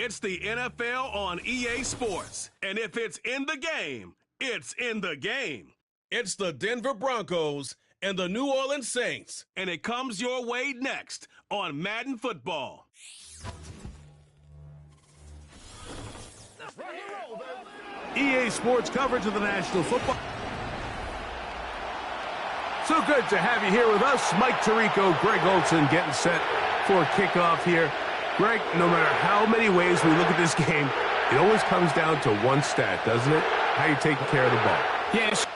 It's the NFL on EA Sports. And if it's in the game, it's in the game. It's the Denver Broncos and the New Orleans Saints. And it comes your way next on Madden Football. EA Sports coverage of the National Football. So good to have you here with us. Mike Tirico, Greg Olson getting set for kickoff here. Greg, no matter how many ways we look at this game, it always comes down to one stat, doesn't it? How you taking care of the ball. Yes.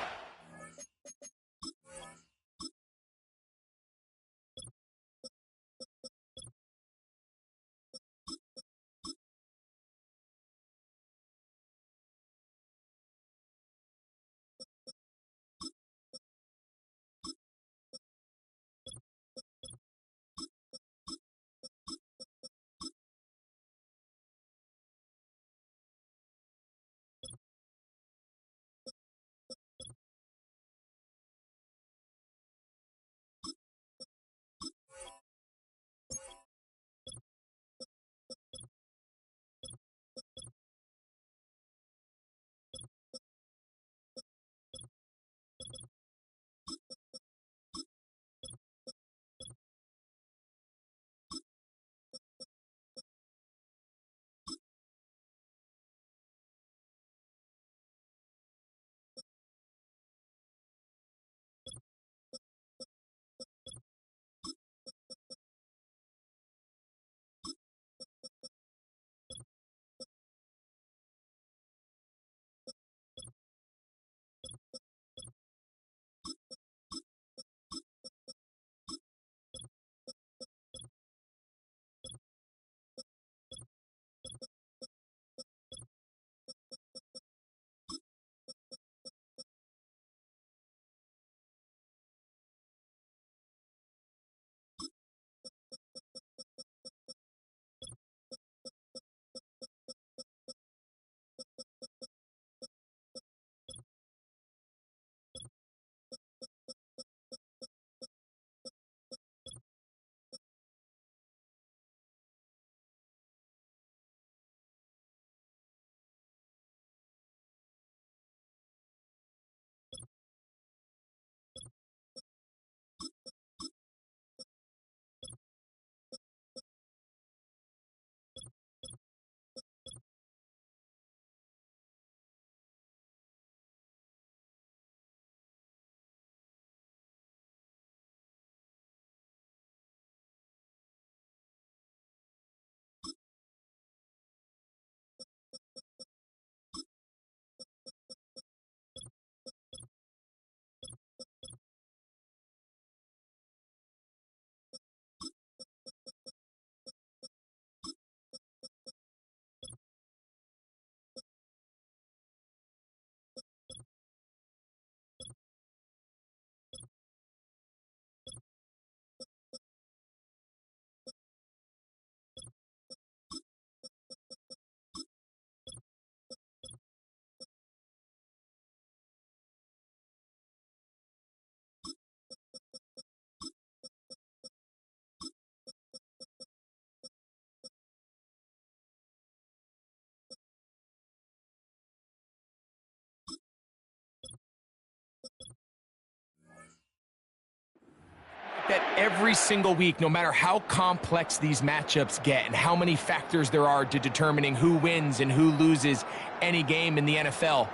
That every single week, no matter how complex these matchups get and how many factors there are to determining who wins and who loses any game in the NFL,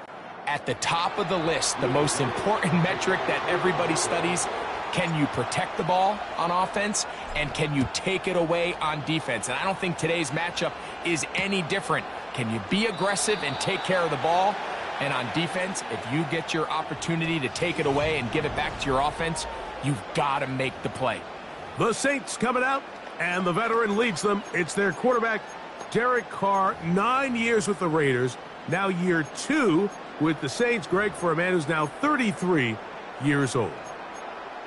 at the top of the list, the most important metric that everybody studies, can you protect the ball on offense and can you take it away on defense? And I don't think today's matchup is any different. Can you be aggressive and take care of the ball? And on defense, if you get your opportunity to take it away and give it back to your offense, you've got to make the play. The Saints coming out, and the veteran leads them. It's their quarterback, Derek Carr, 9 years with the Raiders, now year 2 with the Saints. Greg, for a man who's now 33 years old.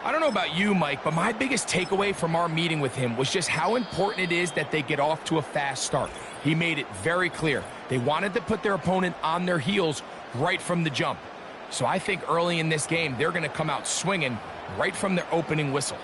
I don't know about you, Mike, but my biggest takeaway from our meeting with him was just how important it is that they get off to a fast start. He made it very clear. They wanted to put their opponent on their heels right from the jump. So I think early in this game, they're going to come out swinging right from their opening whistle.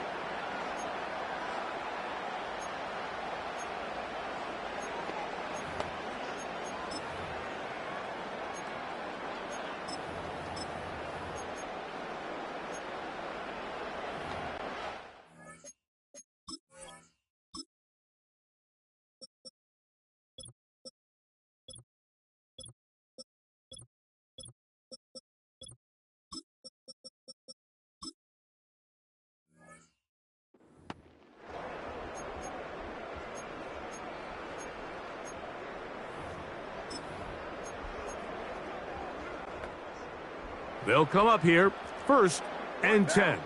They'll come up here, 1st and 10.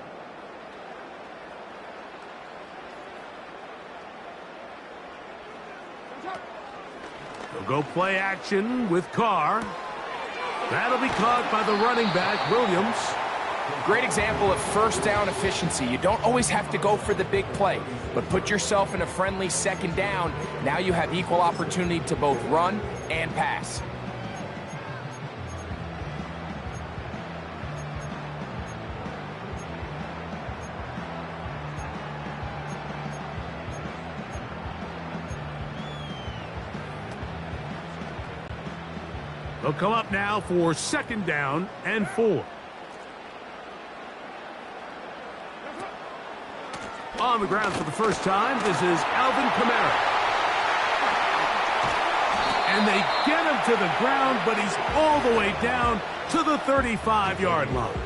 They'll go play action with Carr. That'll be caught by the running back, Williams. Great example of first down efficiency. You don't always have to go for the big play, but put yourself in a friendly 2nd down. Now you have equal opportunity to both run and pass. They'll come up now for 2nd down and 4. On the ground for the first time, this is Alvin Kamara. And they get him to the ground, but he's all the way down to the 35-yard line.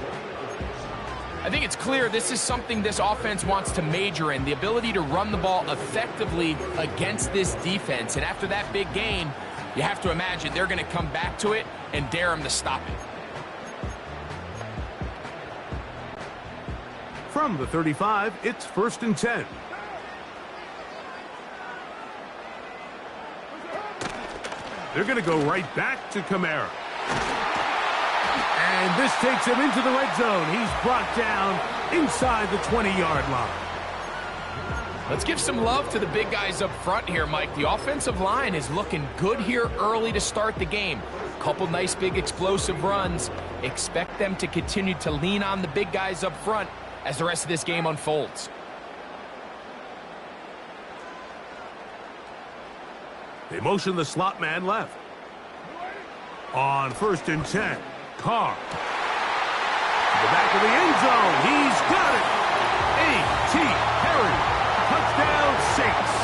I think it's clear this is something this offense wants to major in, the ability to run the ball effectively against this defense. And after that big gain, you have to imagine they're going to come back to it and dare him to stop it. From the 35, it's 1st and 10. They're going to go right back to Kamara. And this takes him into the red zone. He's brought down inside the 20-yard line. Let's give some love to the big guys up front here, Mike. The offensive line is looking good here early to start the game. Couple nice big explosive runs. Expect them to continue to lean on the big guys up front as the rest of this game unfolds. They motion the slot man left. On 1st and 10, Carr. To the back of the end zone. He's got it. A.T. Perry. Touchdown, Saints.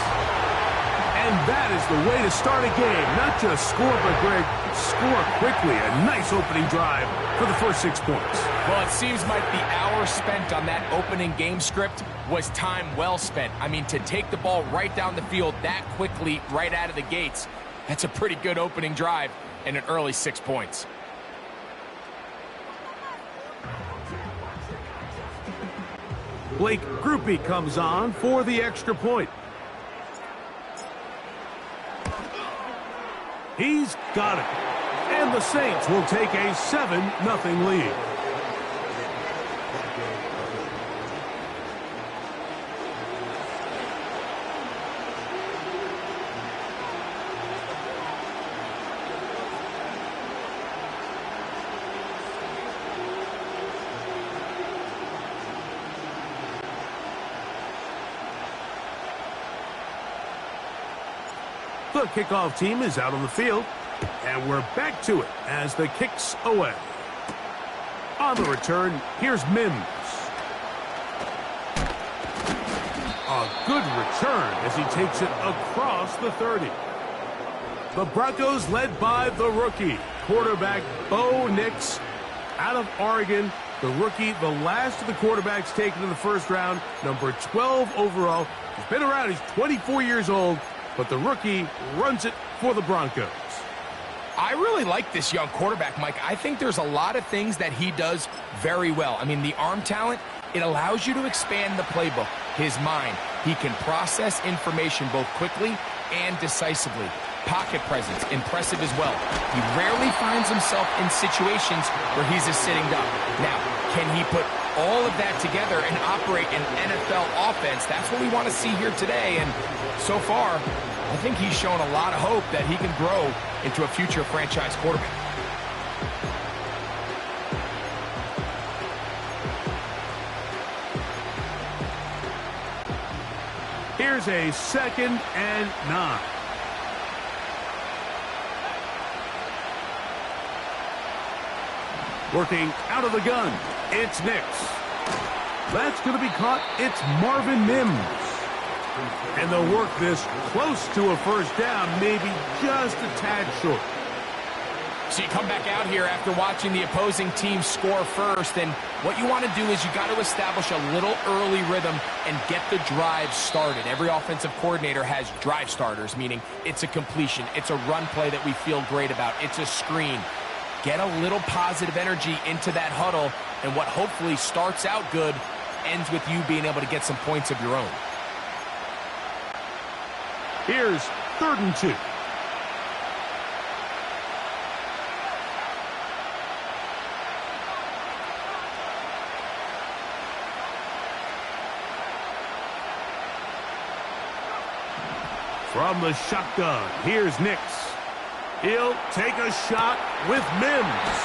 And that is the way to start a game. Not just score, but, Greg, score quickly. A nice opening drive for the first 6 points. Well, it seems like the hour spent on that opening game script was time well spent. I mean, to take the ball right down the field that quickly, right out of the gates, that's a pretty good opening drive and an early 6 points. Blake Groupie comes on for the extra point. He's got it. And the Saints will take a 7-0 lead. The kickoff team is out on the field, and we're back to it as the kick's away. On the return, here's Mims. A good return as he takes it across the 30. The Broncos led by the rookie, quarterback Bo Nix out of Oregon. The rookie, the last of the quarterbacks taken in the first round, number 12 overall. He's been around, he's 24 years old. But the rookie runs it for the Broncos. I really like this young quarterback, Mike. I think there's a lot of things that he does very well. I mean, the arm talent, it allows you to expand the playbook. His mind, he can process information both quickly and decisively. Pocket presence, impressive as well. He rarely finds himself in situations where he's a sitting duck. Now, can he put all of that together and operate an NFL offense? That's what we want to see here today. And so far, I think he's shown a lot of hope that he can grow into a future franchise quarterback. Here's a 2nd and 9. Working out of the gun, it's Nix. That's going to be caught. It's Marvin Mims. And they'll work this close to a first down, maybe just a tad short. So you come back out here after watching the opposing team score first, and what you want to do is you got to establish a little early rhythm and get the drive started. Every offensive coordinator has drive starters, meaning it's a completion, it's a run play that we feel great about, it's a screen. get a little positive energy into that huddle, and what hopefully starts out good ends with you being able to get some points of your own. Here's 3rd and 2. From the shotgun, here's Nix. He'll take a shot with Mims.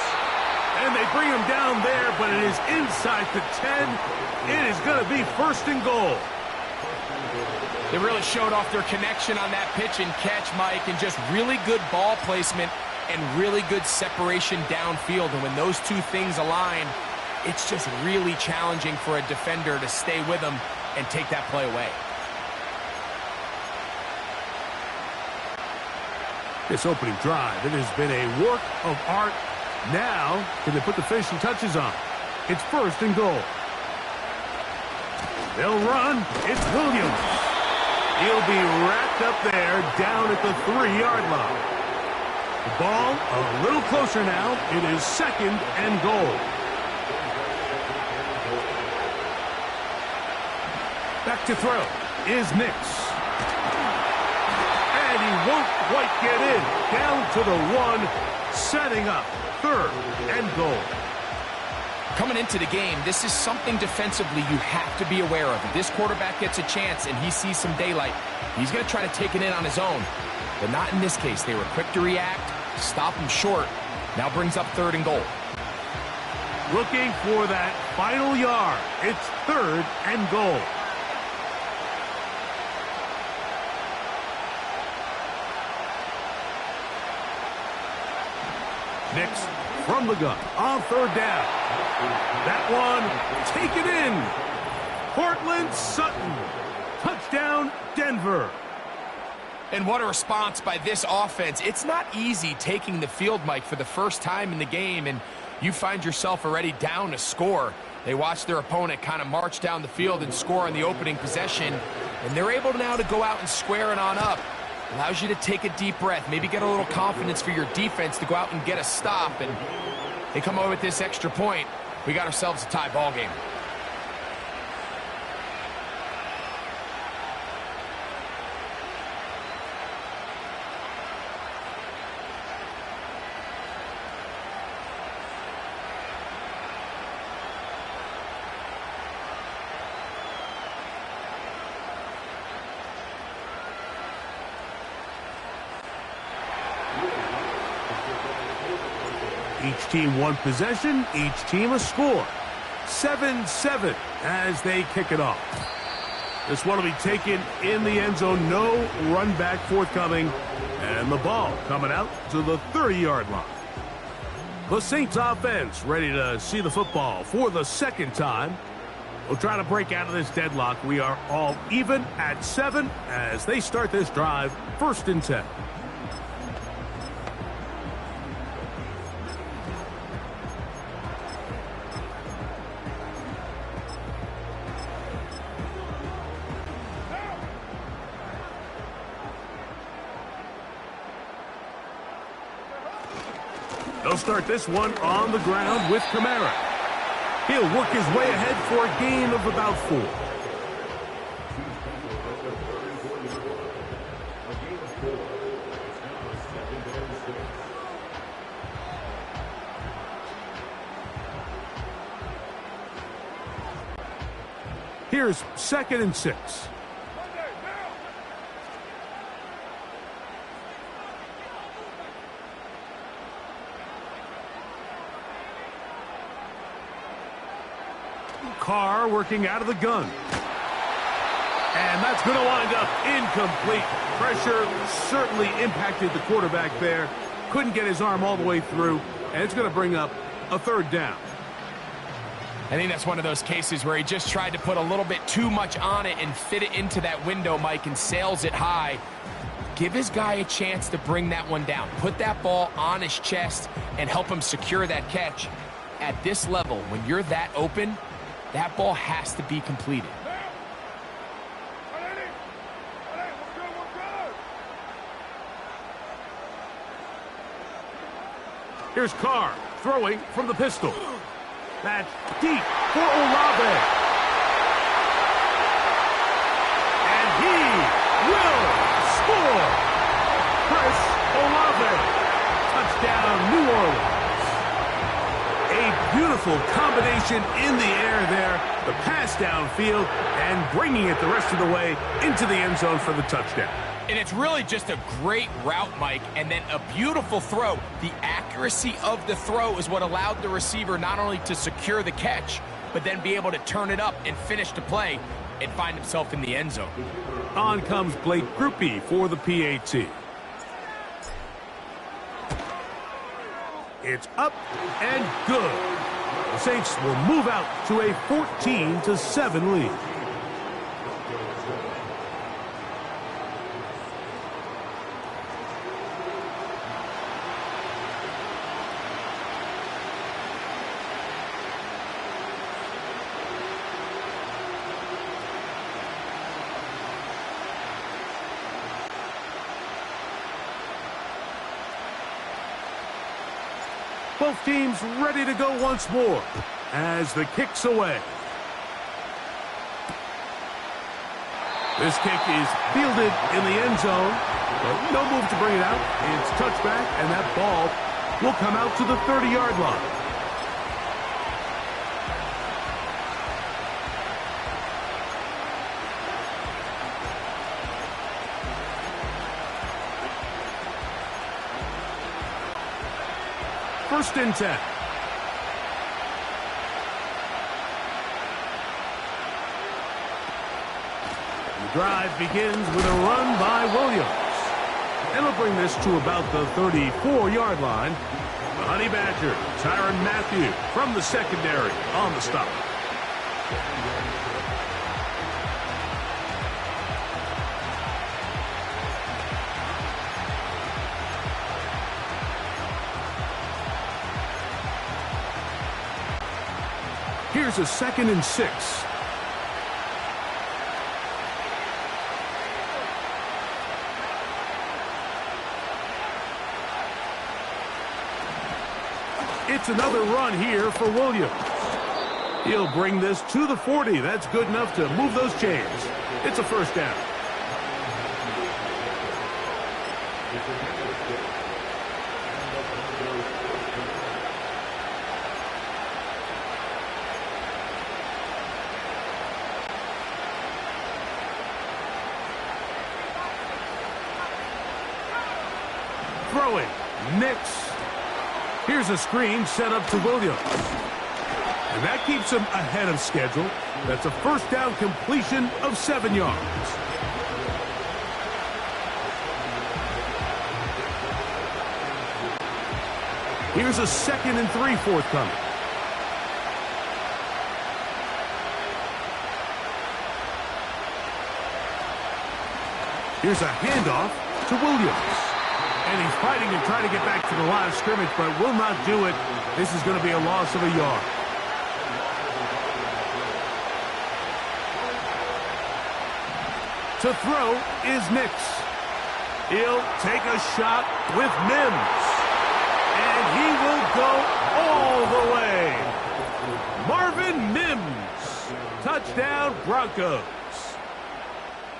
And they bring him down there, but it is inside the 10. It is going to be 1st and goal. They really showed off their connection on that pitch and catch, Mike, and just really good ball placement and really good separation downfield. And when those two things align, it's just really challenging for a defender to stay with them and take that play away. This opening drive, it has been a work of art. Now, can they put the finishing touches on? It's 1st and goal. They'll run. It's Williams. He'll be wrapped up there down at the 3-yard line. The ball a little closer now. It is 2nd and goal. Back to throw is Nix. And he won't quite get in. Down to the 1, setting up 3rd and goal. Coming into the game, this is something defensively you have to be aware of. If this quarterback gets a chance and he sees some daylight, he's going to try to take it in on his own. But not in this case. They were quick to react, stop him short. Now brings up 3rd and goal. Looking for that final yard. It's 3rd and goal. Nix from the gun on 3rd down. That one, take it in. Cortland Sutton. Touchdown, Denver. And what a response by this offense. It's not easy taking the field, Mike, for the first time in the game, and you find yourself already down a score. They watch their opponent kind of march down the field and score on the opening possession, and they're able now to go out and square it on up. Allows you to take a deep breath, maybe get a little confidence for your defense to go out and get a stop, and they come away with this extra point. We got ourselves a tie ball game. Each team 1 possession, each team a score. 7-7 as they kick it off. This one will be taken in the end zone. No run back forthcoming. And the ball coming out to the 30-yard line. The Saints offense ready to see the football for the 2nd time. We'll try to break out of this deadlock. We are all even at 7 as they start this drive. 1st and 10. They'll start this one on the ground with Kamara. He'll work his way ahead for a gain of about 4. Here's 2nd and 6. Carr working out of the gun. And that's going to wind up incomplete. Pressure certainly impacted the quarterback there. Couldn't get his arm all the way through. And it's going to bring up a 3rd down. I think that's one of those cases where he just tried to put a little bit too much on it and fit it into that window, Mike, and sails it high. Give his guy a chance to bring that one down. Put that ball on his chest and help him secure that catch. At this level, when you're that open, that ball has to be completed. Here's Carr throwing from the pistol. That's deep for Olave. And he will score. Chris Olave. Touchdown, New Orleans. A beautiful combination in the air there. The pass downfield and bringing it the rest of the way into the end zone for the touchdown. And it's really just a great route, Mike, and then a beautiful throw. The accuracy of the throw is what allowed the receiver not only to secure the catch, but then be able to turn it up and finish the play and find himself in the end zone. On comes Blake Grupe for the PAT. It's up and good. The Saints will move out to a 14-7 lead. Both teams ready to go once more as the kick's away. This kick is fielded in the end zone, but no move to bring it out. It's touchback, and that ball will come out to the 30-yard line. First and 10. The drive begins with a run by Williams. And he'll bring this to about the 34-yard line. The Honey Badger, Tyrann Mathieu from the secondary on the stop. Here's a 2nd and 6. It's another run here for Williams. He'll bring this to the 40. That's good enough to move those chains. It's a first down. Throwing, Nix. Here's a screen set up to Williams. And that keeps him ahead of schedule. That's a first down completion of 7 yards. Here's a 2nd and 3 forthcoming. Here's a handoff to Williams. And he's fighting and trying to get back to the line of scrimmage, but will not do it. This is going to be a loss of a yard. To throw is Nix. He'll take a shot with Mims. And he will go all the way. Marvin Mims. Touchdown, Broncos.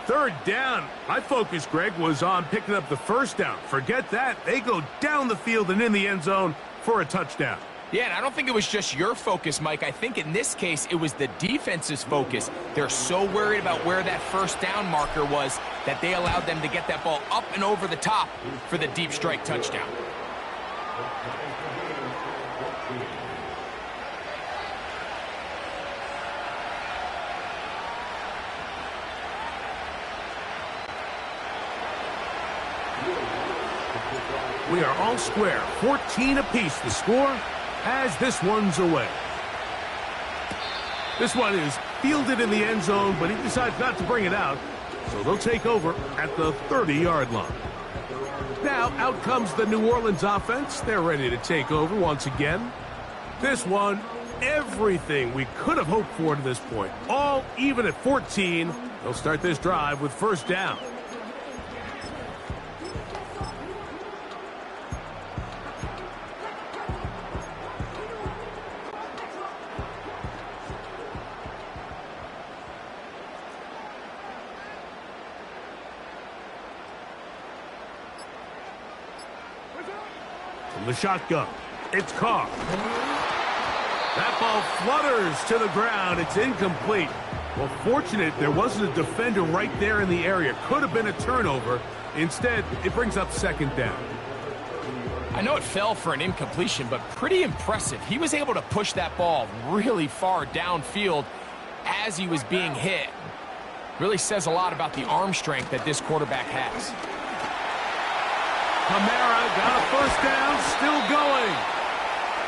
Third down. My focus, Greg, was on picking up the first down. Forget that. They go down the field and in the end zone for a touchdown. Yeah, and I don't think it was just your focus, Mike. I think in this case, it was the defense's focus. They're so worried about where that first down marker was that they allowed them to get that ball up and over the top for the deep strike touchdown. We are all square. 14 apiece the score as this one's away. This one is fielded in the end zone, but he decides not to bring it out. So they'll take over at the 30-yard line. Now out comes the New Orleans offense. They're ready to take over once again. This one, everything we could have hoped for to this point. All even at 14. They'll start this drive with first down. From the shotgun, it's Carr. That ball flutters to the ground. It's incomplete. Well, fortunate there wasn't a defender right there in the area. Could have been a turnover. Instead, it brings up second down. I know it fell for an incompletion, but pretty impressive. He was able to push that ball really far downfield as he was being hit. Really says a lot about the arm strength that this quarterback has. Kamara got a first down, still going.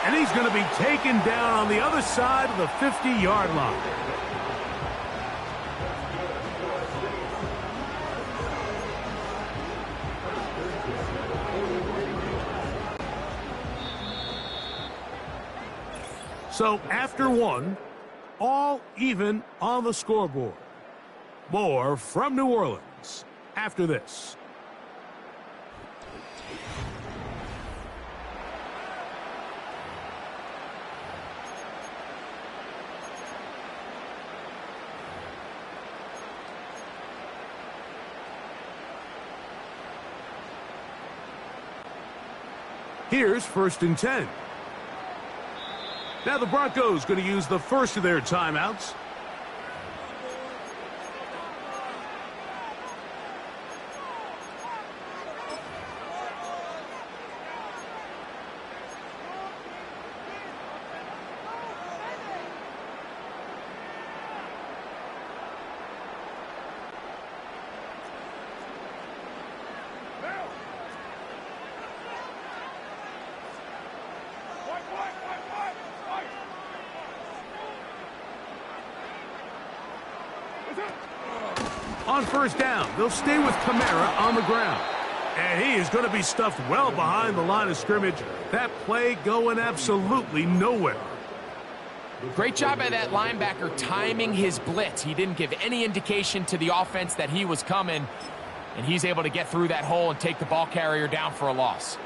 And he's going to be taken down on the other side of the 50-yard line. So after one, all even on the scoreboard. More from New Orleans after this. Here's 1st and 10. Now the Broncos going to use the first of their timeouts. On first down, they'll stay with Kamara on the ground. And he is going to be stuffed well behind the line of scrimmage. That play going absolutely nowhere. Great job by that linebacker timing his blitz. He didn't give any indication to the offense that he was coming, and he's able to get through that hole and take the ball carrier down for a loss.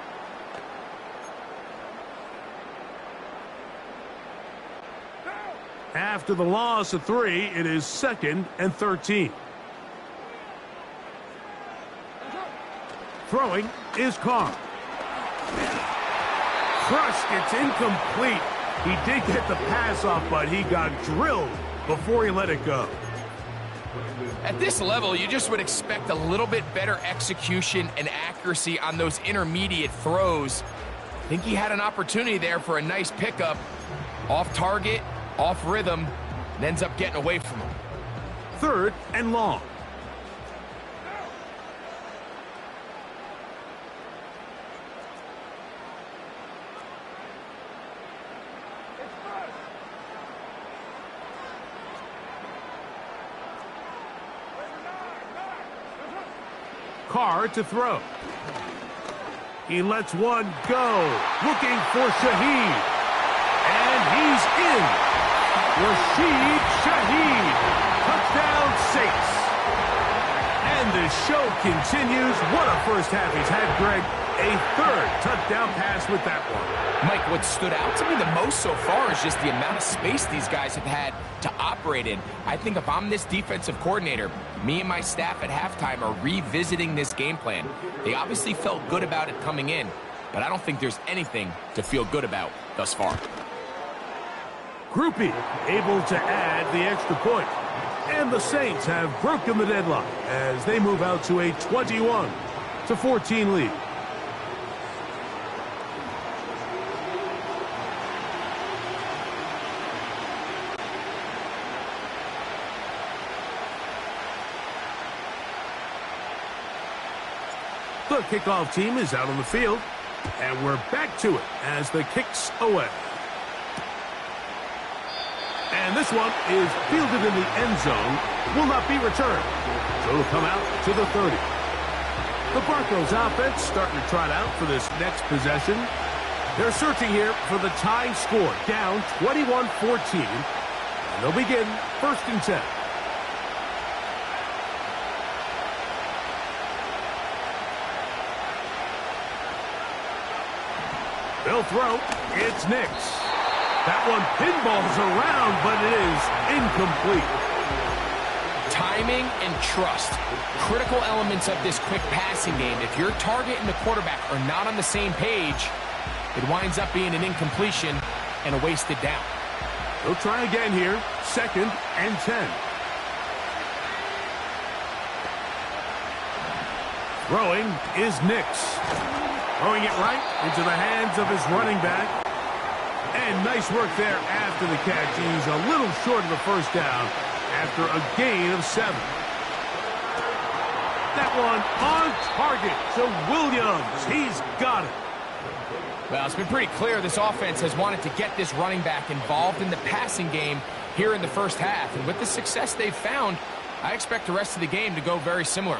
After the loss of 3, it is 2nd and 13. Throwing is Carr. Crushed, it's incomplete. He did get the pass off, but he got drilled before he let it go. At this level, you just would expect a little bit better execution and accuracy on those intermediate throws. I think he had an opportunity there for a nice pickup. Off target, off rhythm, and ends up getting away from him. 3rd and long. Carr to throw. He lets one go. Looking for Shaheed. And he's in. Rashid Shaheed. Touchdown Saints. And the show continues. What a first half he's had, Greg. A 3rd touchdown pass with that one. Mike, what stood out to me the most so far is just the amount of space these guys have had to operate in. I think if I'm this defensive coordinator, me and my staff at halftime are revisiting this game plan. They obviously felt good about it coming in, but I don't think there's anything to feel good about thus far. Groupie able to add the extra point. And the Saints have broken the deadlock as they move out to a 21-14 lead. The kickoff team is out on the field, and we're back to it as the kick's away. And this one is fielded in the end zone, will not be returned. So it'll come out to the 30. The Broncos offense starting to trot out for this next possession. They're searching here for the tying score, down 21-14. And they'll begin 1st and 10. They'll throw. It's Nix. That one pinballs around, but it is incomplete. Time timing and trust. Critical elements of this quick passing game. If your target and the quarterback are not on the same page, it winds up being an incompletion and a wasted down. They'll try again here. 2nd and 10. Throwing is Nix. Throwing it right into the hands of his running back. And nice work there after the catch. He's a little short of the first down after a gain of 7. That one on target to Williams. He's got it. Well, it's been pretty clear this offense has wanted to get this running back involved in the passing game here in the first half. And with the success they've found, I expect the rest of the game to go very similar.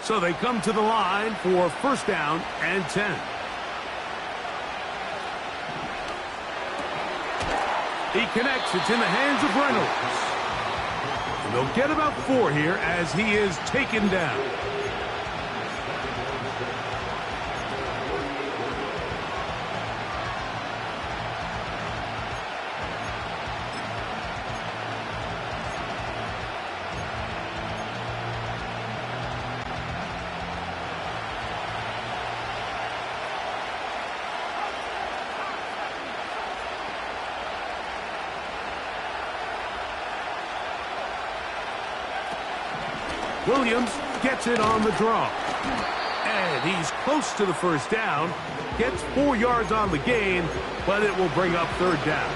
So they come to the line for 1st down and 10. He connects. It's in the hands of Reynolds. And they'll get about 4 here as he is taken down. Williams gets it on the draw. And he's close to the 1st down. Gets 4 yards on the gain, but it will bring up 3rd down.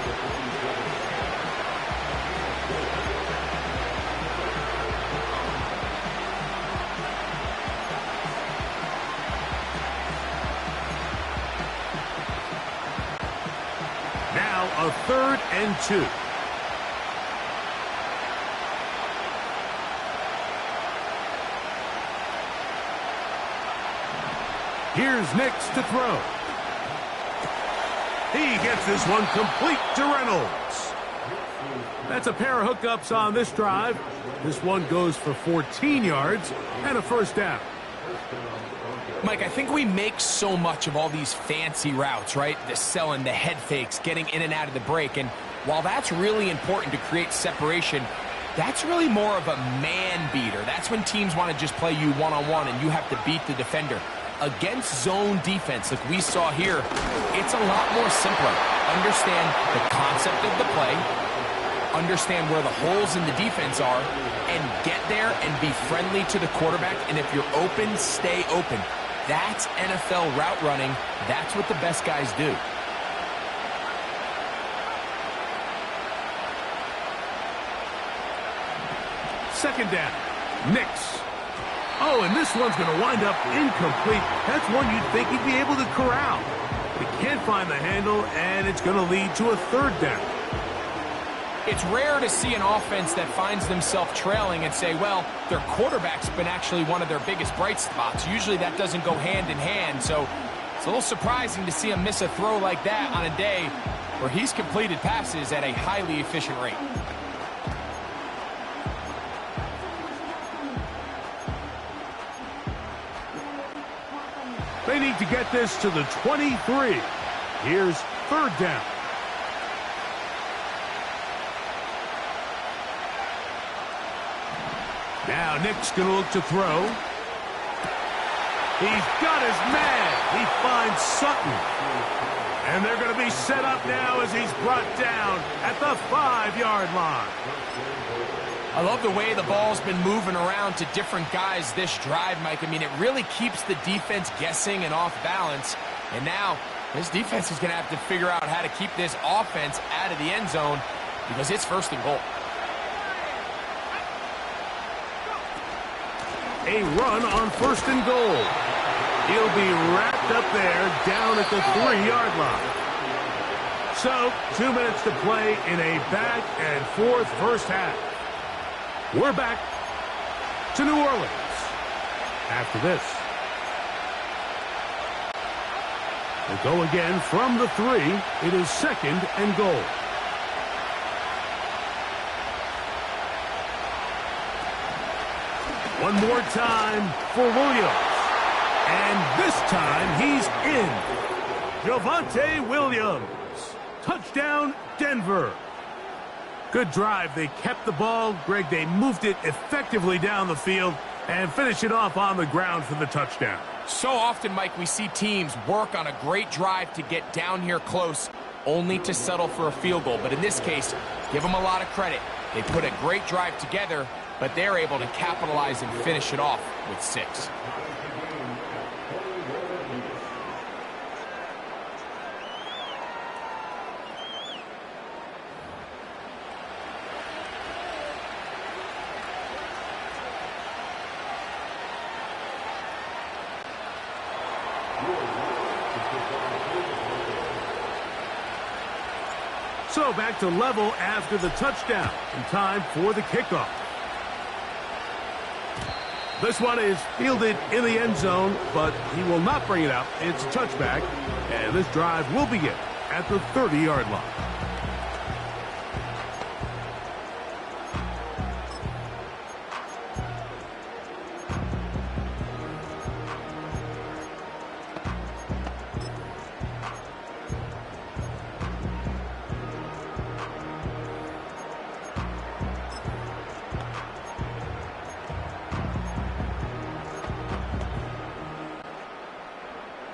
Now a 3rd and 2. Here's Nix to throw. He gets this one complete to Reynolds. That's a pair of hookups on this drive. This one goes for 14 yards and a 1st down. Mike, I think we make so much of all these fancy routes, right? The selling, the head fakes, getting in and out of the break. And while that's really important to create separation, that's really more of a man beater. That's when teams want to just play you one-on-one and you have to beat the defender. Against zone defense like we saw here, it's a lot more simpler. Understand the concept of the play, understand where the holes in the defense are, and get there and be friendly to the quarterback. And if you're open, stay open. That's NFL route running. That's what the best guys do. Second down. Nix. Oh, and this one's going to wind up incomplete. That's one you'd think he'd be able to corral. He can't find the handle, and it's going to lead to a 3rd down. It's rare to see an offense that finds themselves trailing and say, well, their quarterback's been actually one of their biggest bright spots. Usually that doesn't go hand in hand, so it's a little surprising to see him miss a throw like that on a day where he's completed passes at a highly efficient rate. They need to get this to the 23. Here's 3rd down. Now Nick's going to look to throw. He's got his man. He finds Sutton. And they're going to be set up now as he's brought down at the 5-yard line. I love the way the ball's been moving around to different guys this drive, Mike. I mean, it really keeps the defense guessing and off balance. And now this defense is going to have to figure out how to keep this offense out of the end zone because it's 1st and goal. A run on 1st and goal. He'll be wrapped up there down at the 3-yard line. So 2 minutes to play in a back and forth first half. We're back to New Orleans after this. We'll go again from the 3. It is 2nd and goal. One more time for Williams. And this time he's in. Javonte Williams. Touchdown, Denver. Good drive. They kept the ball. Greg, they moved it effectively down the field and finish it off on the ground for the touchdown. So often, Mike, we see teams work on a great drive to get down here close, only to settle for a field goal. But in this case, give them a lot of credit. They put a great drive together, but they're able to capitalize and finish it off with 6. So back to level after the touchdown, and time for the kickoff. This one is fielded in the end zone, but he will not bring it out. It's a touchback, and this drive will begin at the 30-yard line.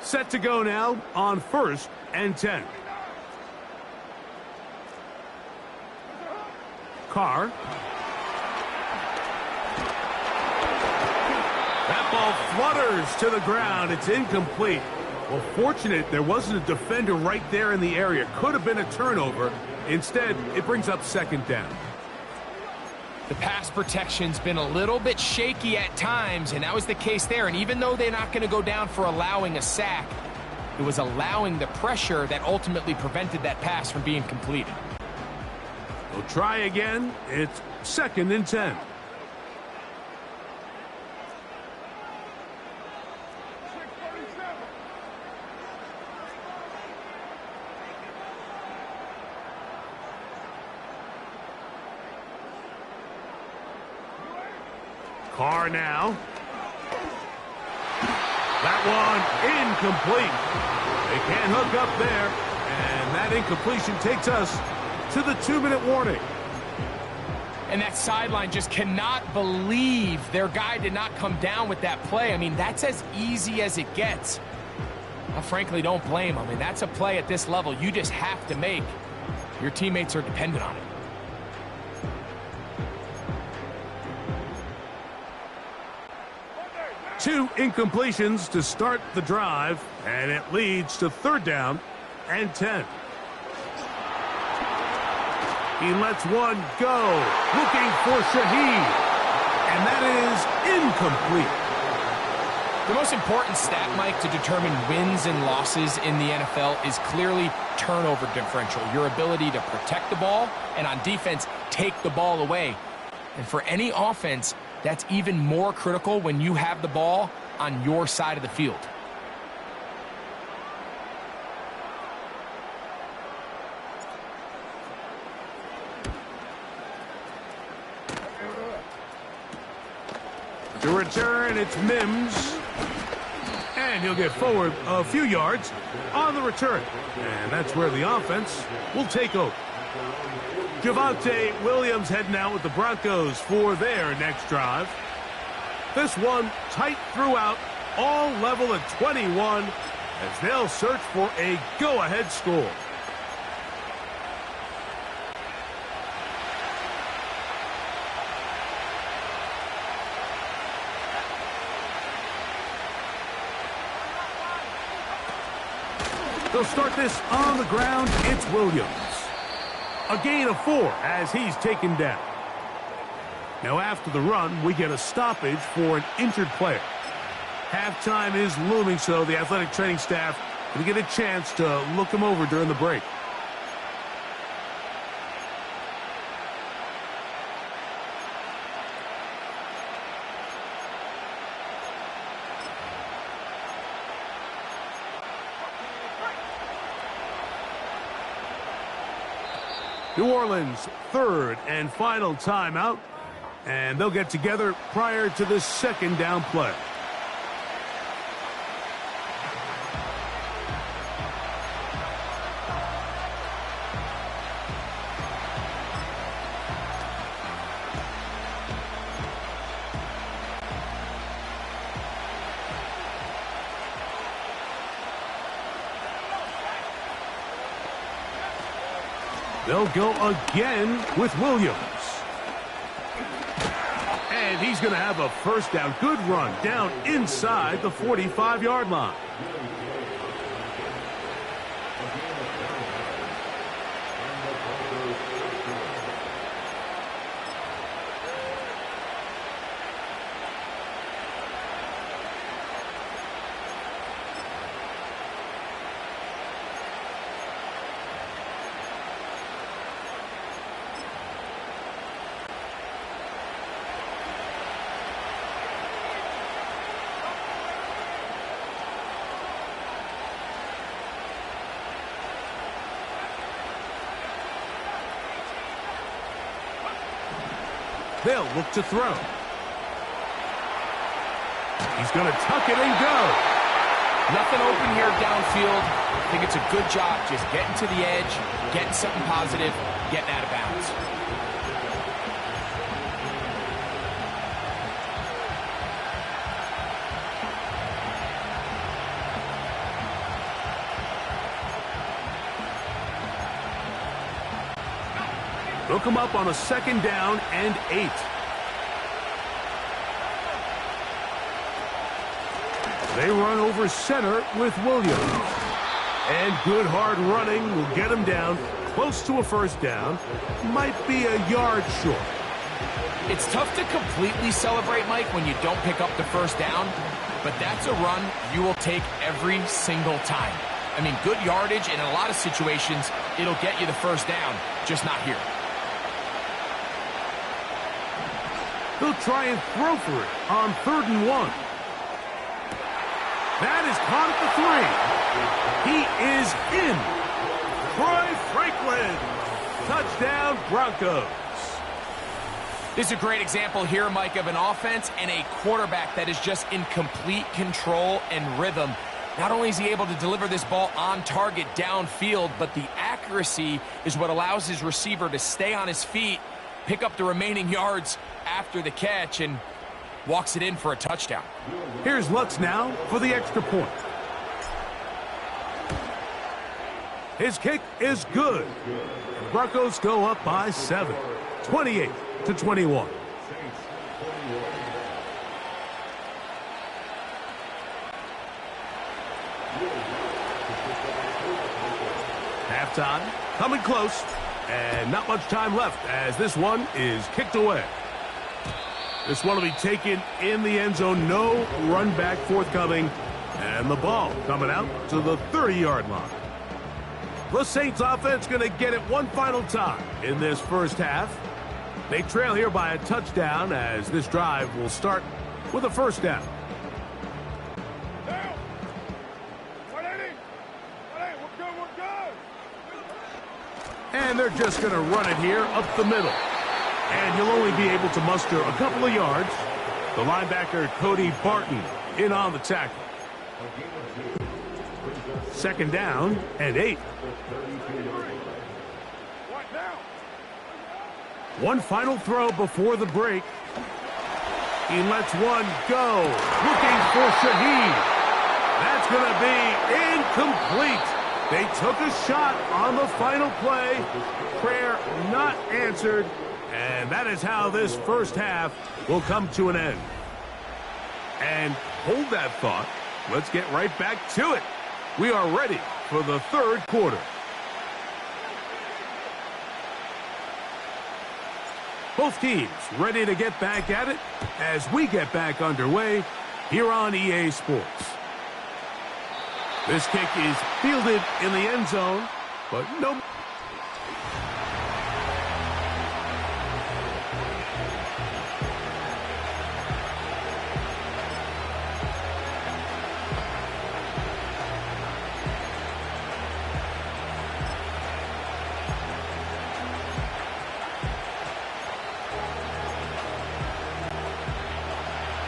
Set to go now on 1st and 10. Carr. That ball flutters to the ground. It's incomplete. Well, fortunate there wasn't a defender right there in the area. Could have been a turnover. Instead, it brings up 2nd down. The pass protection's been a little bit shaky at times, and that was the case there. And even though they're not going to go down for allowing a sack, it was allowing the pressure that ultimately prevented that pass from being completed. We'll try again. It's 2nd and 10. Carr now. That one incomplete. They can't hook up there. And that incompletion takes us to the 2-minute warning. And that sideline just cannot believe their guy did not come down with that play. I mean, that's as easy as it gets. I frankly don't blame them. I mean, that's a play at this level you just have to make. Your teammates are dependent on it. Two incompletions to start the drive, and it leads to 3rd down and 10. He lets one go, looking for Shaheed, and that is incomplete. The most important stat, Mike, to determine wins and losses in the NFL is clearly turnover differential, your ability to protect the ball and on defense take the ball away. And for any offense, that's even more critical when you have the ball on your side of the field. To return, it's Mims. And he'll get forward a few yards on the return. And that's where the offense will take over. Javonte Williams heading out with the Broncos for their next drive. This one tight throughout, all level at 21 as they'll search for a go-ahead score. They'll start this on the ground. It's Williams. A gain of 4 as he's taken down. Now after the run, we get a stoppage for an injured player. Halftime is looming, so the athletic training staff will get a chance to look him over during the break. New Orleans, 3rd and final timeout, and they'll get together prior to the 2nd down play. They'll go again with Williams. And he's going to have a first down. Good run down inside the 45-yard line. They'll look to throw. He's going to tuck it and go. Nothing open here downfield. I think it's a good job just getting to the edge, getting something positive, getting out of bounds. They'll come up on a 2nd down and 8. They run over center with Williams. And good hard running will get him down close to a first down. Might be a yard short. It's tough to completely celebrate, Mike, when you don't pick up the first down, but that's a run you will take every single time. I mean, good yardage, and in a lot of situations, it'll get you the first down, just not here. They'll try and throw for it on 3rd and 1. That is caught at the 3. He is in. Troy Franklin. Touchdown, Broncos. This is a great example here, Mike, of an offense and a quarterback that is just in complete control and rhythm. Not only is he able to deliver this ball on target downfield, but the accuracy is what allows his receiver to stay on his feet, pick up the remaining yards after the catch, and walks it in for a touchdown. Here's Lutz now for the extra point. His kick is good. The Broncos go up by 7, 28-21. Halftime, coming close, and not much time left as this one is kicked away. This one will be taken in the end zone. No run back forthcoming. And the ball coming out to the 30-yard line. The Saints offense going to get it one final time in this first half. They trail here by a touchdown as this drive will start with a first down. And they're just going to run it here up the middle. And he'll only be able to muster a couple of yards. The linebacker, Cody Barton, in on the tackle. 2nd down and 8. One final throw before the break. He lets one go. Looking for Shaheed. That's going to be incomplete. They took a shot on the final play. Prayer not answered. And that is how this first half will come to an end. And hold that thought. Let's get right back to it. We are ready for the 3rd quarter. Both teams ready to get back at it as we get back underway here on EA Sports. This kick is fielded in the end zone, but no.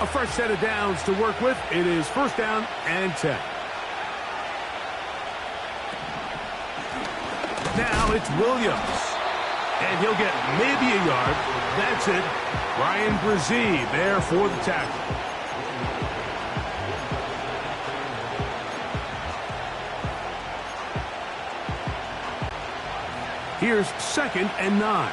A fresh set of downs to work with. It is 1st down and 10. Now it's Williams. And he'll get maybe a yard. That's it. Brian Brzee there for the tackle. Here's 2nd and 9.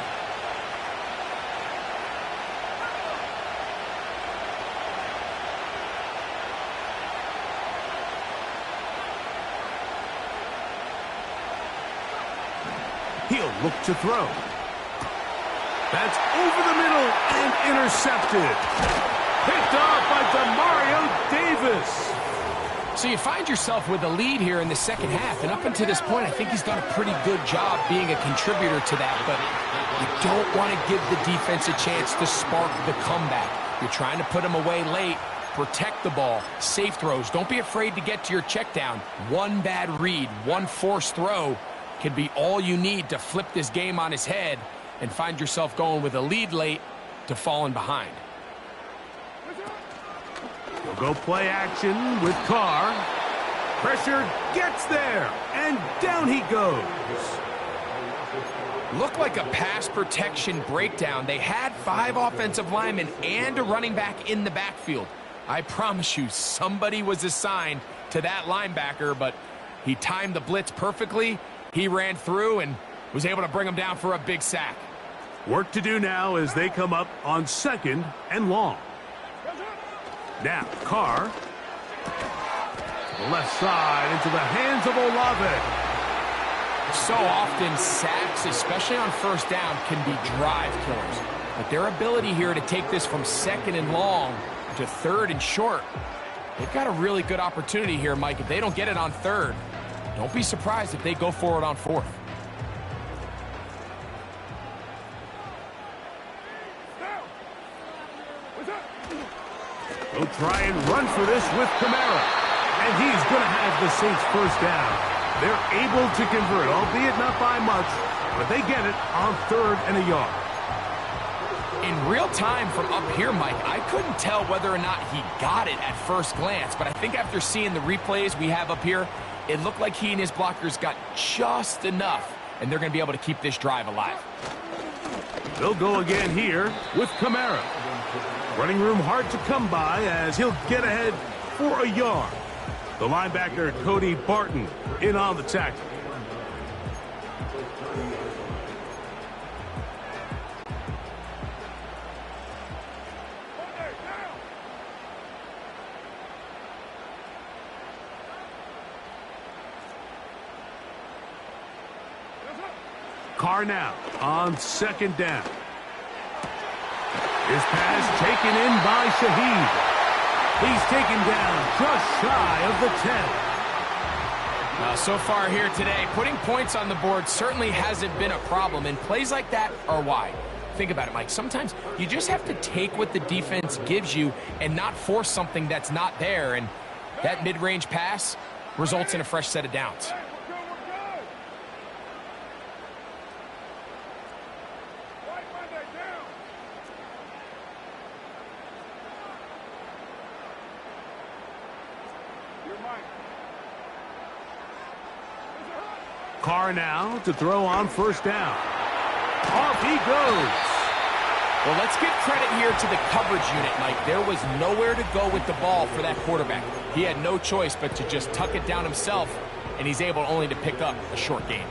He'll look to throw. That's over the middle and intercepted. Picked off by Demario Davis. So you find yourself with a lead here in the second half, and up until this point, I think he's done a pretty good job being a contributor to that, but you don't want to give the defense a chance to spark the comeback. You're trying to put him away late, protect the ball, safe throws. Don't be afraid to get to your check down. One bad read, one forced throw can be all you need to flip this game on his head and find yourself going with a lead late to falling behind. He'll go play action with Carr. Pressure gets there, and down he goes. Looked like a pass protection breakdown. They had 5 offensive linemen and a running back in the backfield. I promise you, somebody was assigned to that linebacker, but he timed the blitz perfectly. He ran through and was able to bring him down for a big sack. Work to do now as they come up on 2nd and long. Now, Carr. The left side into the hands of Olave. So often, sacks, especially on first down, can be drive killers. But their ability here to take this from 2nd and long to 3rd and short, they've got a really good opportunity here, Mike. If they don't get it on 3rd, don't be surprised if they go for it on 4th. They'll try and run for this with Kamara. And he's going to have the Saints first down. They're able to convert, albeit not by much, but they get it on 3rd and a yard. In real time from up here, Mike, I couldn't tell whether or not he got it at first glance, but I think after seeing the replays we have up here, it looked like he and his blockers got just enough, and they're going to be able to keep this drive alive. They'll go again here with Kamara. Running room hard to come by as he'll get ahead for a yard. The linebacker, Cody Barton, in on the tackle. Carr now on 2nd down. His pass taken in by Shaheed. He's taken down just shy of the 10. So far here today, putting points on the board certainly hasn't been a problem, and plays like that are why. Think about it, Mike. Sometimes you just have to take what the defense gives you and not force something that's not there, and that mid-range pass results in a fresh set of downs. Carr now to throw on 1st down. Off he goes. Well, let's give credit here to the coverage unit, Mike. There was nowhere to go with the ball for that quarterback. He had no choice but to just tuck it down himself, and he's able only to pick up a short gain.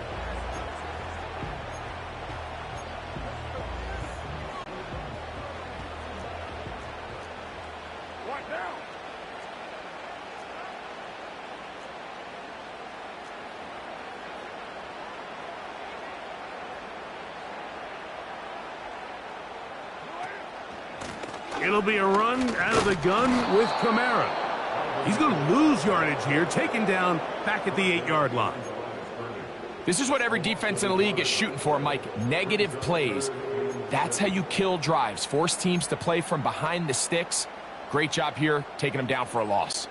It'll be a run out of the gun with Kamara. He's going to lose yardage here, taken down back at the 8-yard line. This is what every defense in the league is shooting for, Mike. Negative plays. That's how you kill drives. Force teams to play from behind the sticks. Great job here, taking them down for a loss.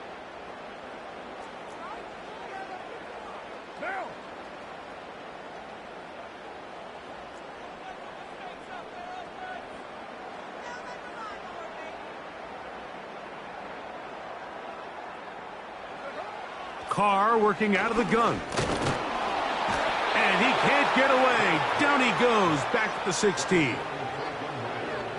Carr working out of the gun. And he can't get away. Down he goes, back at the 16.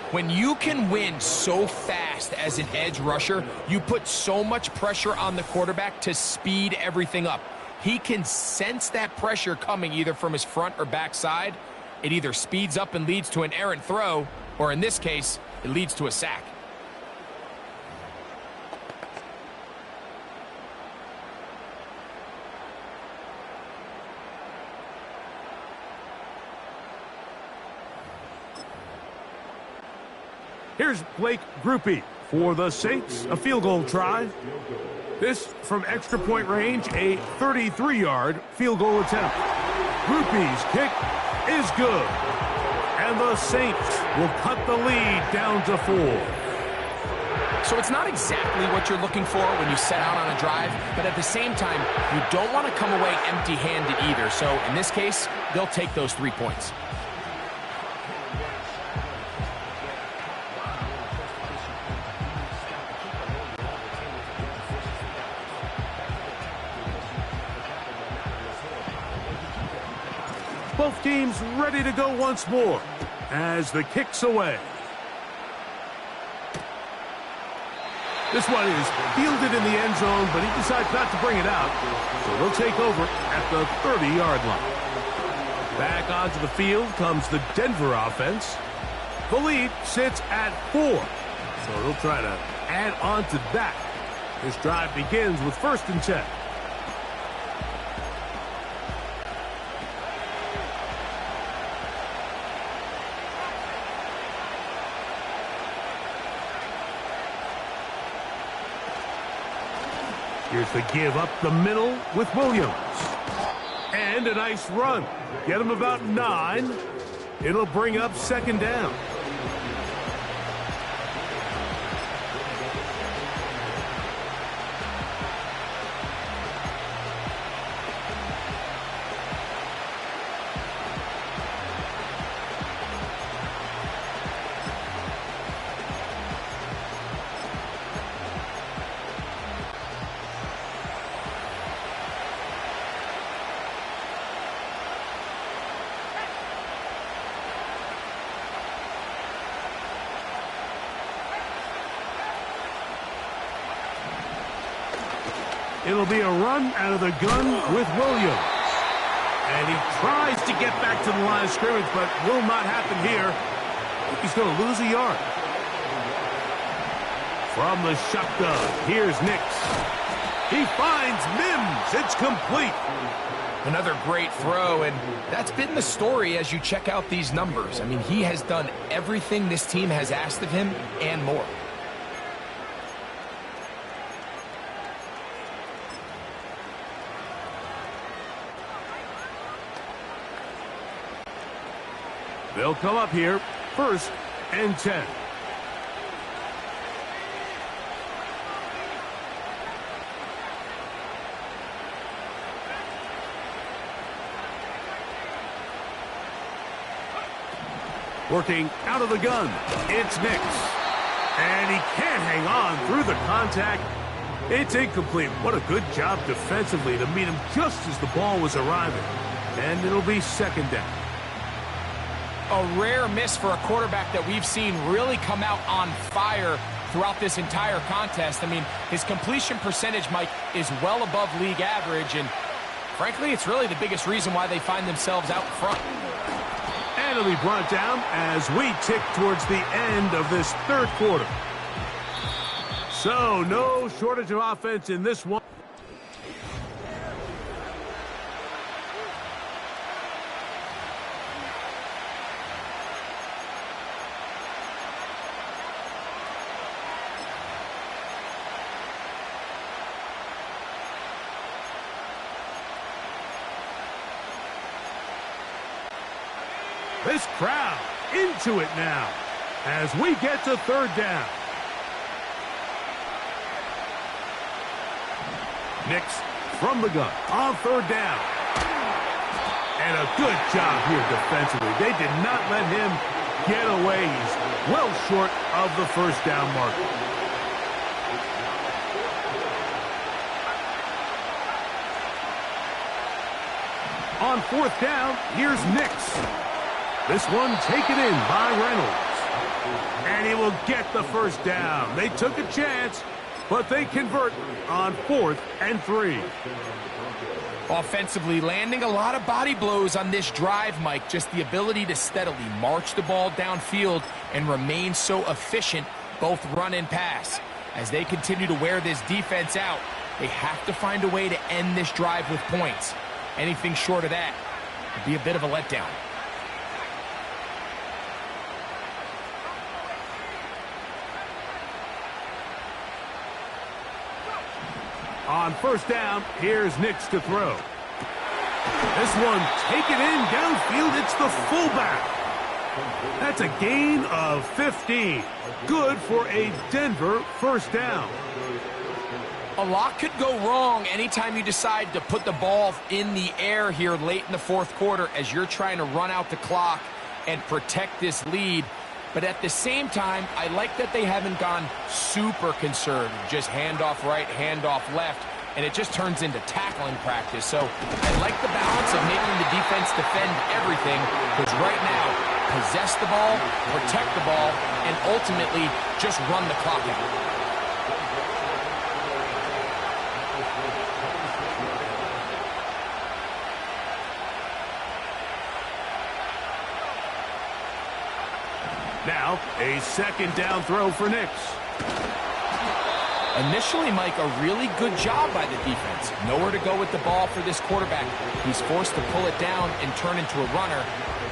When you can win so fast as an edge rusher, you put so much pressure on the quarterback to speed everything up. he can sense that pressure coming either from his front or back side. It either speeds up and leads to an errant throw, or in this case, it leads to a sack. Here's Blake Groupie for the Saints, a field goal try. This from extra point range, a 33-yard field goal attempt. Groupie's kick is good. And the Saints will cut the lead down to 4. So it's not exactly what you're looking for when you set out on a drive, but at the same time, you don't want to come away empty-handed either. So in this case, they'll take those 3 points. Both teams ready to go once more as the kick's away. This one is fielded in the end zone, but he decides not to bring it out. So they'll take over at the 30-yard line. Back onto the field comes the Denver offense. The lead sits at 4. So they'll try to add on to that. This drive begins with 1st and 10. Here's the give up the middle with Williams. And a nice run. Get him about 9. It'll bring up 2nd down. It'll be a run out of the gun with Williams. And he tries to get back to the line of scrimmage, but will not happen here. He's going to lose a yard. From the shotgun, here's Nix. He finds Mims. It's complete. Another great throw, and that's been the story as you check out these numbers. I mean, he has done everything this team has asked of him and more. They'll come up here, 1st and 10. Working out of the gun, it's Nix. And he can't hang on through the contact. It's incomplete. What a good job defensively to meet him just as the ball was arriving. And it'll be 2nd down. A rare miss for a quarterback that we've seen really come out on fire throughout this entire contest. I mean, his completion percentage, Mike, is well above league average, and frankly, it's really the biggest reason why they find themselves out front. And it'll be brought down as we tick towards the end of this 3rd quarter. So, no shortage of offense in this one. This crowd into it now as we get to 3rd down. Nix from the gun on 3rd down. And a good job here defensively. They did not let him get away. He's well short of the 1st down marker. On 4th down, here's Nix. This one taken in by Reynolds. And he will get the 1st down. They took a chance, but they convert on 4th and 3. Offensively, landing a lot of body blows on this drive, Mike. Just the ability to steadily march the ball downfield and remain so efficient, both run and pass. As they continue to wear this defense out, they have to find a way to end this drive with points. Anything short of that would be a bit of a letdown. On 1st down, here's Nix to throw. This one taken in downfield. It's the fullback. That's a gain of 15. Good for a Denver 1st down. A lot could go wrong anytime you decide to put the ball in the air here late in the 4th quarter as you're trying to run out the clock and protect this lead. But at the same time, I like that they haven't gone super conservative, just handoff right, handoff left, and it just turns into tackling practice. So I like the balance of making the defense defend everything, because right now, possess the ball, protect the ball, and ultimately just run the clock out. Now, a 2nd down throw for Nix. Initially, Mike, a really good job by the defense. Nowhere to go with the ball for this quarterback. He's forced to pull it down and turn into a runner.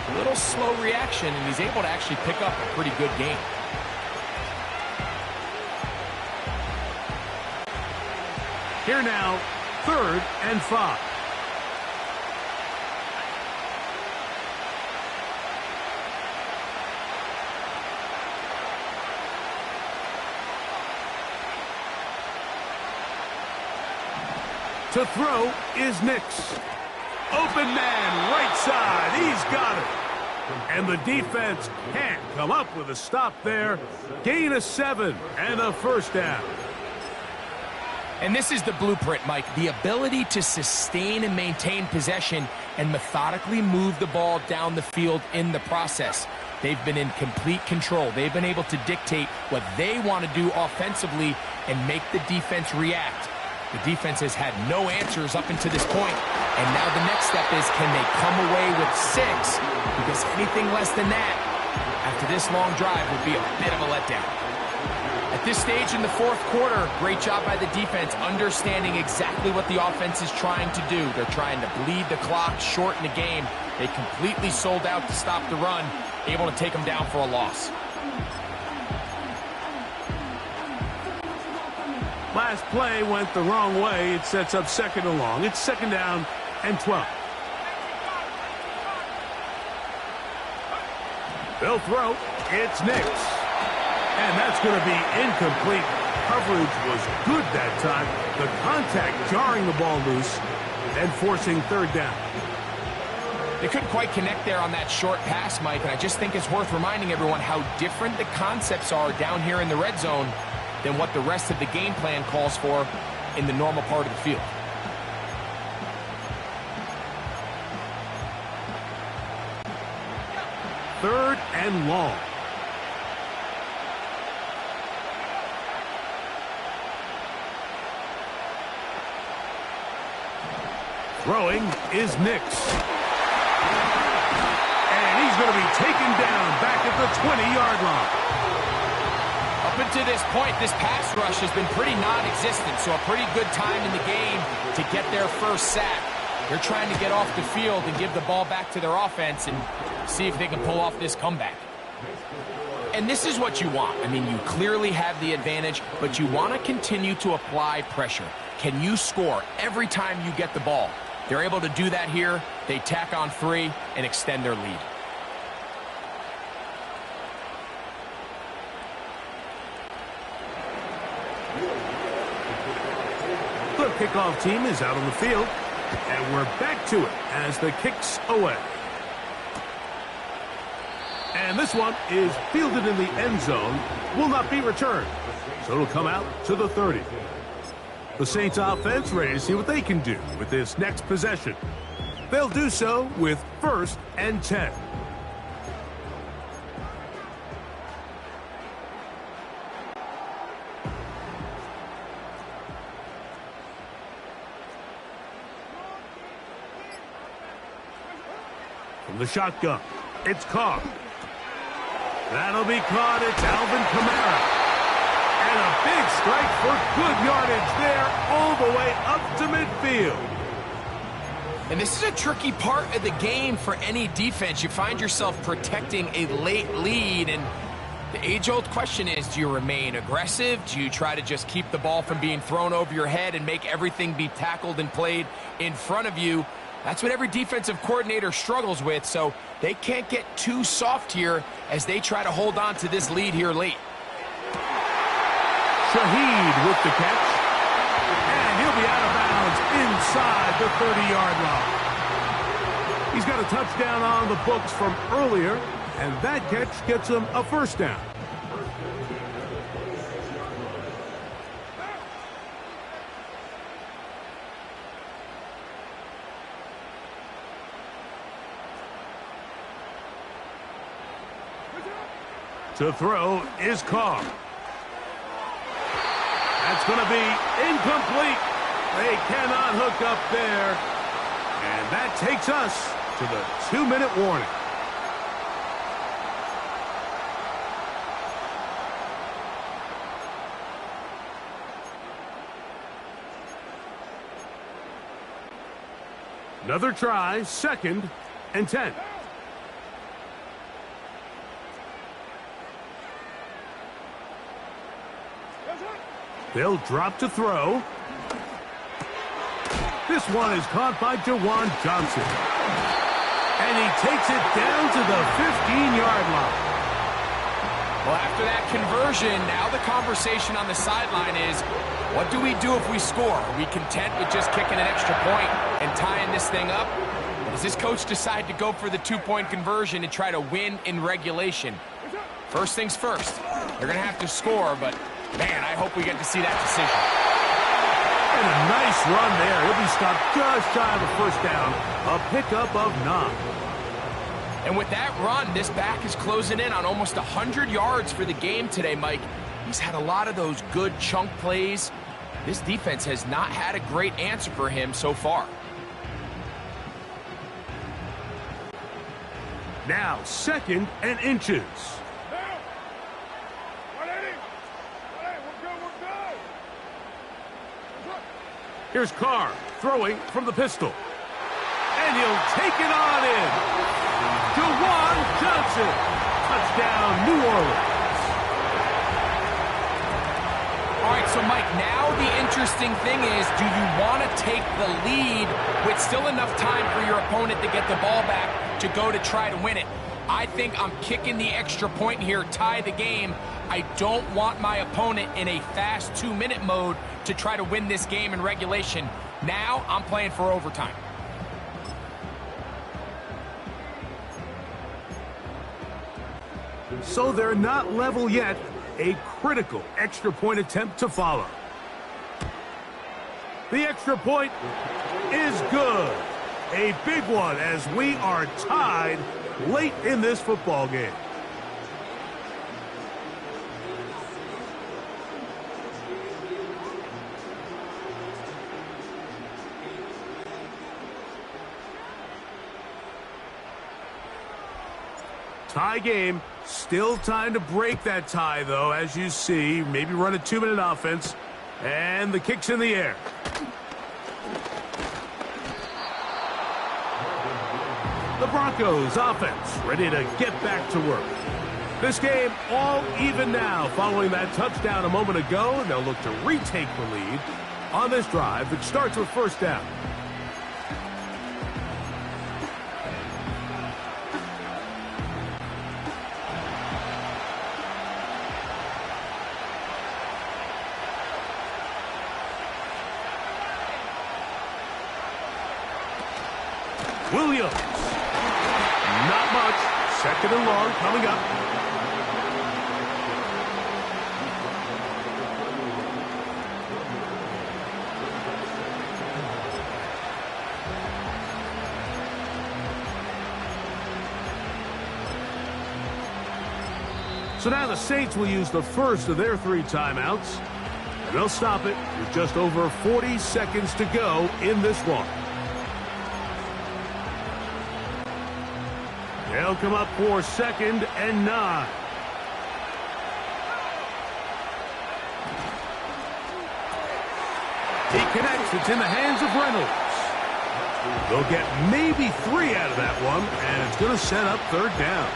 A little slow reaction, and he's able to actually pick up a pretty good game. Here now, 3rd and 5. To throw is Nix. Open man, right side. He's got it. And the defense can't come up with a stop there. Gain of 7 and a 1st down. And this is the blueprint, Mike. The ability to sustain and maintain possession and methodically move the ball down the field in the process. They've been in complete control. They've been able to dictate what they want to do offensively and make the defense react. The defense has had no answers up until this point, and now the next step is, can they come away with 6? Because anything less than that, after this long drive, would be a bit of a letdown. At this stage in the 4th quarter, great job by the defense, understanding exactly what the offense is trying to do. They're trying to bleed the clock, shorten the game. They completely sold out to stop the run, able to take them down for a loss. Last play went the wrong way. It sets up 2nd and long. It's 2nd down and 12. They'll throw. It's Nix. And that's going to be incomplete. Coverage was good that time. The contact jarring the ball loose and forcing 3rd down. They couldn't quite connect there on that short pass, Mike, and I just think it's worth reminding everyone how different the concepts are down here in the red zone than what the rest of the game plan calls for in the normal part of the field. Third and long. Throwing is Nix. And he's going to be taken down back at the 20-yard line. Up until this point, this pass rush has been pretty non-existent, so a pretty good time in the game to get their first sack. They're trying to get off the field and give the ball back to their offense and see if they can pull off this comeback. And this is what you want. I mean, you clearly have the advantage, but you want to continue to apply pressure. Can you score every time you get the ball? They're able to do that here. They tack on 3 and extend their lead. The kickoff team is out on the field, and we're back to it as the kick's away. And this one is fielded in the end zone, will not be returned, so it'll come out to the 30. The Saints offense ready to see what they can do with this next possession. They'll do so with 1st and 10. From the shotgun, it's Carr. That'll be caught. It's Alvin Kamara. And a big strike for good yardage there all the way up to midfield. And this is a tricky part of the game for any defense. You find yourself protecting a late lead, and the age-old question is, do you remain aggressive? Do you try to just keep the ball from being thrown over your head and make everything be tackled and played in front of you? That's what every defensive coordinator struggles with, so they can't get too soft here as they try to hold on to this lead here late. Shaheed with the catch. And he'll be out of bounds inside the 30-yard line. He's got a touchdown on the books from earlier, and that catch gets him a first down. To throw is Carr. That's going to be incomplete. They cannot hook up there. And that takes us to the 2-minute warning. Another try, 2nd and 10. They'll drop to throw. This one is caught by Jawan Johnson. And he takes it down to the 15-yard line. Well, after that conversion, now the conversation on the sideline is, what do we do if we score? Are we content with just kicking an extra point and tying this thing up? Or does this coach decide to go for the 2-point conversion and try to win in regulation? First things first, they're going to have to score, but man, I hope we get to see that decision. And a nice run there. He'll be stopped just shy of a first down. A pickup of 9. And with that run, this back is closing in on almost 100 yards for the game today, Mike. He's had a lot of those good chunk plays. This defense has not had a great answer for him so far. Now 2nd and inches. Here's Carr throwing from the pistol. And he'll take it on in. Jawan Johnson. Touchdown, New Orleans. All right, so Mike, now the interesting thing is, do you want to take the lead with still enough time for your opponent to get the ball back to go to try to win it? I think I'm kicking the extra point here, tie the game. I don't want my opponent in a fast 2-minute mode to try to win this game in regulation. Now I'm playing for overtime. So they're not level yet. A critical extra point attempt to follow. The extra point is good. A big one as we are tied late in this football game. Tie game. Still time to break that tie, though, as you see. Maybe run a 2-minute offense. And the kick's in the air. The Broncos offense ready to get back to work. This game all even now following that touchdown a moment ago. They'll look to retake the lead on this drive that starts with first down. Williams. Not much. 2nd and long coming up. So now the Saints will use the first of their 3 timeouts. And they'll stop it with just over 40 seconds to go in this one. They'll come up for 2nd and 9. He connects. It's in the hands of Reynolds. They'll get maybe 3 out of that one, and it's going to set up 3rd down.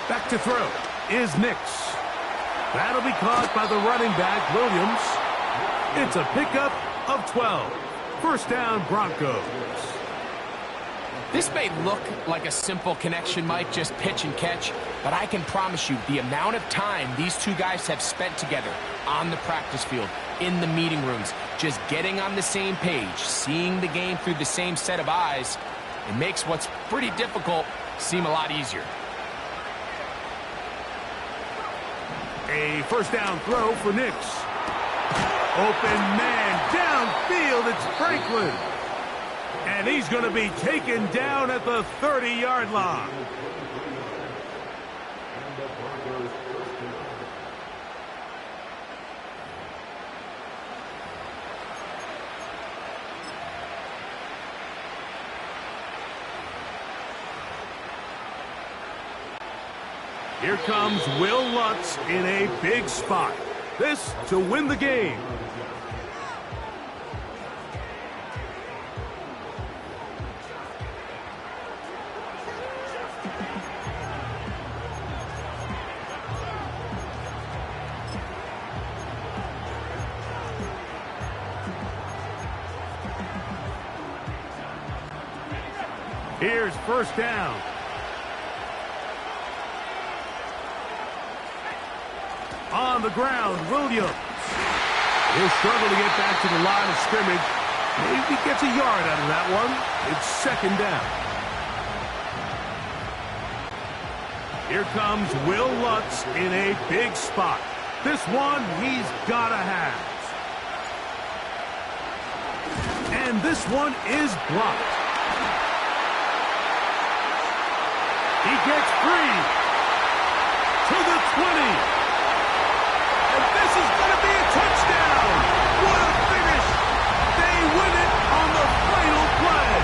Back to throw is Nix. That'll be caught by the running back, Williams. It's a pickup of 12. 1st down, Broncos. This may look like a simple connection, Mike, just pitch and catch, but I can promise you the amount of time these two guys have spent together on the practice field, in the meeting rooms, just getting on the same page, seeing the game through the same set of eyes, it makes what's pretty difficult seem a lot easier. A 1st down throw for Nix. Open man downfield. It's Franklin. And he's going to be taken down at the 30-yard line. Here comes Will Lutz in a big spot. This to win the game. Here's 1st down. On the ground, Williams. He'll struggle to get back to the line of scrimmage. Maybe gets a yard out of that one. It's 2nd down. Here comes Will Lutz in a big spot. This one he's got to have. And this one is blocked. He gets free to the 20. And this is going to be a touchdown. What a finish. They win it on the final play.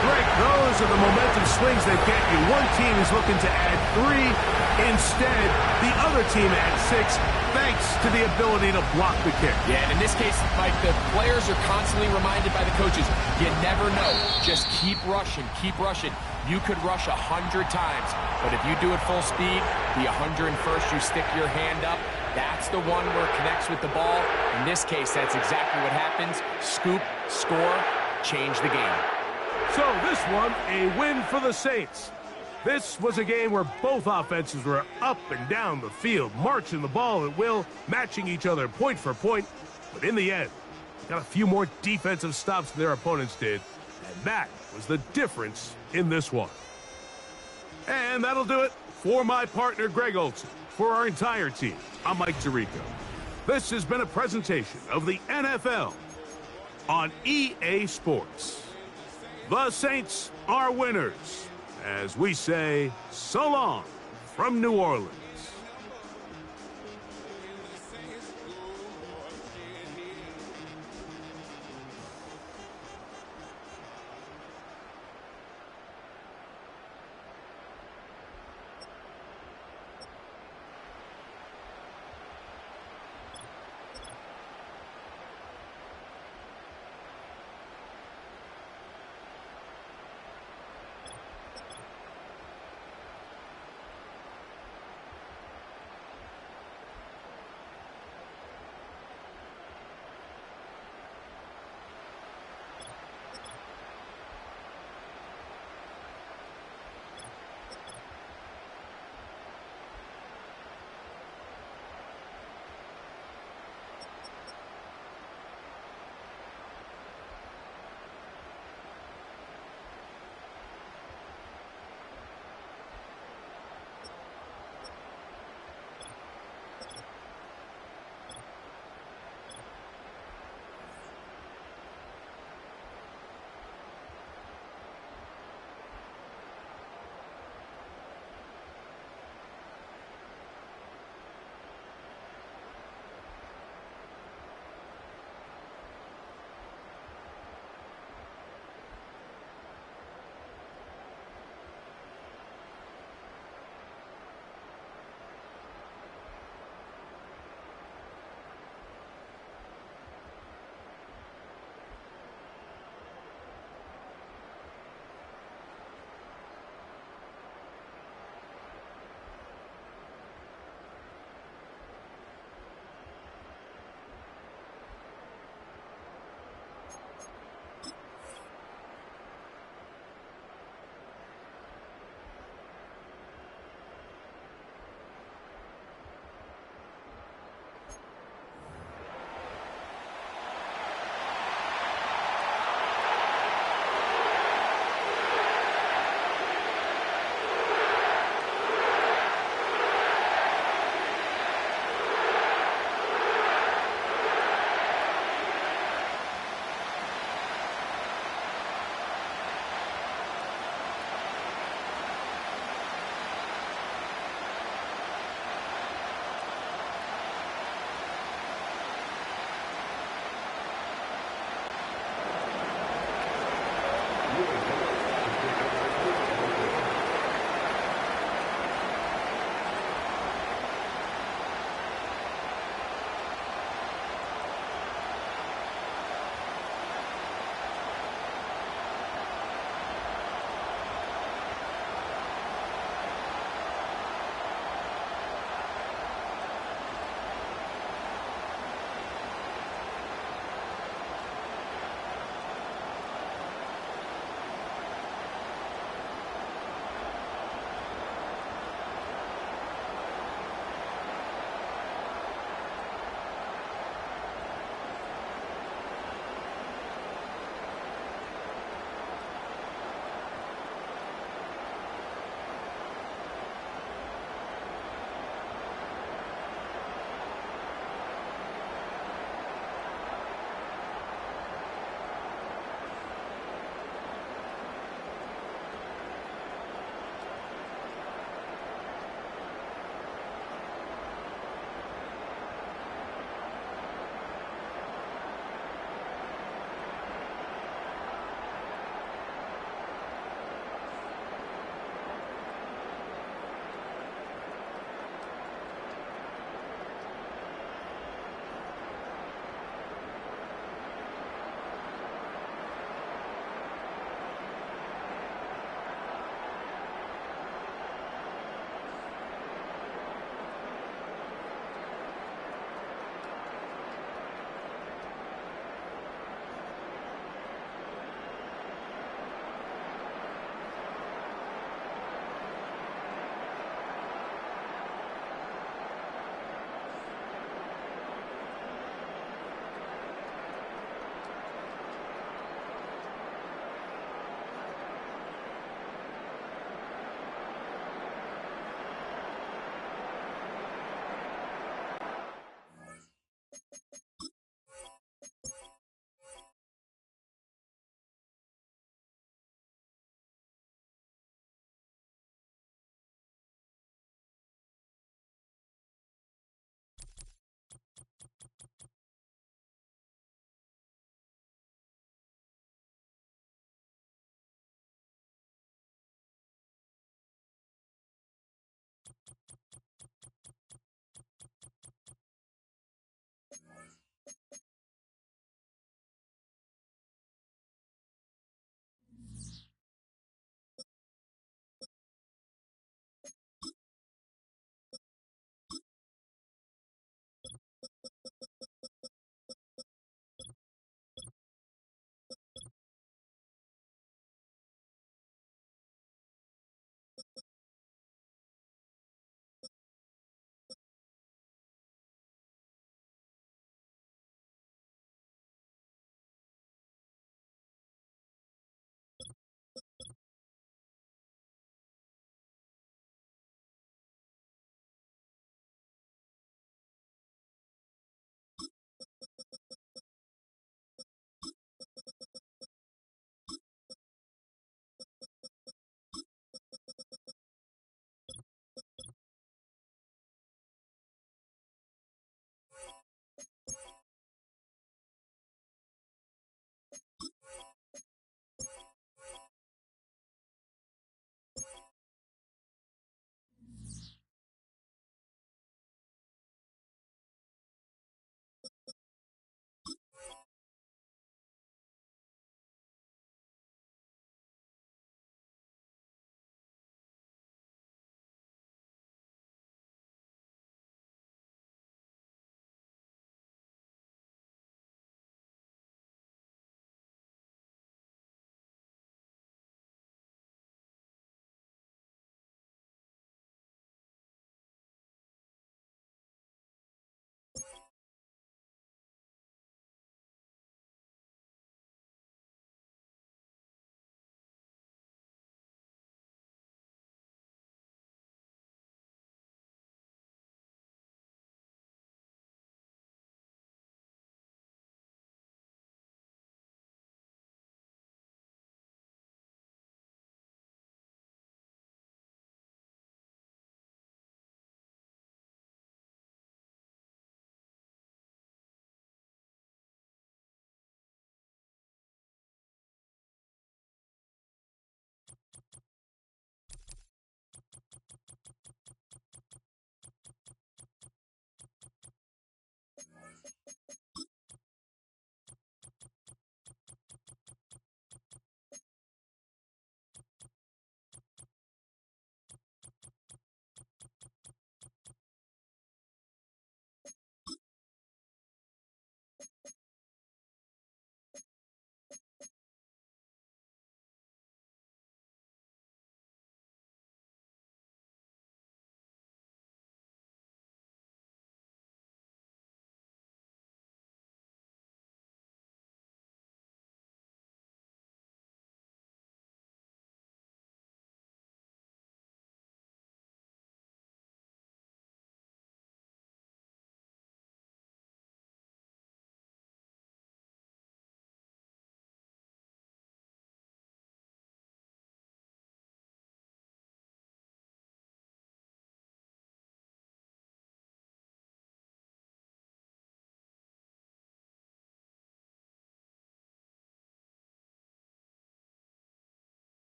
Greg, those are the momentum swings that get you. One team is looking to add 3. Instead, the other team adds 6, thanks to the ability to block the kick. Yeah, and in this case, Mike, the players are constantly reminded by the coaches, you never know. Just keep rushing, keep rushing. You could rush 100 times, but if you do it full speed, the 101st, you stick your hand up, that's the one where it connects with the ball. In this case, that's exactly what happens. Scoop, score, change the game. So this one, a win for the Saints. This was a game where both offenses were up and down the field, marching the ball at will, matching each other point for point. But in the end, got a few more defensive stops than their opponents did, and that was the difference in this one. And that'll do it for my partner, Greg Olson. For our entire team, I'm Mike Tirico. This has been a presentation of the NFL on EA Sports. The Saints are winners, as we say so long from New Orleans.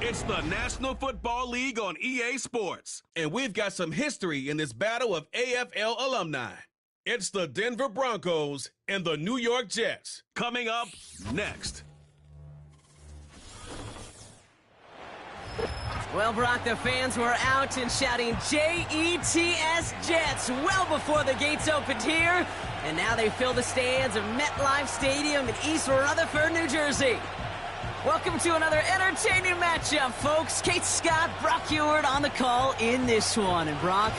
It's the National Football League on EA Sports, and we've got some history in this battle of AFL alumni. It's the Denver Broncos and the New York Jets. Coming up next. Well, Brock, the fans were out and shouting J-E-T-S Jets well before the gates opened here, and now they fill the stands of MetLife Stadium in East Rutherford, New Jersey. Welcome to another entertaining matchup, folks. Kate Scott, Brock Ewart on the call in this one. And Brock,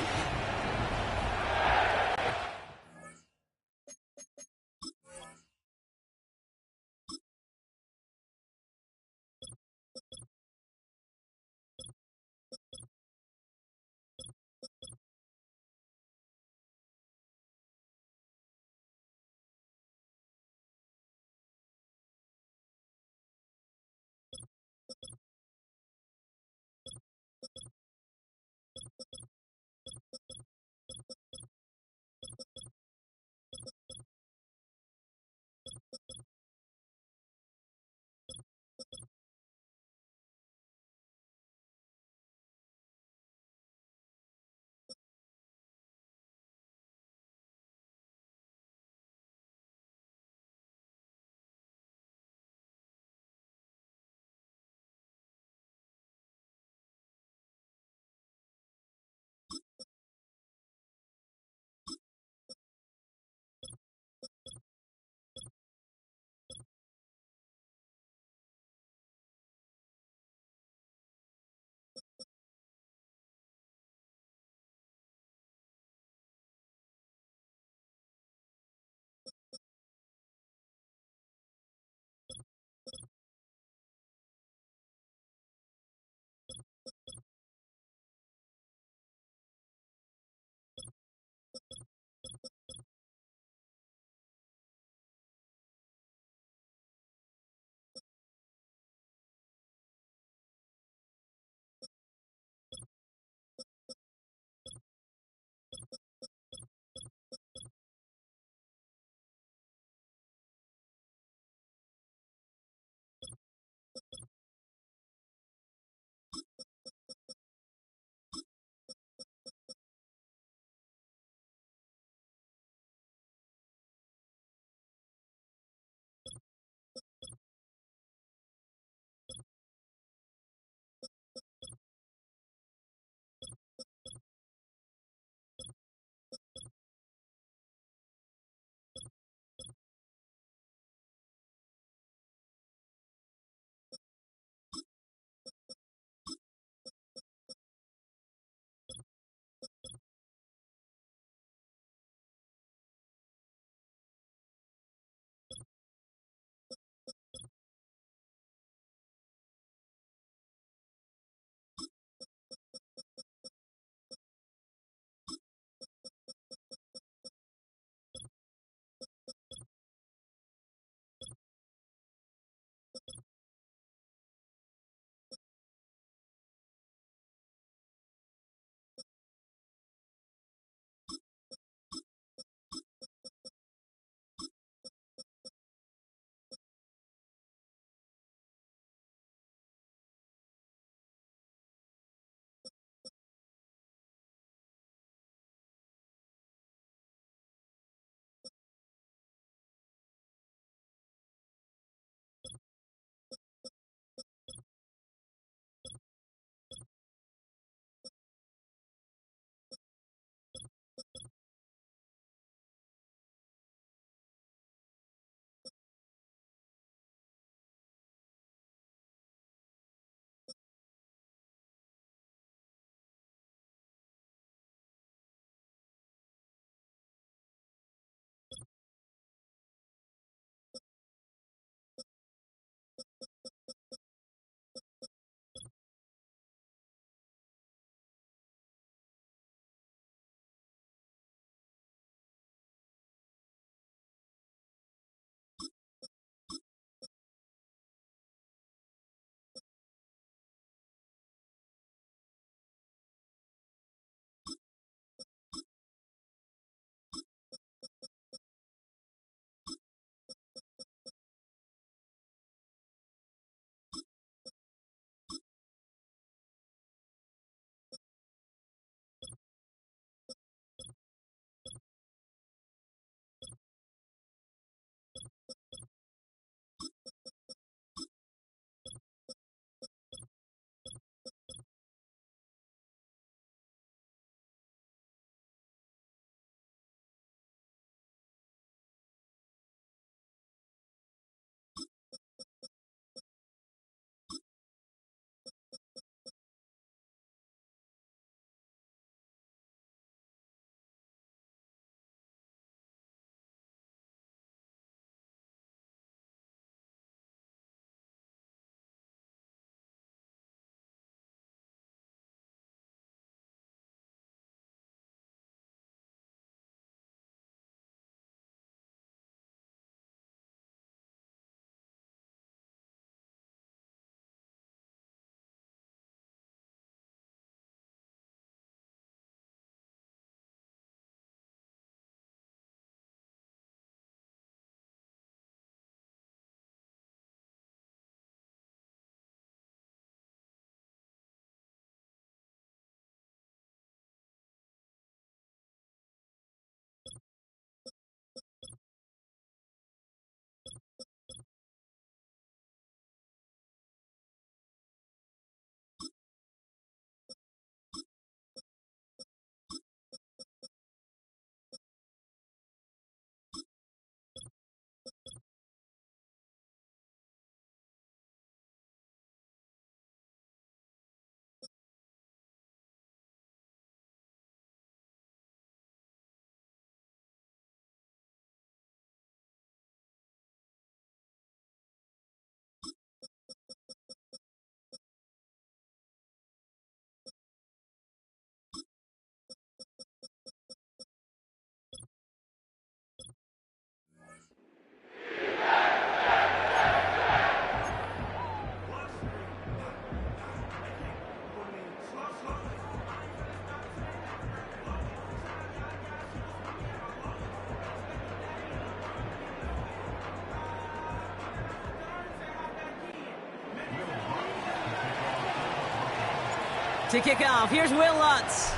To kick off, here's Will Lutz.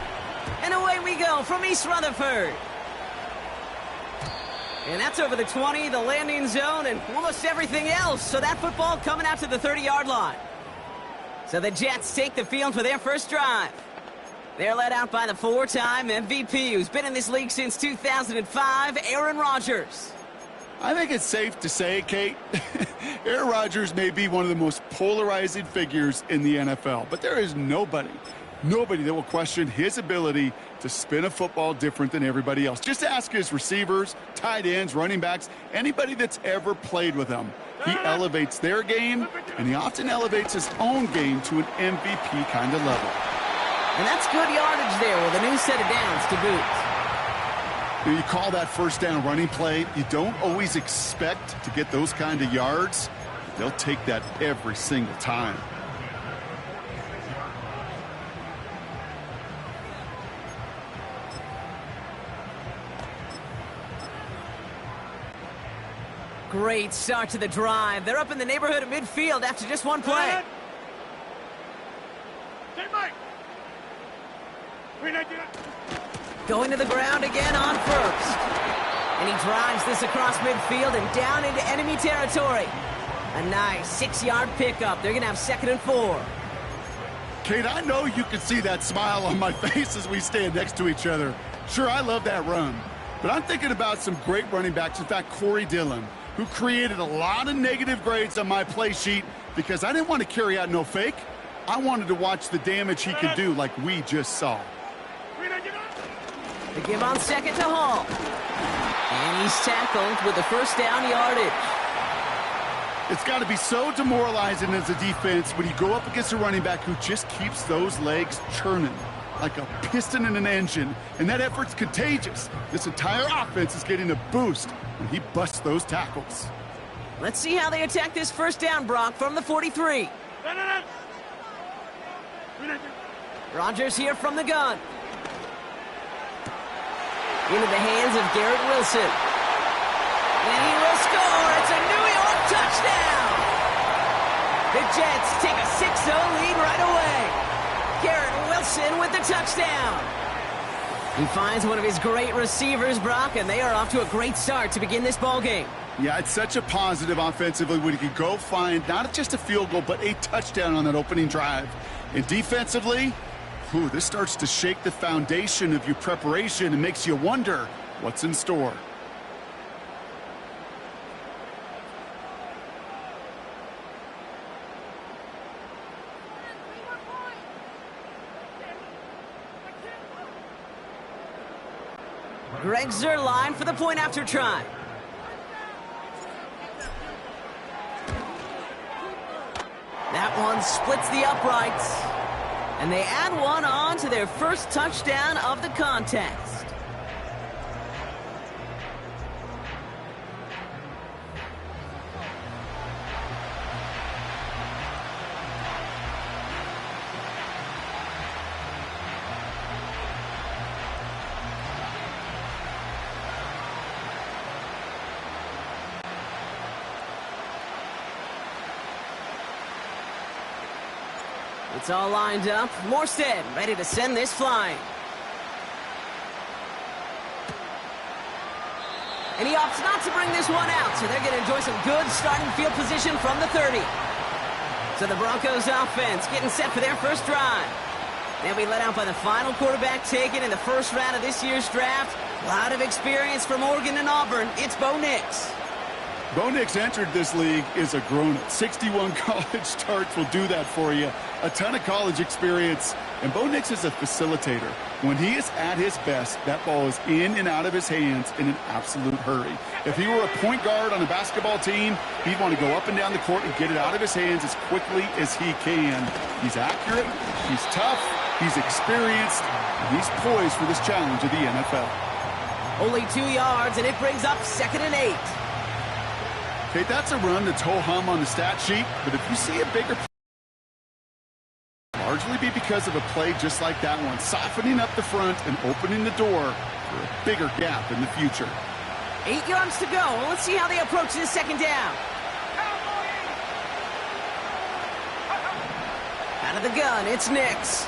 And away we go from East Rutherford. And that's over the 20, the landing zone, and almost everything else. So that football coming out to the 30-yard line. So the Jets take the field for their first drive. They're led out by the four-time MVP who's been in this league since 2005, Aaron Rodgers. I think it's safe to say, Kate, Aaron Rodgers may be one of the most polarizing figures in the NFL, but there is nobody that will question his ability to spin a football different than everybody else. Just ask his receivers, tight ends, running backs, anybody that's ever played with him. He elevates their game, and he often elevates his own game to an MVP kind of level. And that's good yardage there with a new set of downs to boot. You call that first down running play. You don't always expect to get those kind of yards. They'll take that every single time. Great start to the drive. They're up in the neighborhood of midfield after just one play. Going to the ground again on first. And he drives this across midfield and down into enemy territory. A nice 6-yard pickup. They're going to have 2nd and 4. Kate, I know you can see that smile on my face as we stand next to each other. Sure, I love that run. But I'm thinking about some great running backs. In fact, Corey Dillon, who created a lot of negative grades on my play sheet because I didn't want to carry out no fake. I wanted to watch the damage he could do like we just saw. The give on 2nd to Hall. And he's tackled with the first down yardage. It's got to be so demoralizing as a defense when you go up against a running back who just keeps those legs churning like a piston in an engine, and that effort's contagious. This entire offense is getting a boost when he busts those tackles. Let's see how they attack this first down, Brock, from the 43. Rodgers here from the gun. Into the hands of Garrett Wilson. And he will score. It's a New York touchdown. The Jets take a 6-0 lead right away. Garrett Wilson with the touchdown. He finds one of his great receivers, Brock, and they are off to a great start to begin this ballgame. Yeah, it's such a positive offensively when you can go find not just a field goal, but a touchdown on that opening drive. And defensively, this starts to shake the foundation of your preparation and makes you wonder what's in store. Greg Zuerlein for the point after try. That one splits the uprights. And they add one on to their first touchdown of the contest. It's all lined up. Morstead ready to send this flying. And he opts not to bring this one out, so they're going to enjoy some good starting field position from the 30. So the Broncos offense getting set for their first drive. They'll be let out by the final quarterback taken in the first round of this year's draft. A lot of experience from Oregon and Auburn. It's Bo Nix. Bo Nix entered this league as a grown-up. 61 college starts will do that for you. A ton of college experience. And Bo Nix is a facilitator. When he is at his best, that ball is in and out of his hands in an absolute hurry. If he were a point guard on a basketball team, he'd want to go up and down the court and get it out of his hands as quickly as he can. He's accurate, he's tough, he's experienced, and he's poised for this challenge of the NFL. Only 2 yards, and it brings up 2nd and 8. Okay, that's a run that's ho-hum on the stat sheet, but if you see a bigger play, largely be because of a play just like that one, softening up the front and opening the door for a bigger gap in the future. 8 yards to go. Let's see how they approach this second down. Out of the gun, it's Nix.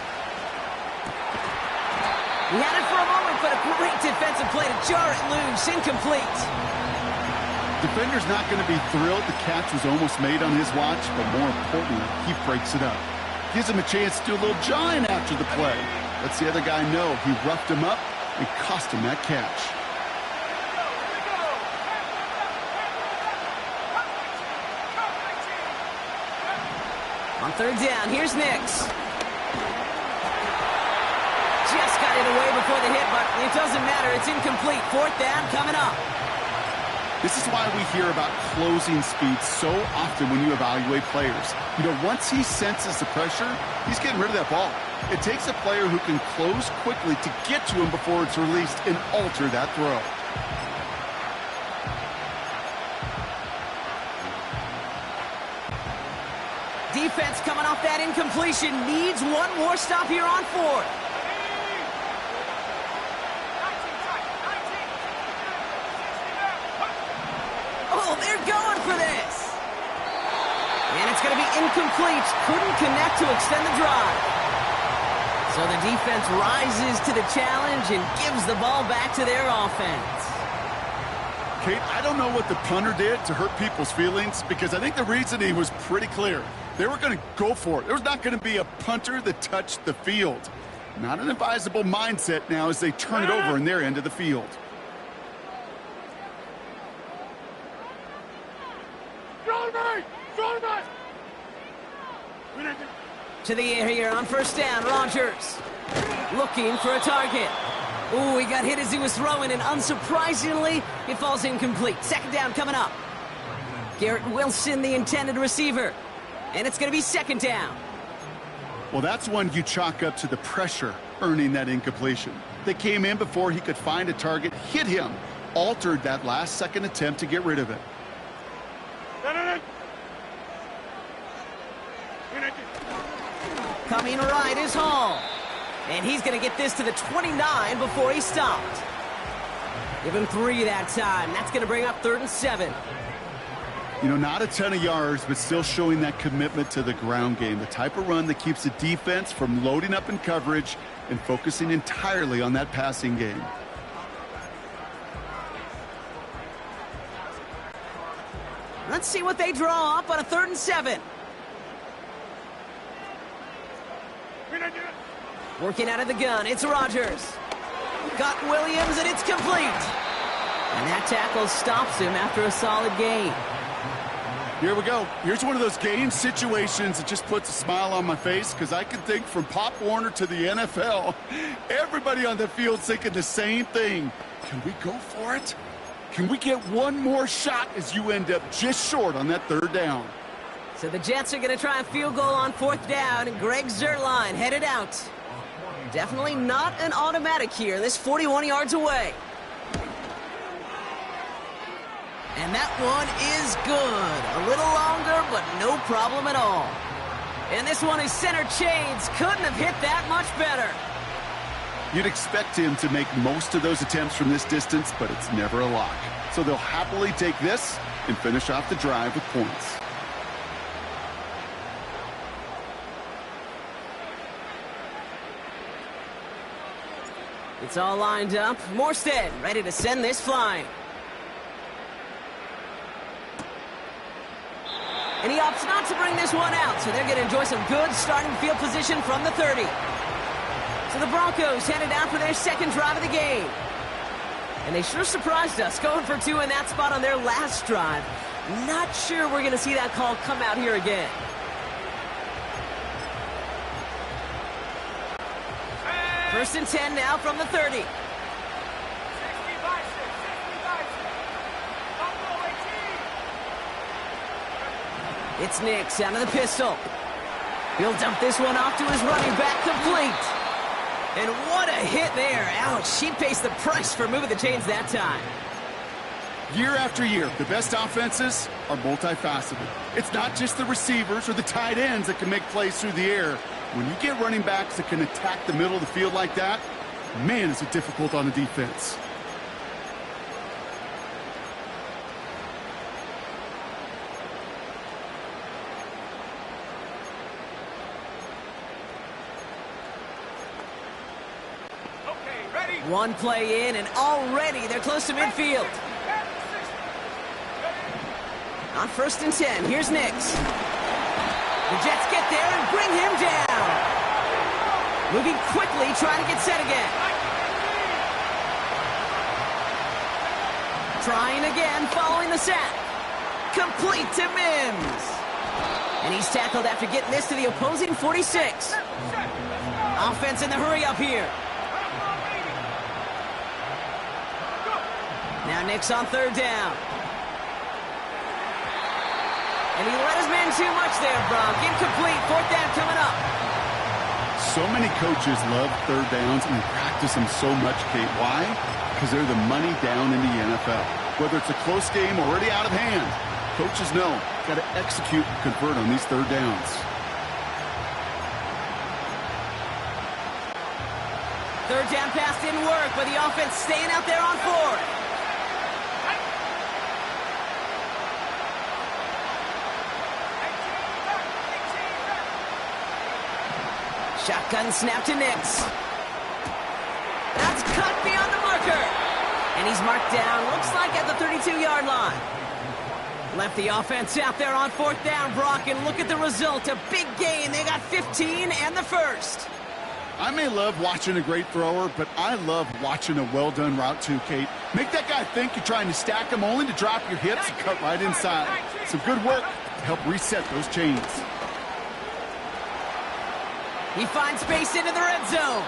He had it for a moment, but a great defensive play to jar it loose. Incomplete. Defender's not going to be thrilled the catch was almost made on his watch, but more importantly, he breaks it up. Gives him a chance to do a little jawing after the play. Lets the other guy know he roughed him up and cost him that catch. On third down, here's Nix. Just got it away before the hit, but it doesn't matter. It's incomplete. Fourth down coming up. This is why we hear about closing speed so often when you evaluate players. You know, once he senses the pressure, he's getting rid of that ball. It takes a player who can close quickly to get to him before it's released and alter that throw. Defense coming off that incompletion needs one more stop here on fourth. Oh, they're going for this. And it's going to be incomplete. Couldn't connect to extend the drive. So the defense rises to the challenge and gives the ball back to their offense. Kate, I don't know what the punter did to hurt people's feelings because I think the reasoning was pretty clear. They were going to go for it. There was not going to be a punter that touched the field. Not an advisable mindset now as they turn it over in their end of the field. To the air here on first down, Rodgers looking for a target. Ooh, he got hit as he was throwing, and unsurprisingly, it falls incomplete. Second down coming up. Garrett Wilson, the intended receiver, and it's going to be second down. Well, that's one you chalk up to the pressure earning that incompletion. They came in before he could find a target, hit him, altered that last-second attempt to get rid of it. Coming right is Hall. And he's going to get this to the 29 before he stopped. Give him 3 that time. That's going to bring up 3rd and 7. You know, not a ton of yards, but still showing that commitment to the ground game. The type of run that keeps the defense from loading up in coverage and focusing entirely on that passing game. Let's see what they draw up on a 3rd and 7. Working out of the gun, it's Rodgers. Got Williams, and it's complete. And that tackle stops him after a solid gain. Here we go. Here's one of those game situations that just puts a smile on my face because I can think from Pop Warner to the NFL, everybody on the field thinking the same thing. Can we go for it? Can we get one more shot as you end up just short on that 3rd down? So the Jets are going to try a field goal on 4th down, and Greg Zuerlein headed out. Definitely not an automatic here. This 41 yards away. And that one is good. A little longer, but no problem at all. And this one is center chains. Couldn't have hit that much better. You'd expect him to make most of those attempts from this distance, but it's never a lock. So they'll happily take this and finish off the drive with points. It's all lined up. Morstead ready to send this flying. And he opts not to bring this one out, so they're going to enjoy some good starting field position from the 30. So the Broncos headed out for their second drive of the game. And they sure surprised us, going for 2 in that spot on their last drive. Not sure we're going to see that call come out here again. First and 10 now from the 30. It's Nix out of the pistol. He'll dump this one off to his running back, complete. And what a hit there. Ouch, he pays the price for moving the chains that time. Year after year, the best offenses are multifaceted. It's not just the receivers or the tight ends that can make plays through the air. When you get running backs that can attack the middle of the field like that, man, is it difficult on the defense. One play in, and already they're close to midfield. On 1st and 10, here's Nix. The Jets get there and bring him down. Moving quickly, trying to get set again. Trying again, following the sack. Complete to Mims. And he's tackled after getting this to the opposing 46. Offense in the hurry up here. Now Nix on 3rd down. And he let his man too much there, Bronk. Incomplete. 4th down coming up. So many coaches love 3rd downs and practice them so much, Kate. Why? Because they're the money down in the NFL. Whether it's a close game or already out of hand, coaches know got to execute and convert on these 3rd downs. 3rd down pass didn't work, but the offense staying out there on 4th. Shotgun snap to Nix. That's cut beyond the marker. And he's marked down, looks like at the 32-yard line. Left the offense out there on 4th down, Brock, and look at the result. A big gain. They got 15 and the 1st. I may love watching a great thrower, but I love watching a well-done route too, Kate. Make that guy think you're trying to stack him only to drop your hips and cut right inside. Some good work to help reset those chains. He finds space into the red zone.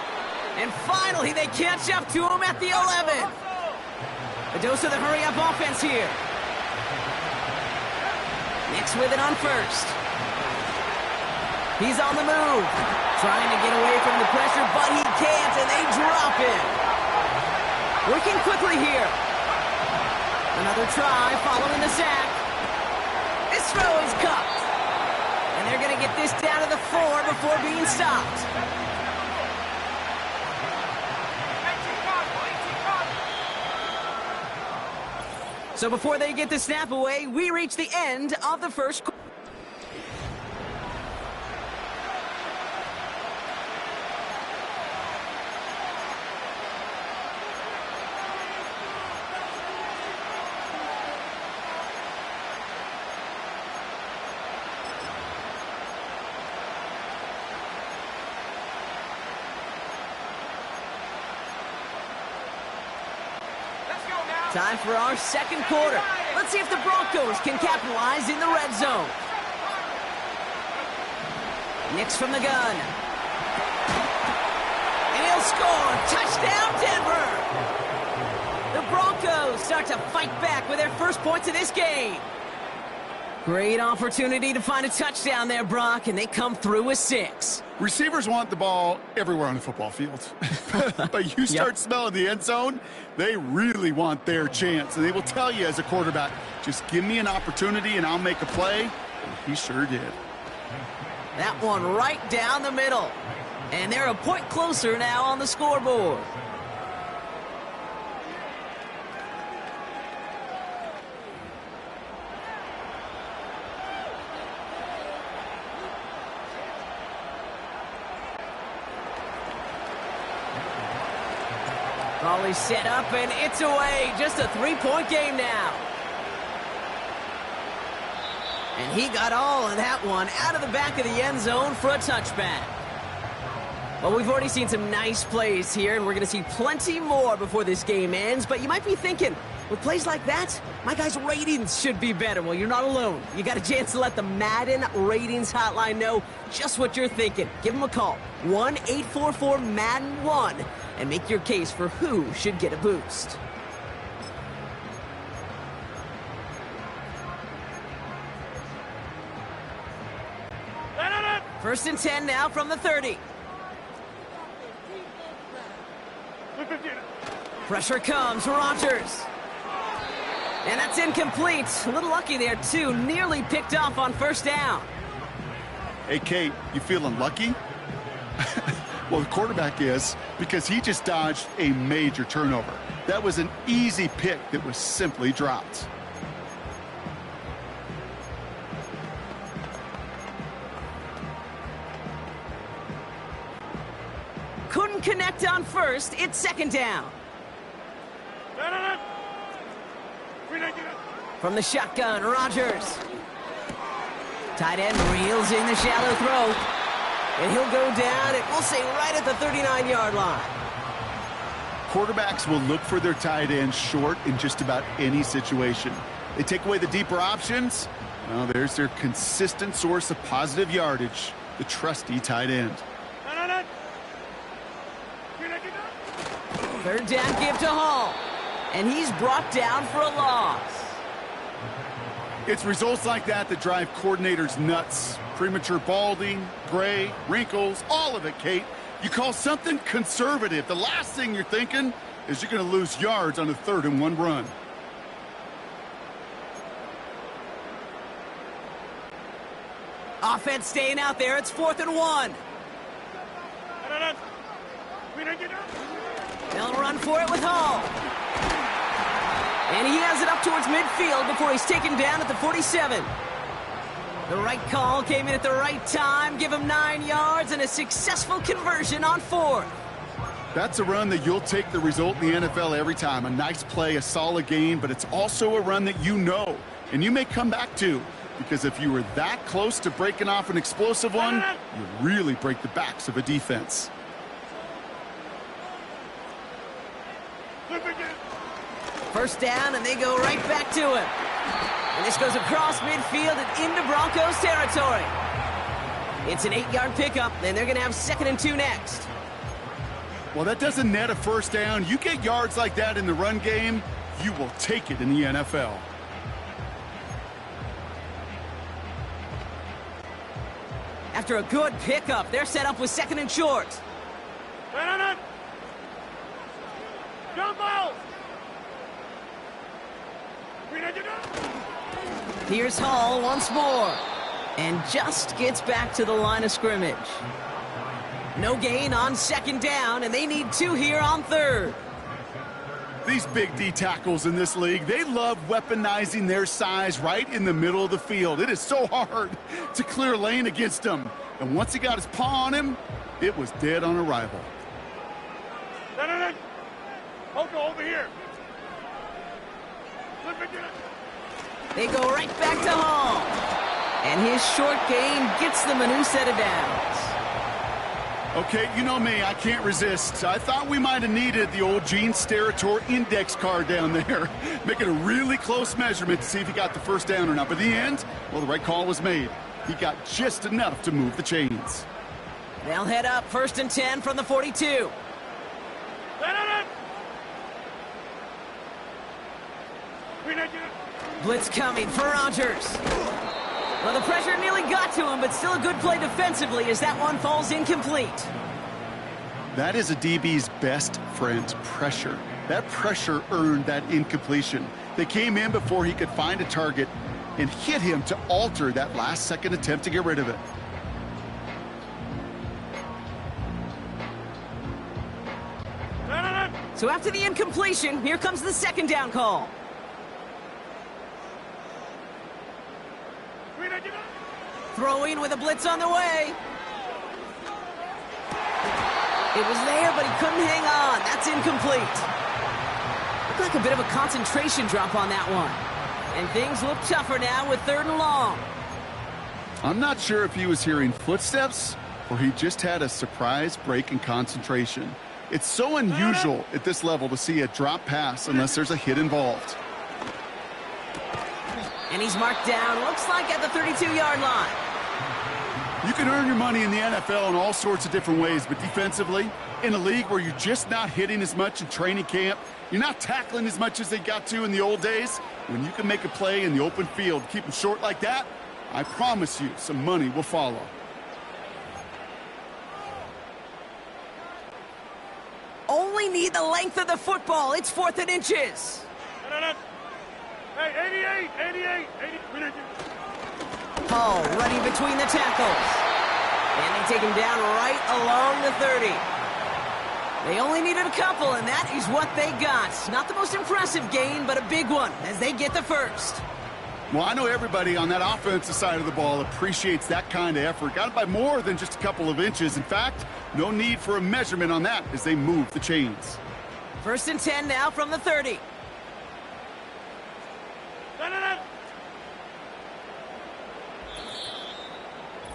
And finally, they catch up to him at the 11. A dose of the hurry-up offense here. Nix with it on 1st. He's on the move. Trying to get away from the pressure, but he can't, and they drop him. Working quickly here. Another try following the sack. This throw is cupped. And they're going to get this down to the 4 before being stopped. So before they get the snap away, we reach the end of the first quarter. Time for our second quarter. Let's see if the Broncos can capitalize in the red zone. Nix from the gun. And he'll score. Touchdown, Denver! The Broncos start to fight back with their first points of this game. Great opportunity to find a touchdown there, Brock, and they come through with 6. Receivers want the ball everywhere on the football field. But you start smelling the end zone, they really want their chance. And they will tell you as a quarterback, just give me an opportunity and I'll make a play. And he sure did. That one right down the middle. And they're a point closer now on the scoreboard. Volley set up, and it's away. Just a 3-point game now. And he got all of that one out of the back of the end zone for a touchback. Well, we've already seen some nice plays here, and we're going to see plenty more before this game ends. But you might be thinking, with plays like that, my guys' ratings should be better. Well, you're not alone. You got a chance to let the Madden Ratings Hotline know just what you're thinking. Give them a call, 1-844-MADDEN1, and make your case for who should get a boost. First and 10 now from the 30. Pressure comes, Rodgers. And that's incomplete. A little lucky there, too. Nearly picked off on first down. Hey, Kate, you feeling lucky? Well, the quarterback is, because he just dodged a major turnover. That was an easy pick that was simply dropped. Couldn't connect on first. It's second down. From the shotgun, Rodgers. Tight end reels in the shallow throw. And he'll go down, and we'll say right at the 39-yard line. Quarterbacks will look for their tight end short in just about any situation. They take away the deeper options. Well, there's their consistent source of positive yardage, the trusty tight end. Third down give to Hall. And he's brought down for a loss. It's results like that that drive coordinators nuts. Premature balding, gray, wrinkles, all of it, Kate. You call something conservative. The last thing you're thinking is you're going to lose yards on a 3rd and 1 run. Offense staying out there. It's 4th and 1. They'll run for it with Hall. And he has it up towards midfield before he's taken down at the 47. The right call came in at the right time. Give him 9 yards and a successful conversion on 4th. That's a run that you'll take the result in the NFL every time. A nice play, a solid game, but it's also a run that you know and you may come back to. Because if you were that close to breaking off an explosive one, you really break the backs of a defense. First down, and they go right back to him. And this goes across midfield and into Broncos territory. It's an 8-yard pickup, and they're going to have 2nd and 2 next. Well, that doesn't net a first down. You get yards like that in the run game, you will take it in the NFL. After a good pickup, they're set up with 2nd and short. Here's Hall once more. And just gets back to the line of scrimmage. No gain on 2nd down, and they need 2 here on 3rd. These big D tackles in this league, they love weaponizing their size right in the middle of the field. It is so hard to clear lane against them. And once he got his paw on him, it was dead on arrival. Over here. They go right back to Hall. And his short gain gets them a new set of downs. Okay, you know me, I can't resist. I thought we might have needed the old Gene Steratore index card down there. Making a really close measurement to see if he got the first down or not. But in the end, well, the right call was made. He got just enough to move the chains. They'll head up 1st and 10 from the 42. Blitz coming for Rodgers. Well, the pressure nearly got to him, but still a good play defensively as that one falls incomplete. That is a DB's best friend, pressure. That pressure earned that incompletion. They came in before he could find a target and hit him to alter that last-second attempt to get rid of it. So after the incompletion, here comes the 2nd down call. Throwing with a blitz on the way. It was there, but he couldn't hang on. That's incomplete. Looked like a bit of a concentration drop on that one. And things look tougher now with 3rd and long. I'm not sure if he was hearing footsteps or he just had a surprise break in concentration. It's so unusual at this level to see a drop pass unless there's a hit involved. And he's marked down, looks like at the 32-yard line. You can earn your money in the NFL in all sorts of different ways, but defensively, in a league where you're just not hitting as much in training camp, you're not tackling as much as they got to in the old days, when you can make a play in the open field, keep them short like that, I promise you some money will follow. Only need the length of the football. It's 4th and inches. Hey, 88. Hall running between the tackles. And they take him down right along the 30. They only needed a couple, and that is what they got. Not the most impressive gain, but a big one as they get the first. Well, I know everybody on that offensive side of the ball appreciates that kind of effort. Got it by more than just a couple of inches. In fact, no need for a measurement on that as they move the chains. 1st and 10 now from the 30.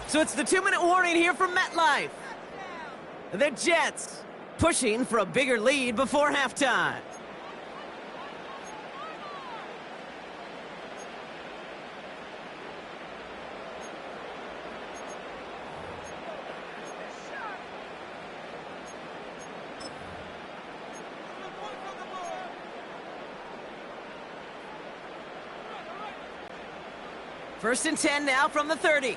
So it's the 2-minute warning here from MetLife. The Jets pushing for a bigger lead before halftime. First and 10 now from the 30.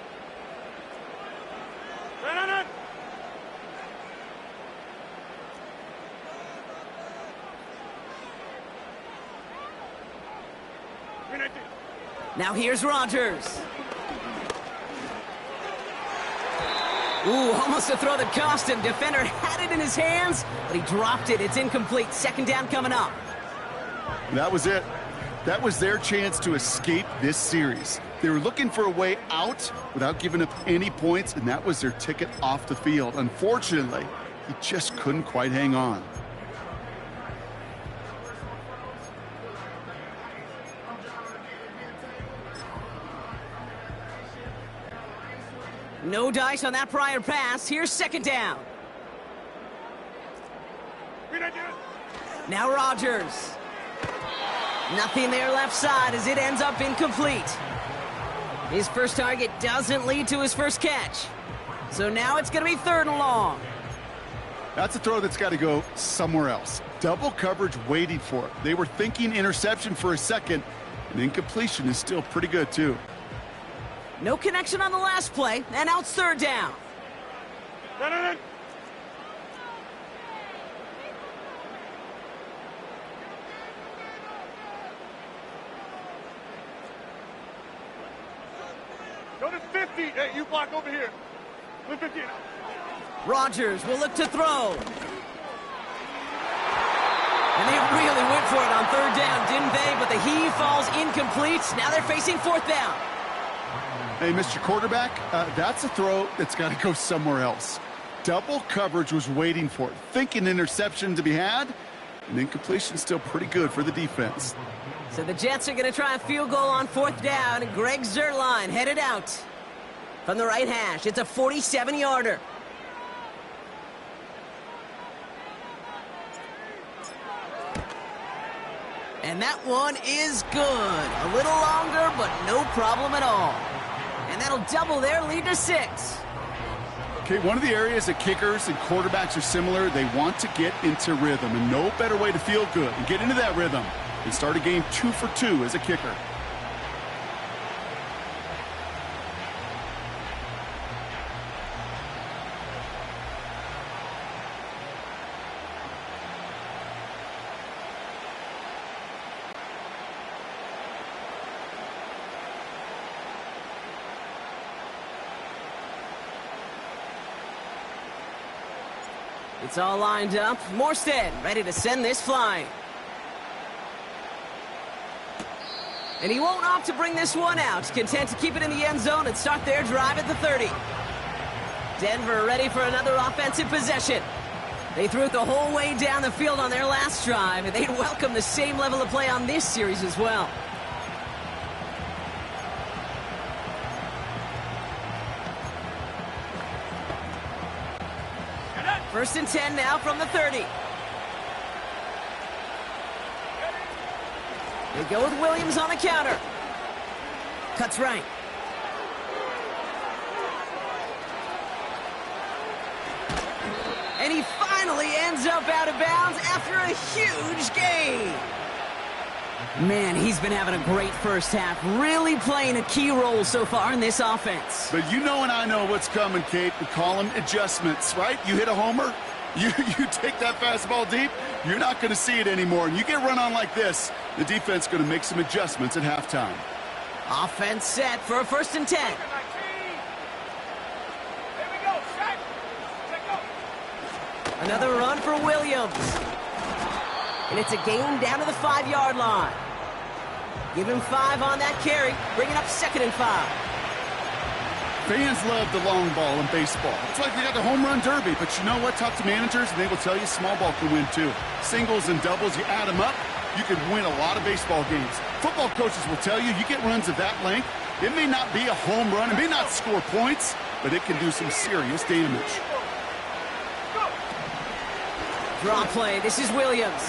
Now here's Rodgers. Ooh, almost a throw that cost him. Defender had it in his hands, but he dropped it. It's incomplete. 2nd down coming up. That was it. That was their chance to escape this series. They were looking for a way out without giving up any points, and that was their ticket off the field. Unfortunately, he just couldn't quite hang on. No dice on that prior pass. Here's 2nd down. Now Rodgers. Nothing there left side as it ends up incomplete. His first target doesn't lead to his first catch. So now it's going to be 3rd and long. That's a throw that's got to go somewhere else. Double coverage waiting for it. They were thinking interception for a second, and incompletion is still pretty good too. No connection on the last play, and now it's 3rd down. Go to 50. Hey, you block over here. Go 50. Rodgers will look to throw. And they really went for it on 3rd down, didn't they? But the heave falls incomplete. Now they're facing 4th down. Hey, Mr. Quarterback, that's a throw that's got to go somewhere else. Double coverage was waiting for it. Thinking interception to be had, and incompletion still pretty good for the defense. So the Jets are going to try a field goal on 4th down, and Greg Zuerlein headed out from the right hash. It's a 47-yarder. And that one is good. A little longer, but no problem at all. And that'll double their lead to 6. Okay, one of the areas that kickers and quarterbacks are similar, they want to get into rhythm, and no better way to feel good and get into that rhythm than start a game 2 for 2 as a kicker. It's all lined up. Morstead ready to send this flying. And he won't opt to bring this one out. Content to keep it in the end zone and start their drive at the 30. Denver ready for another offensive possession. They threw it the whole way down the field on their last drive, and they'd welcome the same level of play on this series as well. First and 10 now from the 30. They go with Williams on the counter. Cuts right. And he finally ends up out of bounds after a huge gain. Man, he's been having a great first half, really playing a key role so far in this offense. But you know and I know what's coming, Kate. We call them adjustments, right? You hit a homer, you take that fastball deep, you're not going to see it anymore. And you get run on like this, the defense is going to make some adjustments at halftime. Offense set for a 1st and 10. Another run for Williams. And it's a gain down to the 5-yard line. Give him 5 on that carry, bringing up 2nd and 5. Fans love the long ball in baseball. It's like they got the home run derby, but you know what? Talk to managers, and they will tell you small ball can win too. Singles and doubles, you add them up, you can win a lot of baseball games. Football coaches will tell you, you get runs of that length, it may not be a home run, it may not score points, but it can do some serious damage. Draw play, this is Williams.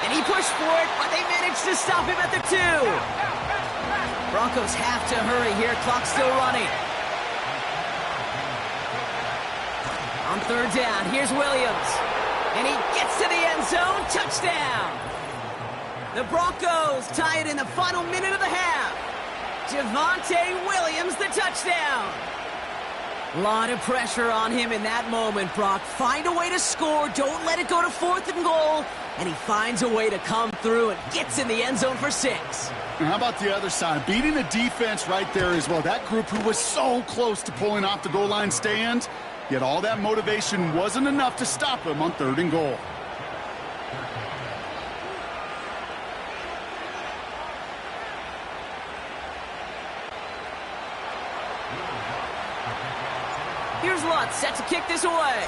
And he pushed for it, but they managed to stop him at the 2. Broncos have to hurry here, clock's still running. On 3rd down, here's Williams. And he gets to the end zone, touchdown! The Broncos tie it in the final minute of the half. Javonte Williams, the touchdown. A lot of pressure on him in that moment, Brock. Find a way to score, don't let it go to 4th and goal, and he finds a way to come through and gets in the end zone for 6. And how about the other side? Beating the defense right there as well. That group who was so close to pulling off the goal line stand, yet all that motivation wasn't enough to stop him on 3rd and goal. Here's Lutz, set to kick this away.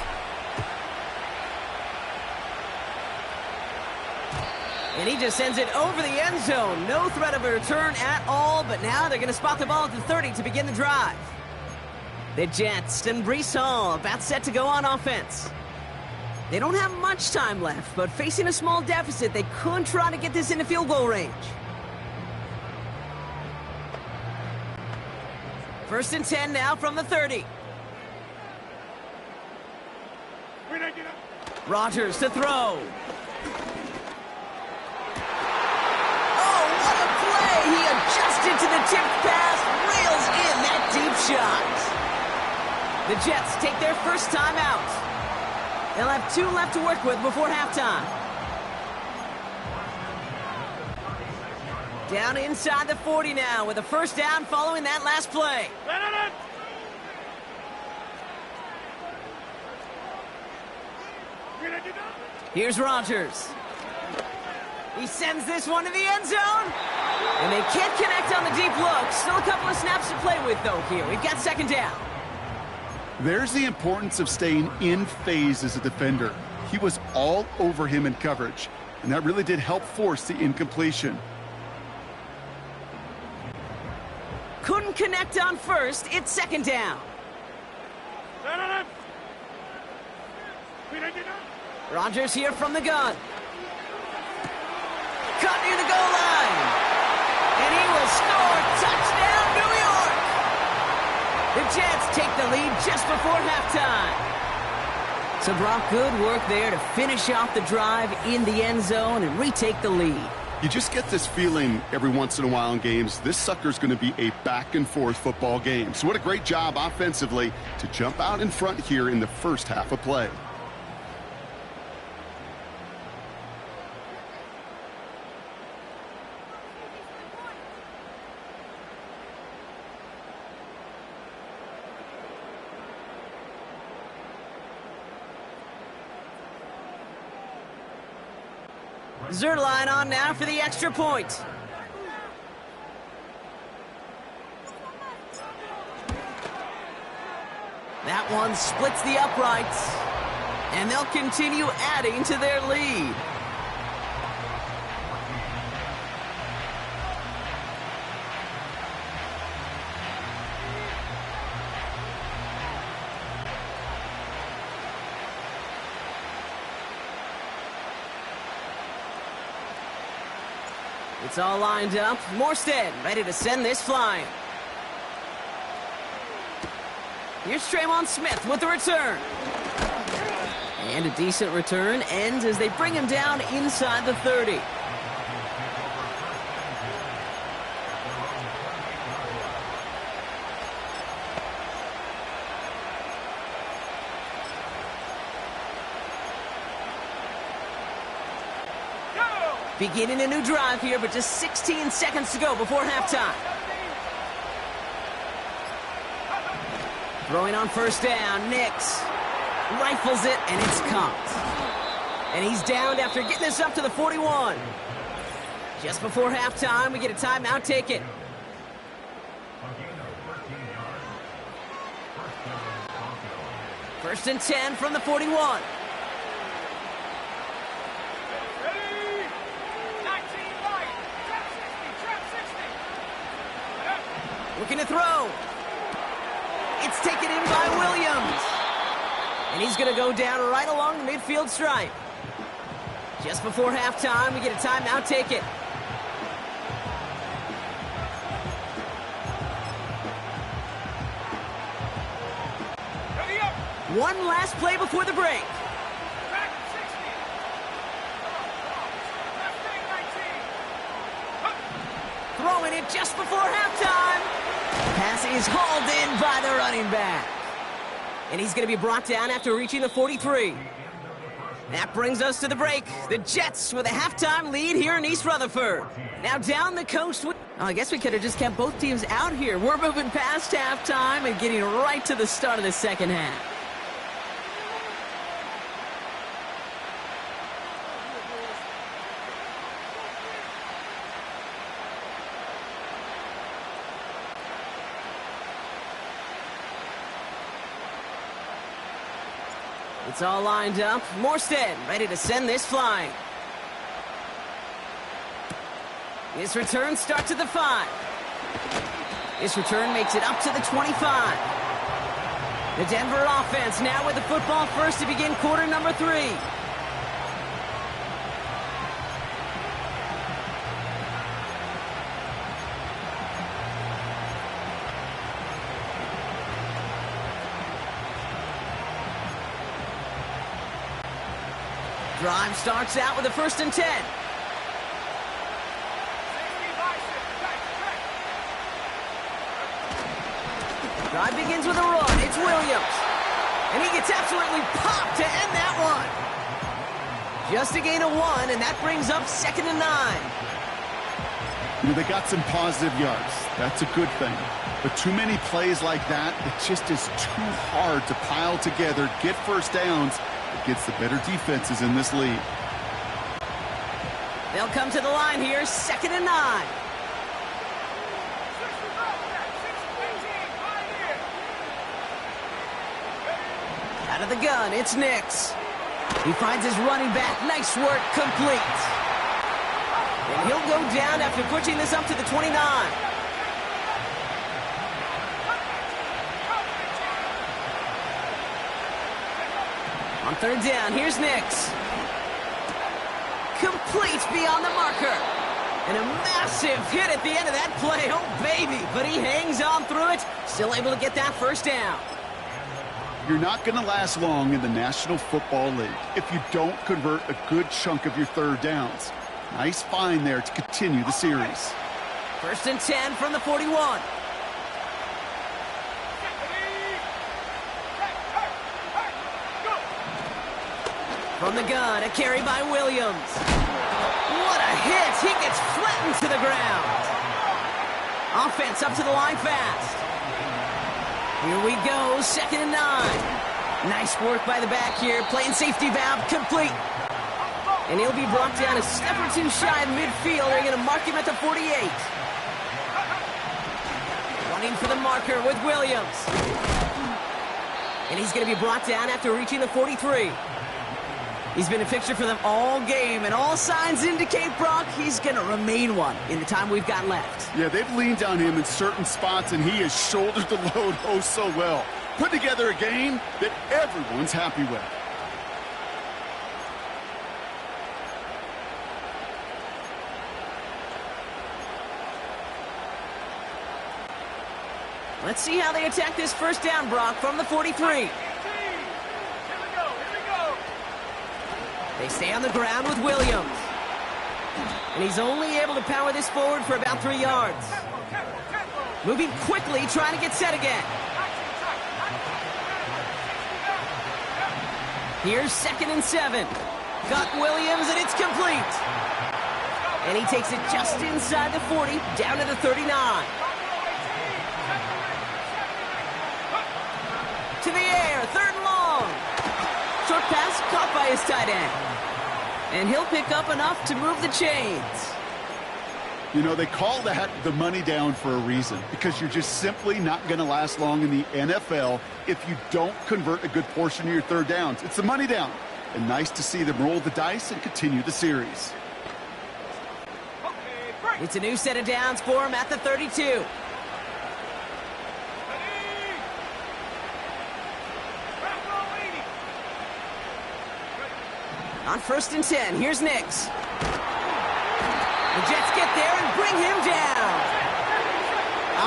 And he just sends it over the end zone. No threat of a return at all, but now they're going to spot the ball at the 30 to begin the drive. The Jets and Breece Hall about set to go on offense. They don't have much time left, but facing a small deficit, they could try to get this into field goal range. 1st and 10 now from the 30. Rodgers to throw. Oh, what a play! He adjusted to the tipped pass, reels in that deep shot. The Jets take their first time out. They'll have 2 left to work with before halftime. Down inside the 40 now with a 1st down following that last play. Here's Rodgers. He sends this one to the end zone. And they can't connect on the deep look. Still a couple of snaps to play with, though, here. We've got 2nd down. There's the importance of staying in phase as a defender. He was all over him in coverage, and that really did help force the incompletion. Couldn't connect on 1st. It's 2nd down. Rodgers here from the gun. Cut near the goal line. And he will score. Touchdown, New York. The Jets take the lead just before halftime. So, Brock, good work there to finish off the drive in the end zone and retake the lead. You just get this feeling every once in a while in games, this sucker's going to be a back-and-forth football game. So what a great job offensively to jump out in front here in the first half of play. Zerline on now for the extra point. That one splits the uprights, and they'll continue adding to their lead. It's all lined up. Morstead ready to send this flying. Here's Traymon Smith with the return. And a decent return ends as they bring him down inside the 30. Beginning a new drive here, but just 16 seconds to go before halftime. Throwing on 1st down, Nix rifles it, and it's caught. And he's downed after getting this up to the 41. Just before halftime, we get a timeout taken. First and 10 from the 41. Looking to throw. It's taken in by Williams. And he's going to go down right along the midfield stripe. Just before halftime, we get a timeout taken. One last play before the break. Throwing it just before halftime. Pass is hauled in by the running back. And he's going to be brought down after reaching the 43. That brings us to the break. The Jets with a halftime lead here in East Rutherford. Now down the coast. I guess we could have just kept both teams out here. We're moving past halftime and getting right to the start of the second half. It's all lined up. Morstead ready to send this flying. This return starts at the 5. This return makes it up to the 25. The Denver offense now with the football first to begin quarter number 3. Drive starts out with a first and 10. Drive begins with a run. It's Williams. And he gets absolutely popped to end that one. Just a gain of 1, and that brings up 2nd and 9. You know, they got some positive yards. That's a good thing. But too many plays like that, it just is too hard to pile together, get first downs against the better defenses in this league. They'll come to the line here, 2nd and 9. Out of the gun, it's Nix. He finds his running back. Nice work, complete. And he'll go down after pushing this up to the 29. On 3rd down, here's Nix. Complete beyond the marker. And a massive hit at the end of that play. Oh, baby. But he hangs on through it. Still able to get that first down. You're not going to last long in the National Football League if you don't convert a good chunk of your 3rd downs. Nice find there to continue the series. 1st and 10 from the 41. From the gun, a carry by Williams. What a hit! He gets flattened to the ground. Offense up to the line fast. Here we go, 2nd and 9. Nice work by the back here, playing safety valve, complete. And he'll be brought down a step or two shy of midfield. They're going to mark him at the 48. Running for the marker with Williams. And he's going to be brought down after reaching the 43. He's been a fixture for them all game, and all signs indicate, Brock, he's going to remain one in the time we've got left. Yeah, they've leaned on him in certain spots, and he has shouldered the load oh so well. Put together a game that everyone's happy with. Let's see how they attack this first down, Brock, from the 43. They stay on the ground with Williams. And he's only able to power this forward for about 3 yards. Moving quickly, trying to get set again. Here's 2nd and 7. Got Williams, and it's complete. And he takes it just inside the 40, down to the 39. To the air, 3rd and long. Short pass caught by his tight end. And he'll pick up enough to move the chains. You know, they call that the money down for a reason, because you're just simply not going to last long in the NFL if you don't convert a good portion of your third downs. It's the money down. And nice to see them roll the dice and continue the series. It's a new set of downs for him at the 32. On 1st and 10, here's Nix. The Jets get there and bring him down.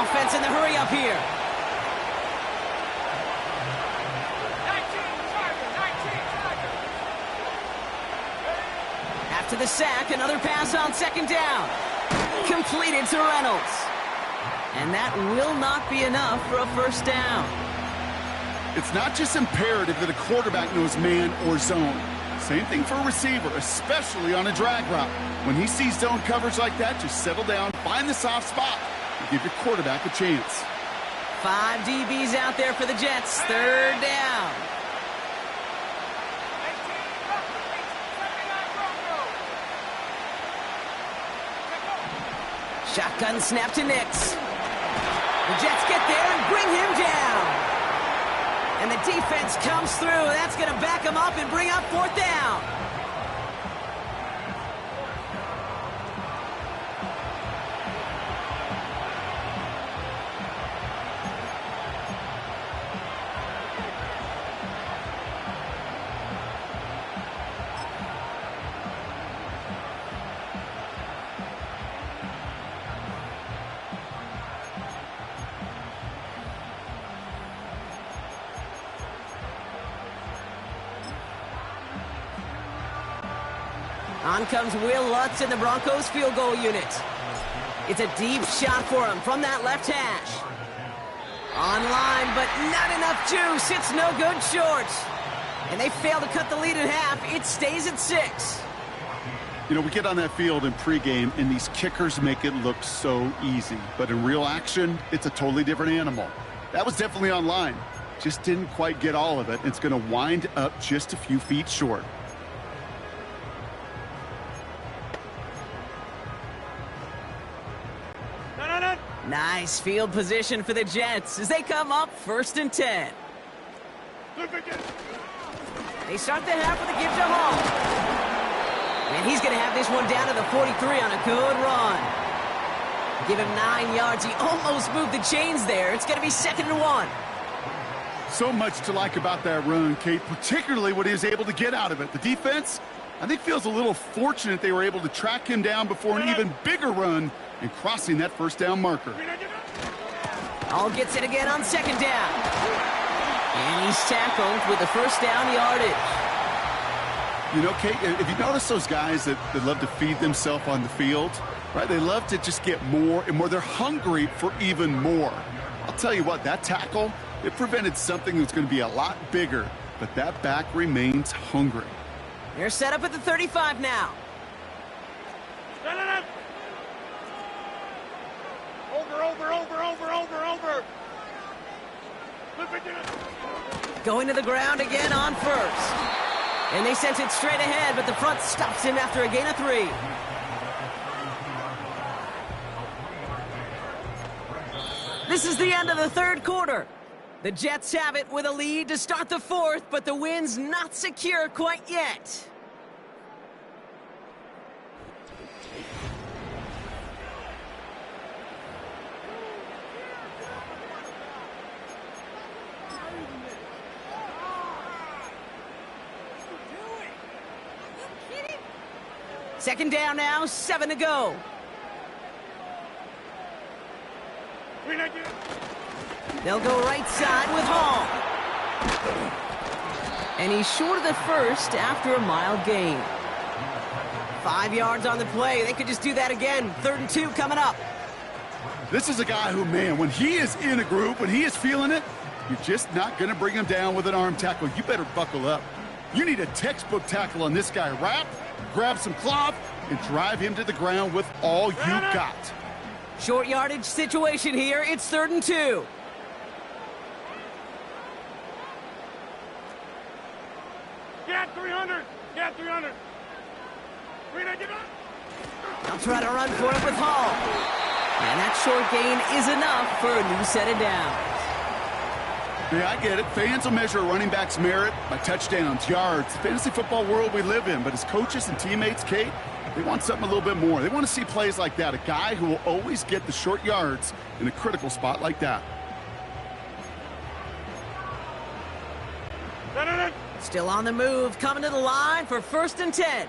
Offense in the hurry up here. 19, after the sack, another pass on 2nd down. Completed to Reynolds. And that will not be enough for a 1st down. It's not just imperative that a quarterback knows man or zone. Same thing for a receiver, especially on a drag route. When he sees zone coverage like that, just settle down, find the soft spot, and give your quarterback a chance. 5 DBs out there for the Jets. 3rd down. Shotgun snap to Nix. The Jets get there and bring him down. And the defense comes through. That's going to back him up and bring up 4th down. On comes Will Lutz in the Broncos field goal unit. It's a deep shot for him from that left hash. Online, but not enough juice. It's no good short. And they fail to cut the lead in half. It stays at 6. You know, we get on that field in pregame, and these kickers make it look so easy. But in real action, it's a totally different animal. That was definitely online. Just didn't quite get all of it. It's going to wind up just a few feet short. Nice field position for the Jets as they come up 1st and 10. They start the half with a give to Hall. And he's going to have this one down to the 43 on a good run. Give him 9 yards. He almost moved the chains there. It's going to be 2nd and 1. So much to like about that run, Kate, particularly what he was able to get out of it. The defense, I think, feels a little fortunate they were able to track him down before an even bigger run and crossing that 1st down marker. Hall gets it again on 2nd down. And he's tackled with the 1st down yardage. You know, Kate, if you notice those guys that love to feed themselves on the field, right? They love to just get more and more. They're hungry for even more. I'll tell you what, that tackle, it prevented something that's going to be a lot bigger, but that back remains hungry. They're set up at the 35 now. Over. Going to the ground again on 1st. And they sent it straight ahead, but the front stops him after a gain of 3. This is the end of the 3rd quarter. The Jets have it with a lead to start the 4th, but the win's not secure quite yet. Second down now, 7 to go. They'll go right side with Hall. And he's short of the 1st after a mild gain. 5 yards on the play. They could just do that again. 3rd and 2 coming up. This is a guy who, man, when he is in a group, when he is feeling it, you're just not going to bring him down with an arm tackle. You better buckle up. You need a textbook tackle on this guy. Wrap, grab some cloth, and drive him to the ground with all you got. Short yardage situation here. It's 3rd and 2. Get 300. Get 300. They'll try to run for it with Hall. And that short gain is enough for a new set of downs. Yeah, I get it. Fans will measure a running back's merit by touchdowns, yards, the fantasy football world we live in. But as coaches and teammates, Kate, they want something a little bit more. They want to see plays like that, a guy who will always get the short yards in a critical spot like that. Still on the move, coming to the line for 1st and 10.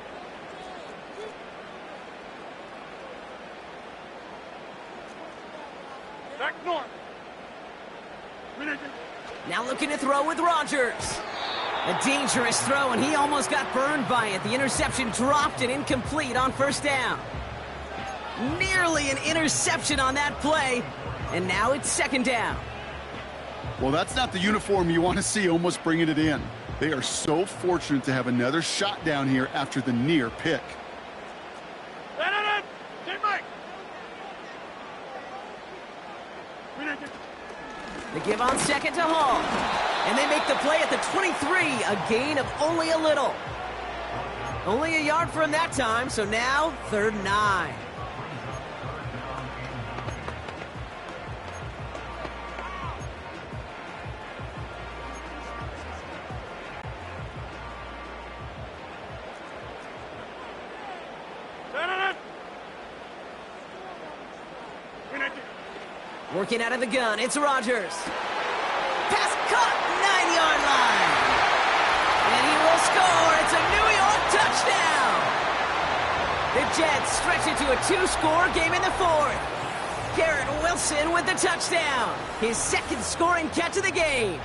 Back north. Now looking to throw with Rodgers. A dangerous throw, and he almost got burned by it. The interception dropped and incomplete on 1st down. Nearly an interception on that play, and now it's 2nd down. Well, that's not the uniform you want to see almost bringing it in. They are so fortunate to have another shot down here after the near pick. They give on 2nd to Hall. And they make the play at the 23, a gain of only a little. Only a yard for him that time, so now 3rd and 9. Working out of the gun, it's Rodgers. Pass caught, 9-yard line. And he will score. It's a New York touchdown. The Jets stretch it to a 2-score game in the 4th. Garrett Wilson with the touchdown. His 2nd scoring catch of the game.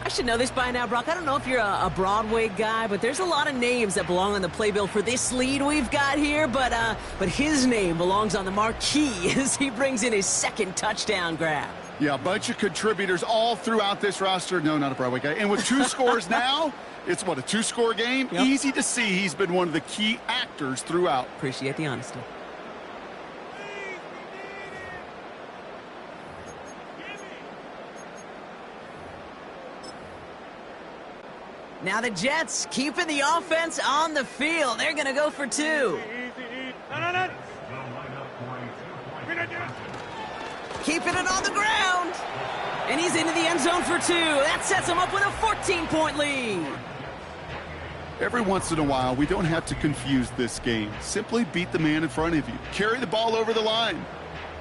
I should know this by now, Brock. I don't know if you're a Broadway guy, but there's a lot of names that belong on the playbill for this lead we've got here, but his name belongs on the marquee as he brings in his 2nd touchdown grab. Yeah, a bunch of contributors all throughout this roster. No, not a Broadway guy. And with 2 scores now, it's what, a 2-score game? Yep. Easy to see he's been one of the key actors throughout. Appreciate the honesty. Now the Jets keeping the offense on the field. They're going to go for 2. Keeping it on the ground. And he's into the end zone for 2. That sets him up with a 14-point lead. Every once in a while, we don't have to confuse this game. Simply beat the man in front of you. Carry the ball over the line.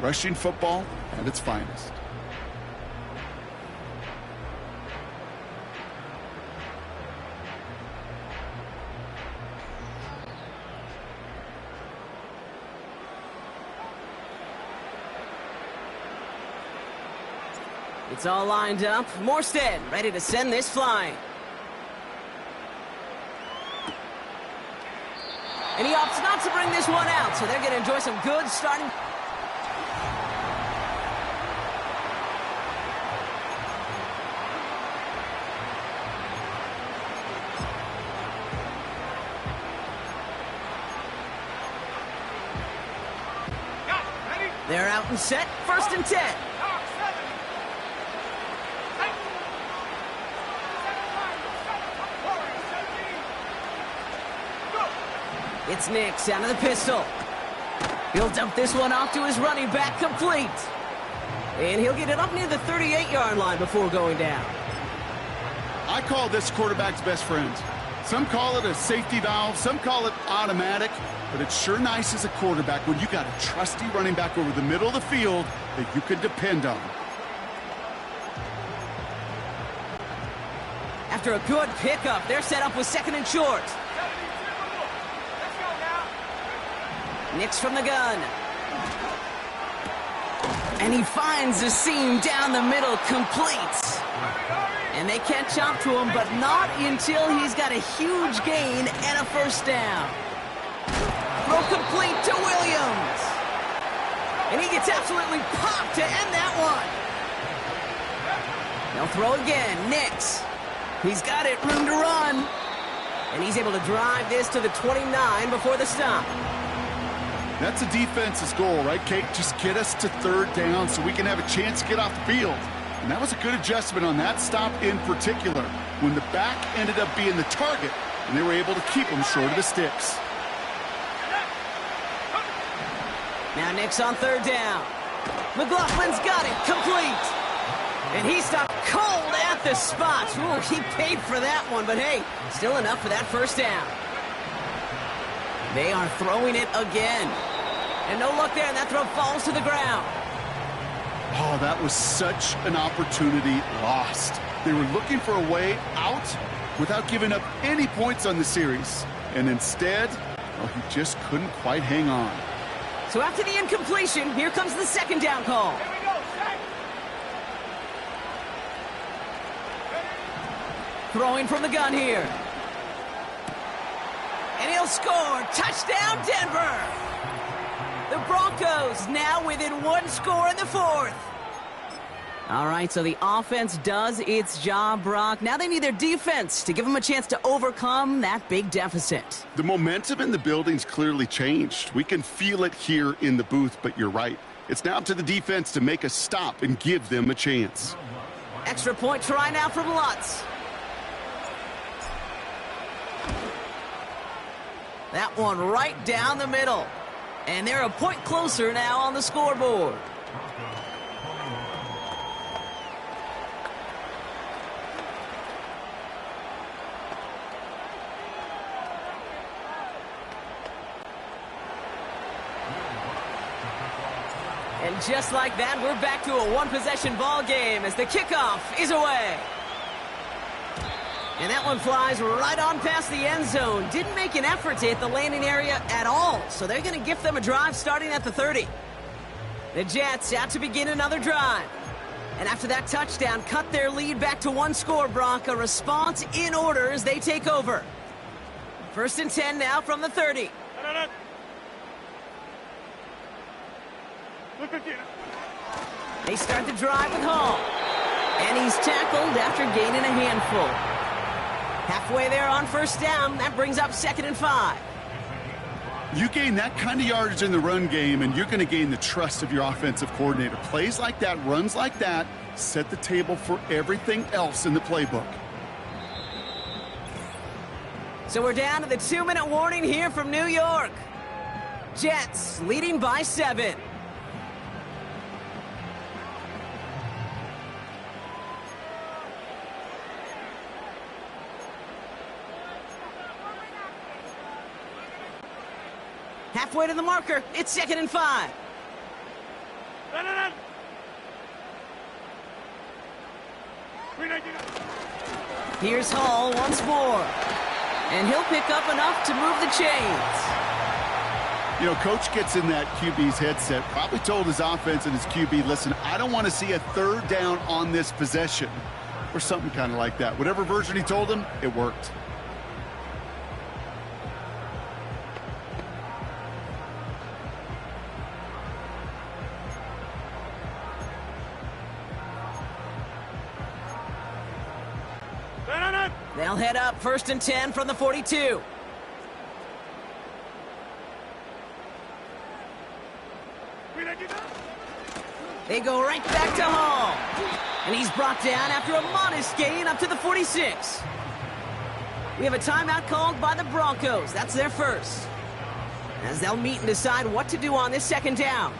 Rushing football at its finest. It's all lined up. Morstead ready to send this flying. And he opts not to bring this one out, so they're going to enjoy some good starting. They're out and set. 1st and 10. It's Nix out of the pistol. He'll dump this one off to his running back, complete. And he'll get it up near the 38-yard line before going down. I call this quarterback's best friend. Some call it a safety valve, some call it automatic, but it's sure nice as a quarterback when you got a trusty running back over the middle of the field that you can depend on. After a good pickup, they're set up with 2nd and short. Nix from the gun. And he finds the seam down the middle, complete. And they catch up to him, but not until he's got a huge gain and a 1st down. Throw complete to Williams. And he gets absolutely popped to end that one. They'll throw again. Nix. He's got it, room to run. And he's able to drive this to the 29 before the stop. That's a defense's goal, right, Kate? Just get us to 3rd down so we can have a chance to get off the field. And that was a good adjustment on that stop in particular, when the back ended up being the target, and they were able to keep him short of the sticks. Now Nick's on third down. McLaughlin's got it, complete. And he stopped cold at the spot. Ooh, he paid for that one, but hey, still enough for that first down. They are throwing it again. And no luck there, and that throw falls to the ground. Oh, that was such an opportunity lost. They were looking for a way out without giving up any points on the series. And instead, well, he just couldn't quite hang on. So after the incompletion, here comes the second down call. Here we go, set. Throwing from the gun here. And he'll score. Touchdown, Denver! The Broncos now within one score in the fourth. All right, so the offense does its job, Brock. Now they need their defense to give them a chance to overcome that big deficit. The momentum in the building's clearly changed. We can feel it here in the booth, but you're right. It's now up to the defense to make a stop and give them a chance. Extra point try now from Lutz. That one right down the middle. And they're a point closer now on the scoreboard. And just like that, we're back to a one-possession ball game as the kickoff is away. And that one flies right on past the end zone. Didn't make an effort to hit the landing area at all, so they're going to gift them a drive starting at the 30. The Jets out to begin another drive. And after that touchdown, cut their lead back to one score, Brock. A response in order as they take over. 1st and 10 now from the 30. They start the drive with Hall. And he's tackled after gaining a handful. Halfway there on first down, that brings up 2nd and 5. You gain that kind of yardage in the run game, and you're going to gain the trust of your offensive coordinator. Plays like that, runs like that, set the table for everything else in the playbook. So we're down to the 2-minute warning here from New York. Jets leading by 7. Halfway to the marker, it's 2nd and 5. Here's Hall once more. And he'll pick up enough to move the chains. You know, Coach gets in that QB's headset, probably told his offense and his QB, listen, I don't want to see a 3rd down on this possession. Or something kind of like that. Whatever version he told him, it worked. They'll head up 1st and 10 from the 42. They go right back to Hall. And he's brought down after a modest gain up to the 46. We have a timeout called by the Broncos. That's their first. As they'll meet and decide what to do on this 2nd down.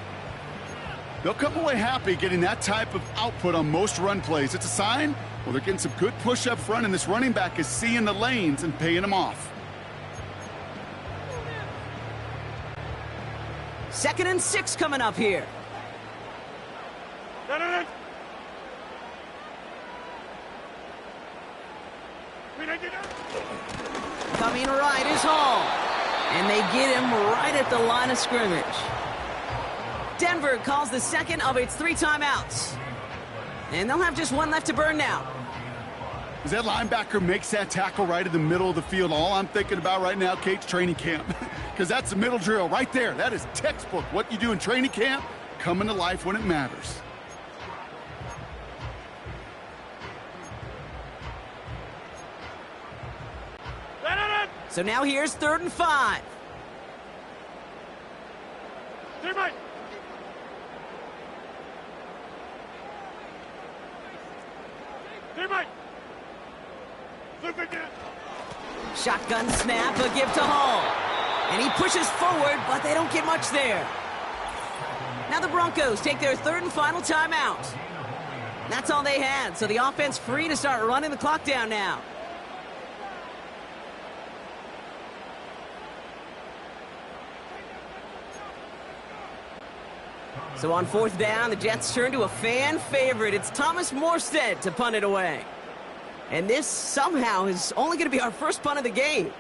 They'll come away happy getting that type of output on most run plays. It's a sign, well, they're getting some good push up front, and this running back is seeing the lanes and paying them off. 2nd and 6 coming up here. Coming right is Hall. And they get him right at the line of scrimmage. Denver calls the second of its 3 timeouts. And they'll have just one left to burn now. As that linebacker makes that tackle right in the middle of the field, all I'm thinking about right now, Kate's training camp. Because that's the middle drill right there. That is textbook. What you do in training camp, coming to life when it matters. So now here's 3rd and 5. Shotgun snap, a give to Hall. And he pushes forward, but they don't get much there. Now the Broncos take their third and final timeout. That's all they had, so the offense free to start running the clock down now. So on fourth down, the Jets turn to a fan favorite. It's Thomas Morstead to punt it away. And this somehow is only going to be our first punt of the game.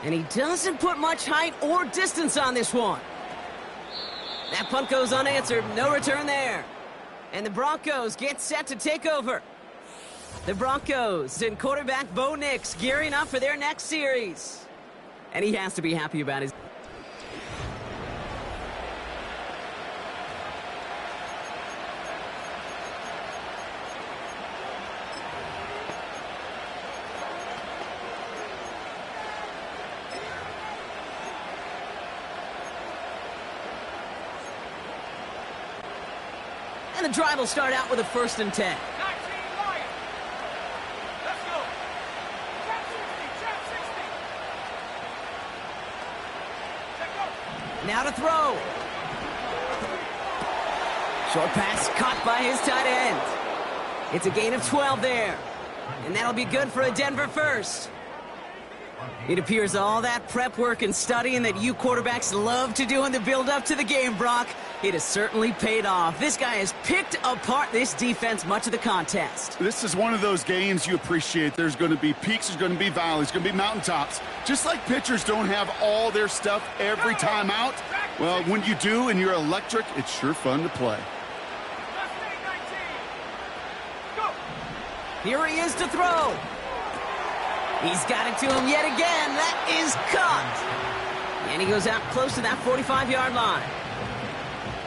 And he doesn't put much height or distance on this one. That punt goes unanswered. No return there. And the Broncos get set to take over. The Broncos and quarterback Bo Nix gearing up for their next series. And he has to be happy about his... And the drive will start out with a 1st and 10. Now to throw. Short pass caught by his tight end. It's a gain of 12 there. And that'll be good for a Denver first. It appears all that prep work and studying that you quarterbacks love to do in the build-up to the game, Brock, it has certainly paid off. This guy has picked apart this defense much of the contest. This is one of those games you appreciate. There's going to be peaks, there's going to be valleys, there's going to be mountaintops. Just like pitchers don't have all their stuff every time out, well, when you do and you're electric, it's sure fun to play. Here he is to throw. He's got it to him yet again. That is caught. And he goes out close to that 45-yard line.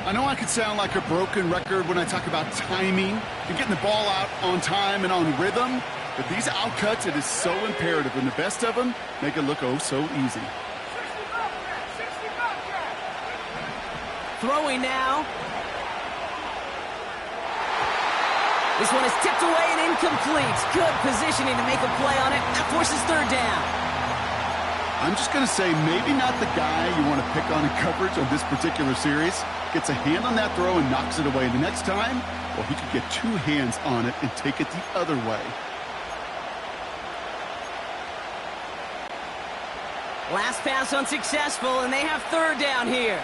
I know I could sound like a broken record when I talk about timing and getting the ball out on time and on rhythm, but these outcuts, it is so imperative, and the best of them make it look oh so easy. Throwing now. This one is tipped away and incomplete. Good positioning to make a play on it. That forces 3rd down. I'm just going to say maybe not the guy you want to pick on in coverage on this particular series. Gets a hand on that throw and knocks it away. The next time, well, he could get 2 hands on it and take it the other way. Last pass unsuccessful, and they have 3rd down here.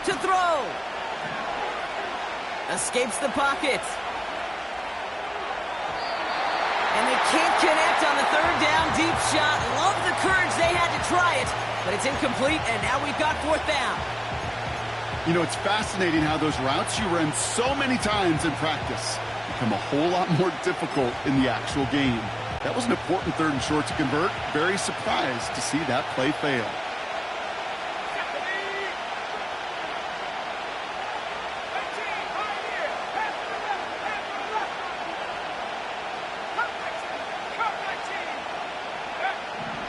To throw. Escapes the pocket. And they can't connect on the 3rd down deep shot. Love the courage they had to try it, but it's incomplete, and now we've got 4th down. You know, it's fascinating how those routes you run so many times in practice become a whole lot more difficult in the actual game. That was an important 3rd and short to convert. Very surprised to see that play fail.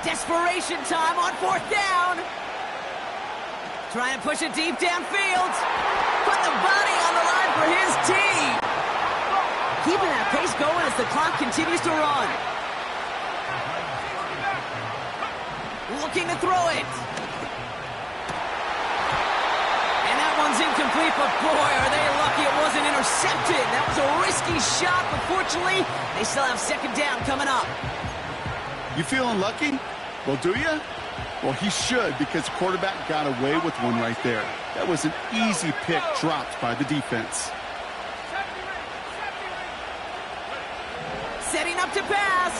Desperation time on 4th down. Trying to push it deep downfield. Put the body on the line for his team. Keeping that pace going as the clock continues to run. Looking to throw it. And that one's incomplete, but boy, are they lucky it wasn't intercepted. That was a risky shot, but fortunately, they still have 2nd down coming up. You feeling lucky? Well, do you? Well, he should, because the quarterback got away with one right there. That was an easy pick dropped by the defense. Setting up to pass.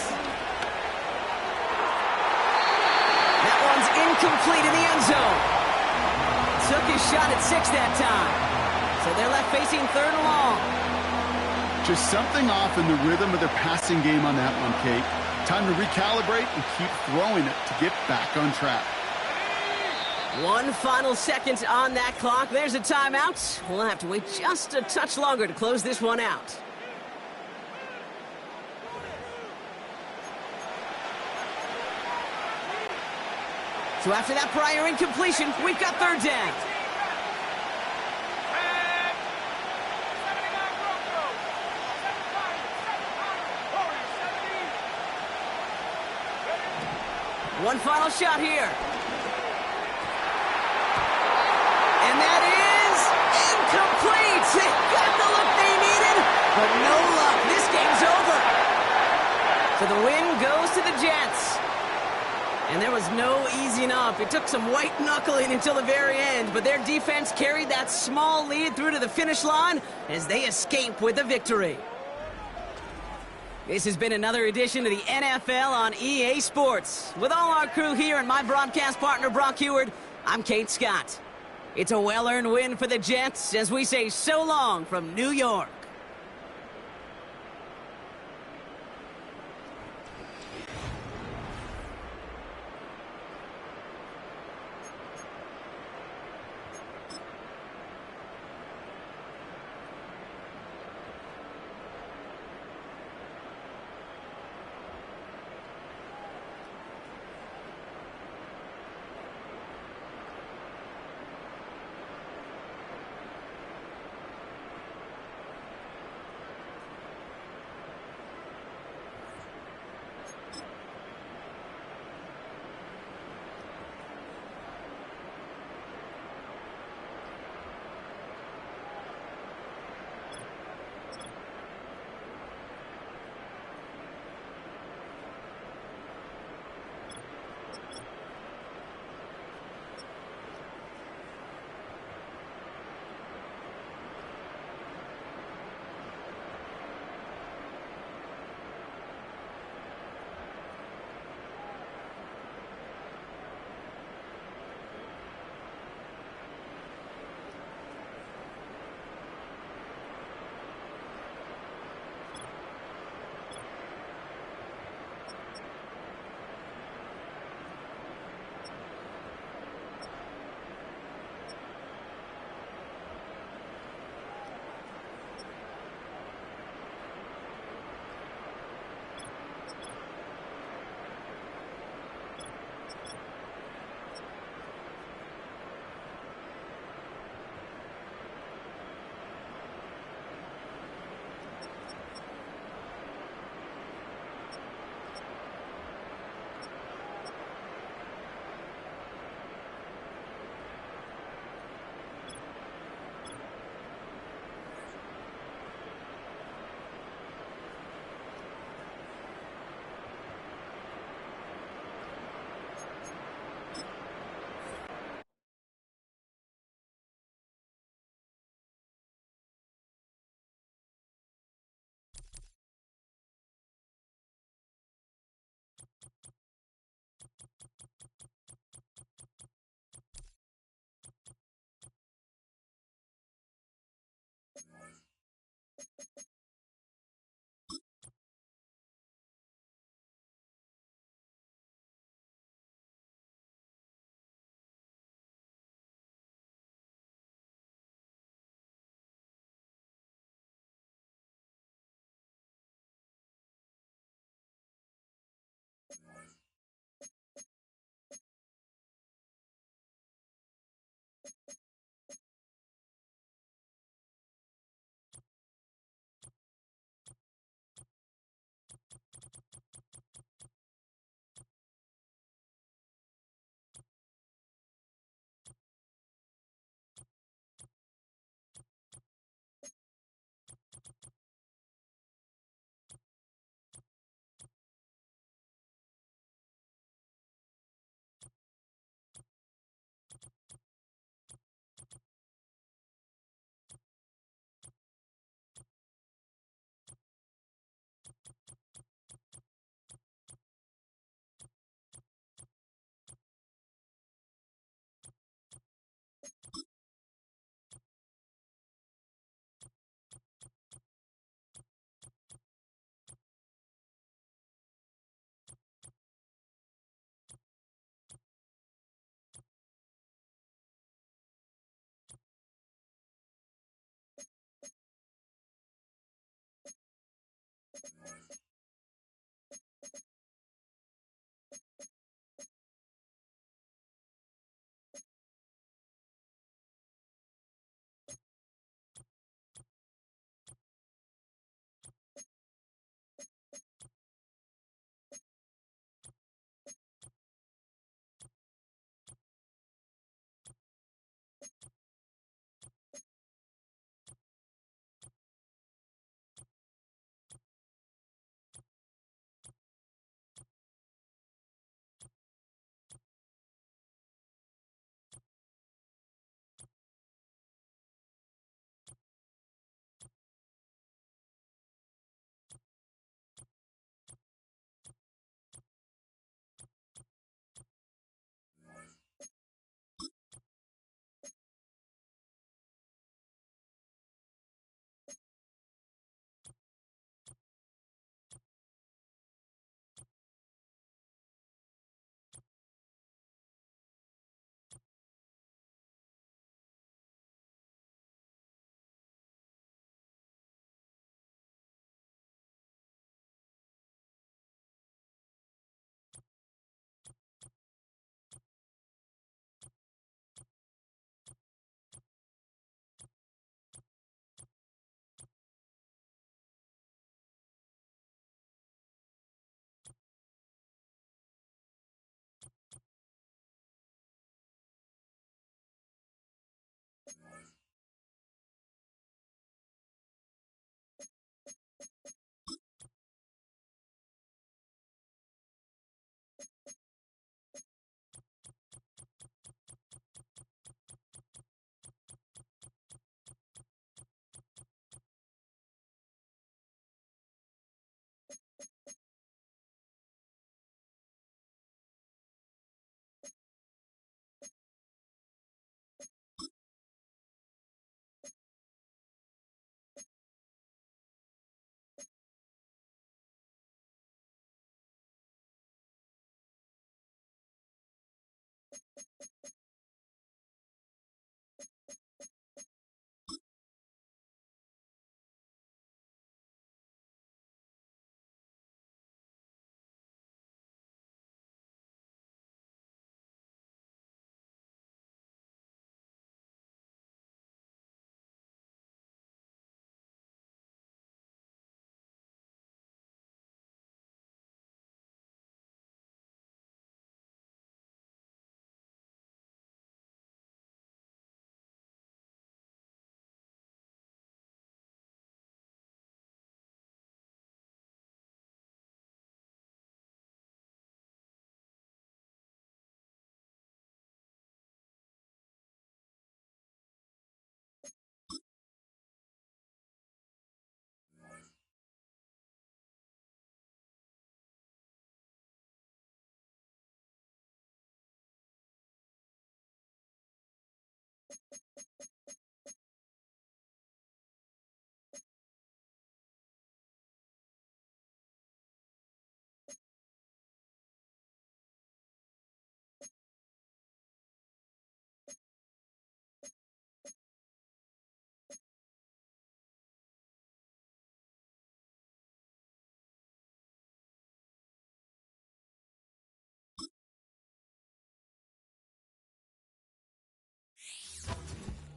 That one's incomplete in the end zone. Took his shot at 6 that time. So they're left facing 3rd and long. Just something off in the rhythm of their passing game on that one, Kate. Time to recalibrate and keep throwing it to get back on track. 1 final second on that clock. There's a timeout. We'll have to wait just a touch longer to close this one out. So after that prior incompletion, we've got 3rd down. One final shot here. And that is incomplete. They got the look they needed, but no luck. This game's over. So the win goes to the Jets. And there was no easing up. It took some white knuckling until the very end, but their defense carried that small lead through to the finish line as they escape with a victory. This has been another edition of the NFL on EA Sports. With all our crew here and my broadcast partner, Brock Heward, I'm Kate Scott. It's a well-earned win for the Jets as we say so long from New York.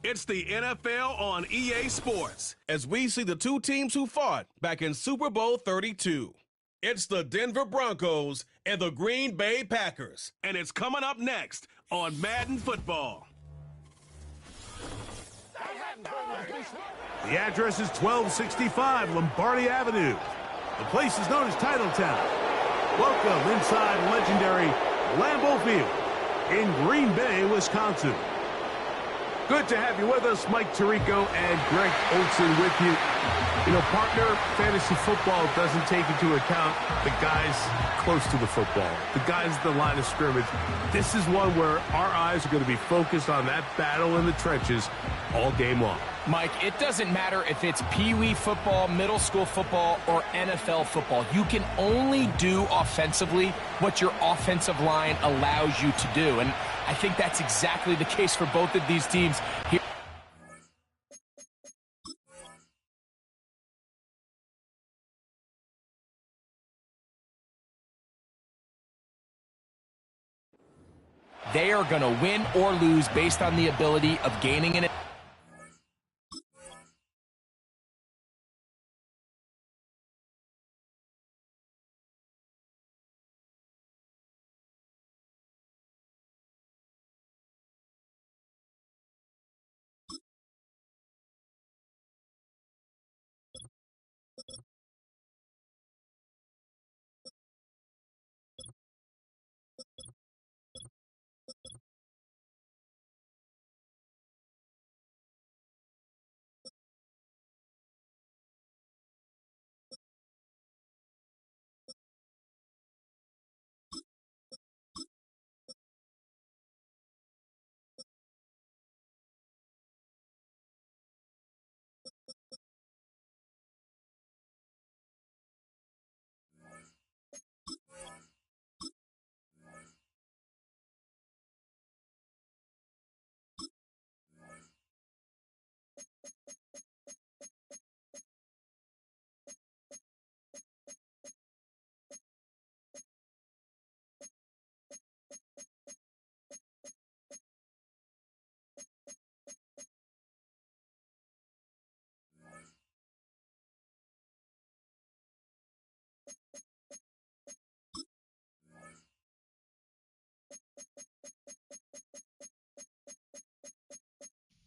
It's the NFL on EA Sports as we see the two teams who fought back in Super Bowl 32. It's the Denver Broncos and the Green Bay Packers, and it's coming up next on Madden Football. The address is 1265 Lombardi Avenue. The place is known as Titletown. Welcome inside legendary Lambeau Field in Green Bay, Wisconsin. Good to have you with us. Mike Tirico and Greg Olson with you. You know, partner, fantasy football doesn't take into account the guys close to the football, the guys at the line of scrimmage. This is one where our eyes are going to be focused on that battle in the trenches all game long. Mike, it doesn't matter if it's Pee-wee football, middle school football, or NFL football. You can only do offensively what your offensive line allows you to do. And I think that's exactly the case for both of these teams here. They are going to win or lose based on the ability of gaining an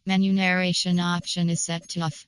Menu narration option is set to off.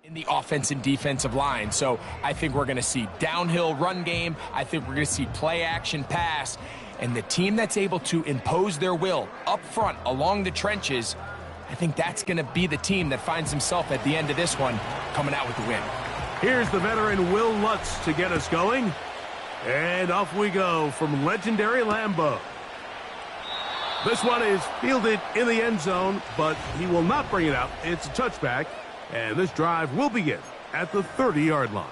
in the offense and defensive line. So I think we're going to see downhill run game. I think we're going to see play action pass. And the team that's able to impose their will up front along the trenches, I think that's going to be the team that finds himself at the end of this one coming out with the win. Here's the veteran Will Lutz to get us going. And off we go from legendary Lambeau. This one is fielded in the end zone, but he will not bring it out. It's a touchback, and this drive will begin at the 30-yard line.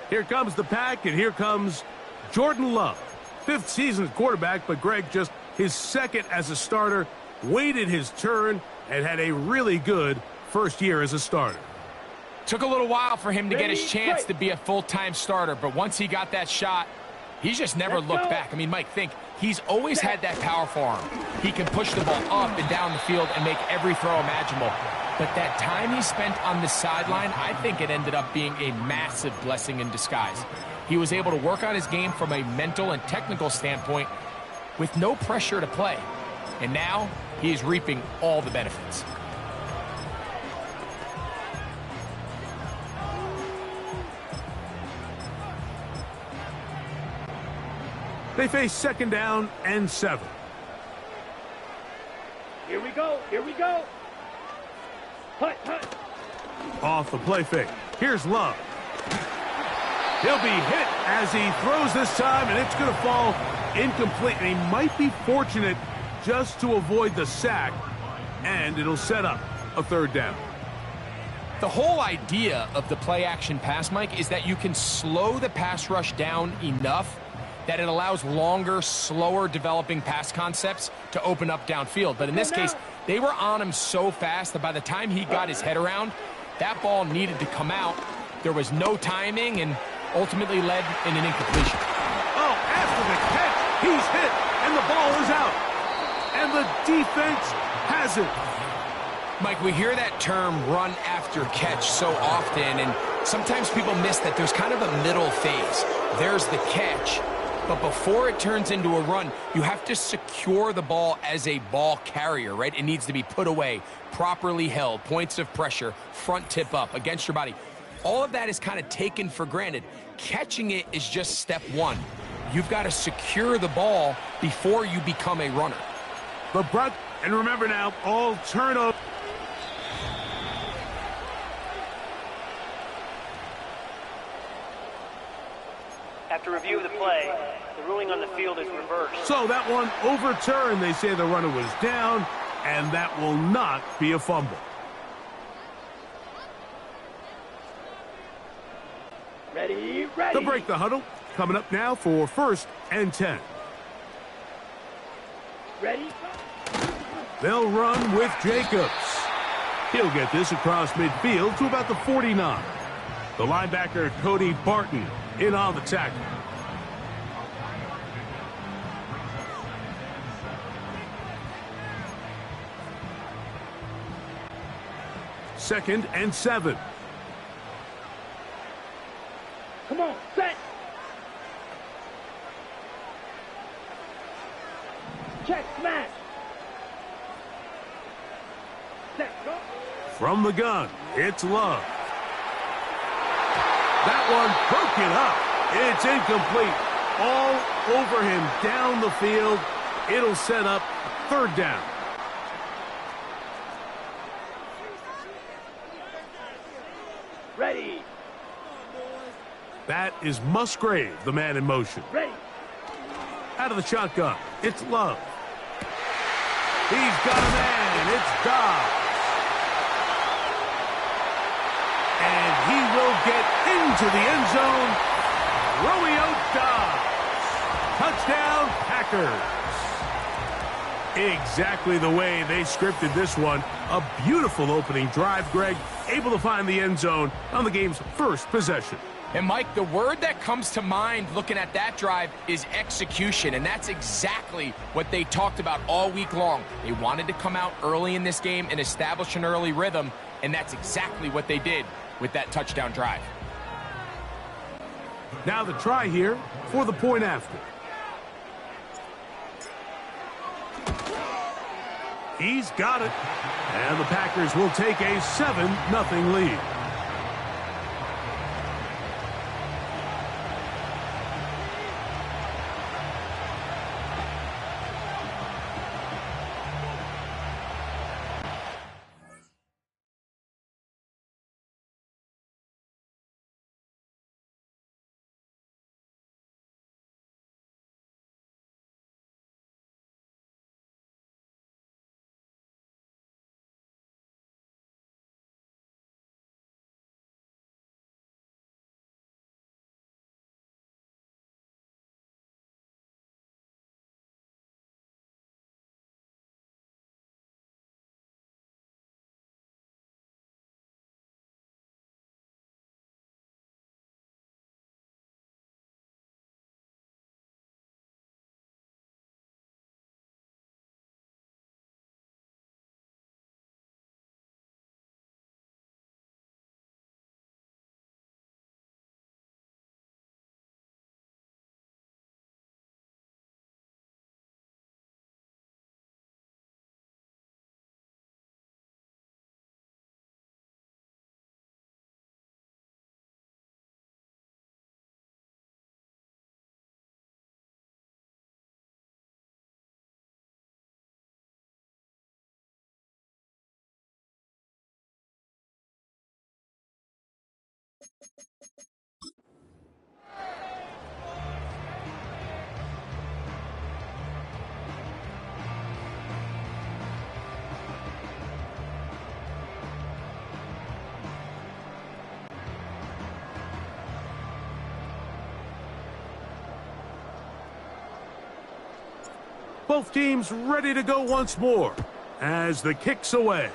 Here comes the pack, and here comes Jordan Love. 5th season as quarterback, but Greg just his 2nd as a starter, waited his turn, and had a really good first year as a starter. Took a little while for him to get his chance to be a full-time starter, but once he got that shot, he's just never looked back. I mean, Mike, think, he's always had that powerful arm. He can push the ball up and down the field and make every throw imaginable. But that time he spent on the sideline, I think it ended up being a massive blessing in disguise. He was able to work on his game from a mental and technical standpoint with no pressure to play. And now he is reaping all the benefits. They face 2nd down and 7. Here we go. Here we go. Hut, hut. Off the play fake. Here's Love. He'll be hit as he throws this time, and it's going to fall incomplete. And he might be fortunate just to avoid the sack, and it'll set up a 3rd down. The whole idea of the play-action pass, Mike, is that you can slow the pass rush down enough that it allows longer, slower developing pass concepts to open up downfield. But in this case, they were on him so fast that by the time he got his head around, that ball needed to come out. There was no timing and ultimately led in an incompletion. Oh, after the catch, he's hit, and the ball is out. And the defense has it. Mike, we hear that term run after catch so often, and sometimes people miss that there's kind of a middle phase. There's the catch, but before it turns into a run, you have to secure the ball as a ball carrier, right? It needs to be put away, properly held, points of pressure, front tip up against your body. All of that is kind of taken for granted. Catching it is just step one. You've got to secure the ball before you become a runner. And remember now, all turnovers. After review of the play, the ruling on the field is reversed. So that one overturned. They say the runner was down, and that will not be a fumble. Ready, ready. To break the huddle, coming up now for 1st and 10. Ready. They'll run with Jacobs. He'll get this across midfield to about the 49. The linebacker, Cody Barton, in on the tackle. Second and 7. Come on, set. Check, smash. Set, go. From the gun, it's Love. That one broken up. It's incomplete. All over him down the field. It'll set up 3rd down. Ready. That is Musgrave, the man in motion. Ready. Out of the shotgun, it's Love. He's got a man. It's Dobbs. And he will get into the end zone. Romeo Dobbs. Touchdown, Packers. Exactly the way they scripted this one. A beautiful opening drive, Greg. Able to find the end zone on the game's first possession. And, Mike, the word that comes to mind looking at that drive is execution, and that's exactly what they talked about all week long. They wanted to come out early in this game and establish an early rhythm, and that's exactly what they did with that touchdown drive. Now the try here for the point after. He's got it. And the Packers will take a 7-0 lead. Both teams ready to go once more as the kick's away.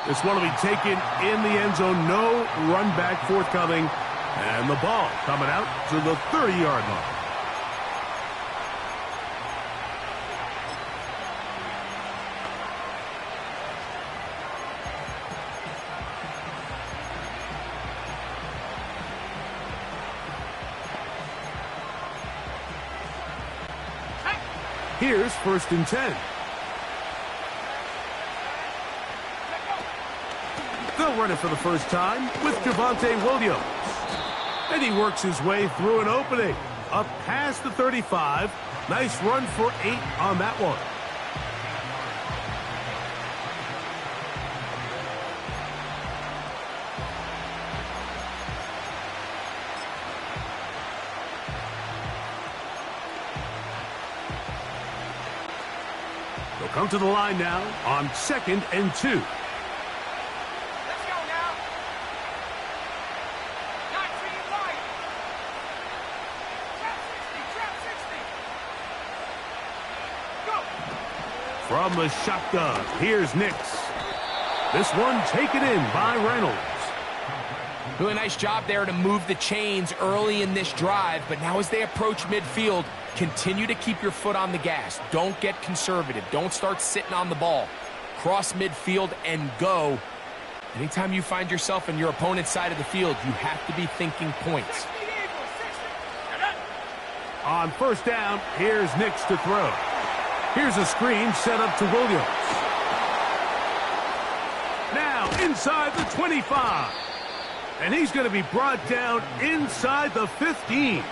This one will be taken in the end zone. No run back forthcoming. And the ball coming out to the 30-yard line. Here's 1st and 10. They'll run it for the first time with Javonte Williams. And he works his way through an opening. Up past the 35. Nice run for 8 on that one. They'll come to the line now on 2nd and 2. From the shotgun, here's Nix. This one taken in by Reynolds. Really nice job there to move the chains early in this drive, but now as they approach midfield, continue to keep your foot on the gas. Don't get conservative. Don't start sitting on the ball. Cross midfield and go. Anytime you find yourself in your opponent's side of the field, you have to be thinking points. On 1st down, here's Nix to throw. Here's a screen set up to Williams. Now inside the 25. And he's going to be brought down inside the 15.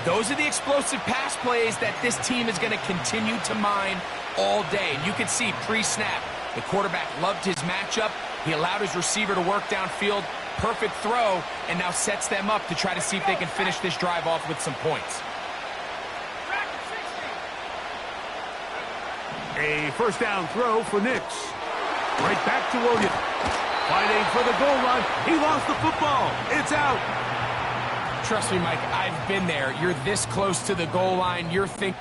Those are the explosive pass plays that this team is going to continue to mine all day. You can see pre-snap, the quarterback loved his matchup. He allowed his receiver to work downfield. Perfect throw, and now sets them up to try to see if they can finish this drive off with some points. A 1st down throw for Nix. Right back to Williams. Fighting for the goal line. He lost the football. It's out. Trust me, Mike, I've been there. You're this close to the goal line. You're thinking.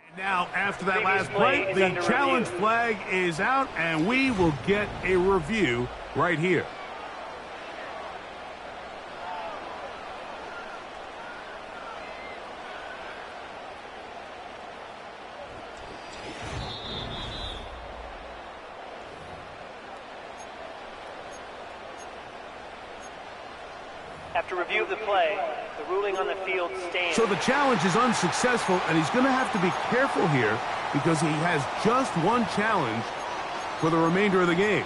And now, after that last play, the challenge flag is out, and we will get a review right here. After review of the play, the ruling on the field stands. So the challenge is unsuccessful, and he's going to have to be careful here because he has just one challenge for the remainder of the game.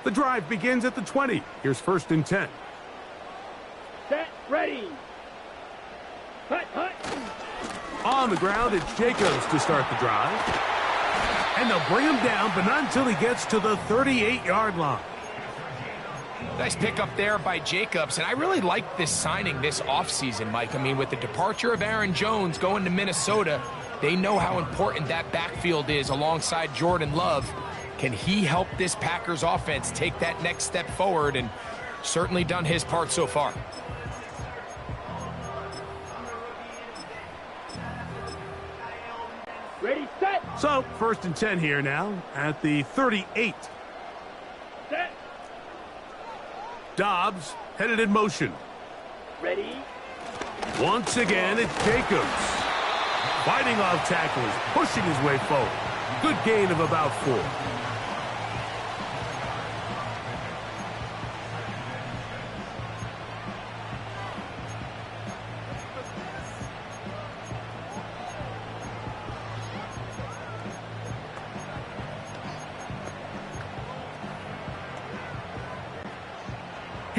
The drive begins at the 20. Here's 1st and 10. Set, ready. Hut, hut. On the ground, it's Jacobs to start the drive. And they'll bring him down, but not until he gets to the 38-yard line. Nice pickup there by Jacobs, and I really like this signing this offseason, Mike. I mean, with the departure of Aaron Jones going to Minnesota, they know how important that backfield is alongside Jordan Love. Can he help this Packers offense take that next step forward? And certainly done his part so far. Ready, set. So, 1st and 10 here now at the 38. Set. Dobbs headed in motion. Ready. Once again, it's Jacobs. Fighting off tacklers, pushing his way forward. Good gain of about 4.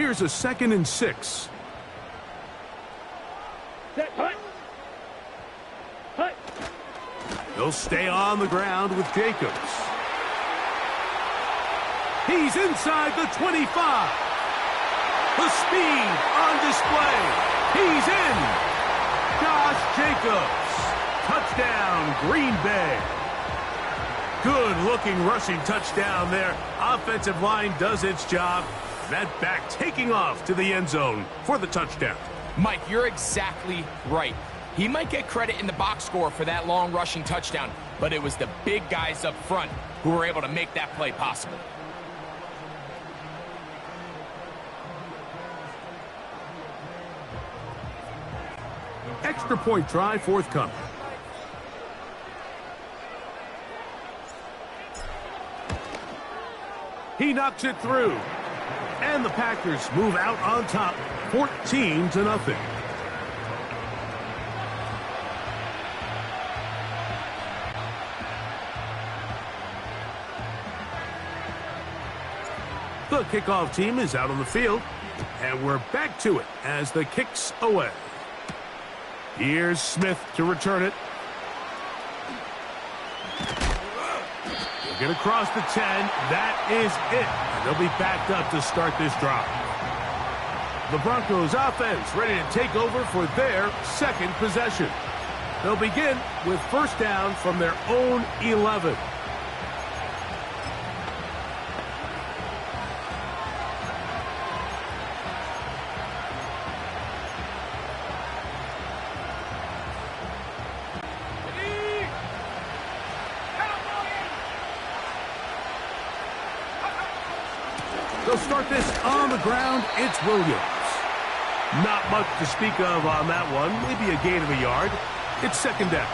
Here's a 2nd and 6. He'll stay on the ground with Jacobs. He's inside the 25. The speed on display. He's in. Josh Jacobs. Touchdown, Green Bay. Good-looking rushing touchdown there. Offensive line does its job. That back taking off to the end zone for the touchdown. Mike, you're exactly right. He might get credit in the box score for that long rushing touchdown, but it was the big guys up front who were able to make that play possible. Extra point try forthcoming. He knocks it through. And the Packers move out on top, 14-0. The kickoff team is out on the field, and we're back to it as the kick's away. Here's Smith to return it. He'll get across the 10. That is it. And they'll be backed up to start this drive. The Broncos offense ready to take over for their second possession. They'll begin with first down from their own 11. They'll start this on the ground. It's Williams. Not much to speak of on that one. Maybe a gain of a yard. It's second down.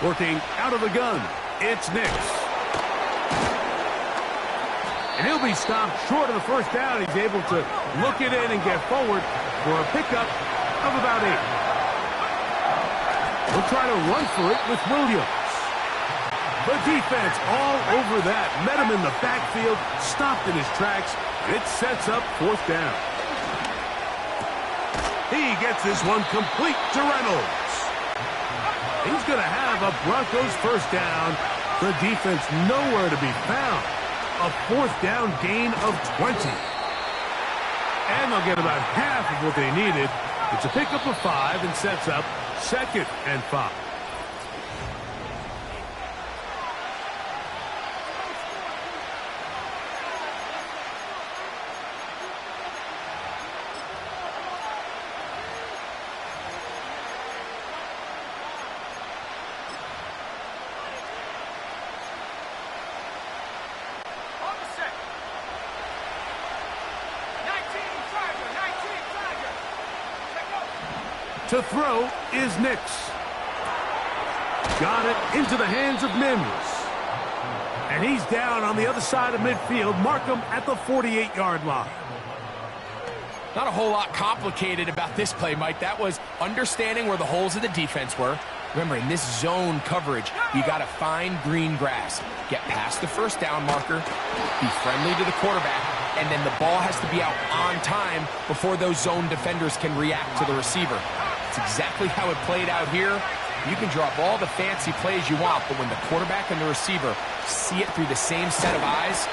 Working out of the gun. It's Nix. And he'll be stopped short of the first down. He's able to look it in and get forward for a pickup of about 8. We'll try to run for it with Williams. The defense all over that. Met him in the backfield, stopped in his tracks, and it sets up fourth down. He gets this one complete to Reynolds. He's going to have a Broncos first down. The defense nowhere to be found. A fourth down gain of 20. And they'll get about half of what they needed. It's a pickup of 5 and sets up 2nd and 5. To throw is Nix. Got it into the hands of Mims. And he's down on the other side of midfield. Mark him at the 48-yard line. Not a whole lot complicated about this play, Mike. That was understanding where the holes of the defense were. Remember, in this zone coverage, you got to find green grass. Get past the first down marker, be friendly to the quarterback, and then the ball has to be out on time before those zone defenders can react to the receiver. It's exactly how it played out here. You can drop all the fancy plays you want, but when the quarterback and the receiver see it through the same set of eyes,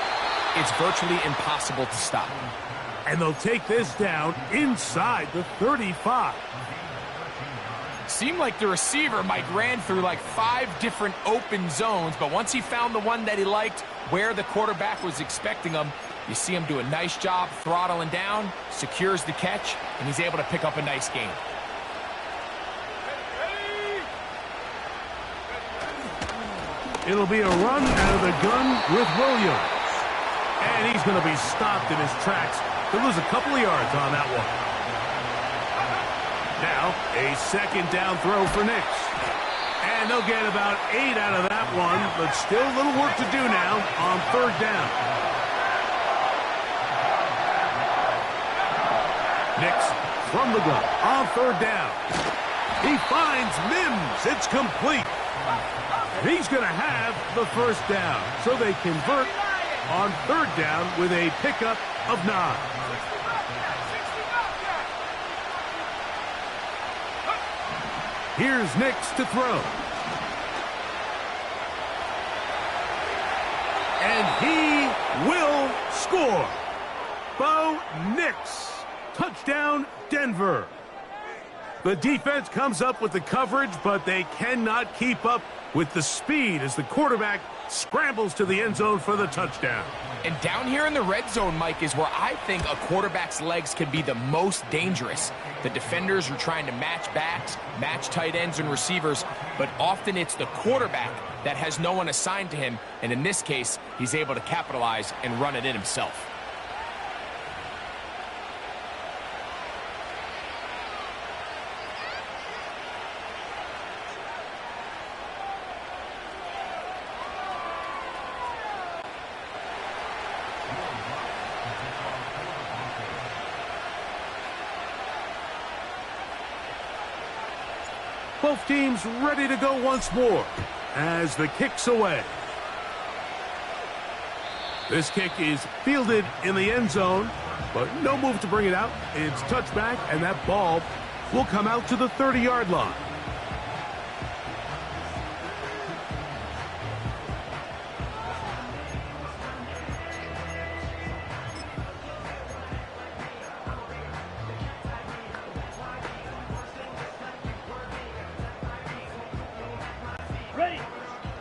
it's virtually impossible to stop. And they'll take this down inside the 35. Seemed like the receiver, Mike, ran through like 5 different open zones, but once he found the one that he liked, where the quarterback was expecting him, you see him do a nice job throttling down, secures the catch, and he's able to pick up a nice gain. It'll be a run out of the gun with Williams. And he's going to be stopped in his tracks. He'll lose a couple of yards on that one. Now, a second down throw for Nix. And they'll get about 8 out of that one, but still a little work to do now on third down. Nix from the gun on third down. He finds Mims. It's complete. He's going to have the first down. So they convert on third down with a pickup of 9. Here's Nix to throw. And he will score. Bo Nix. Touchdown, Denver. The defense comes up with the coverage, but they cannot keep up with the speed as the quarterback scrambles to the end zone for the touchdown. And down here in the red zone, Mike, is where I think a quarterback's legs can be the most dangerous. The defenders are trying to match backs, match tight ends and receivers, but often it's the quarterback that has no one assigned to him, and in this case, he's able to capitalize and run it in himself. Both teams ready to go once more as the kick's away. This kick is fielded in the end zone, but no move to bring it out. It's touchback, and that ball will come out to the 30-yard line.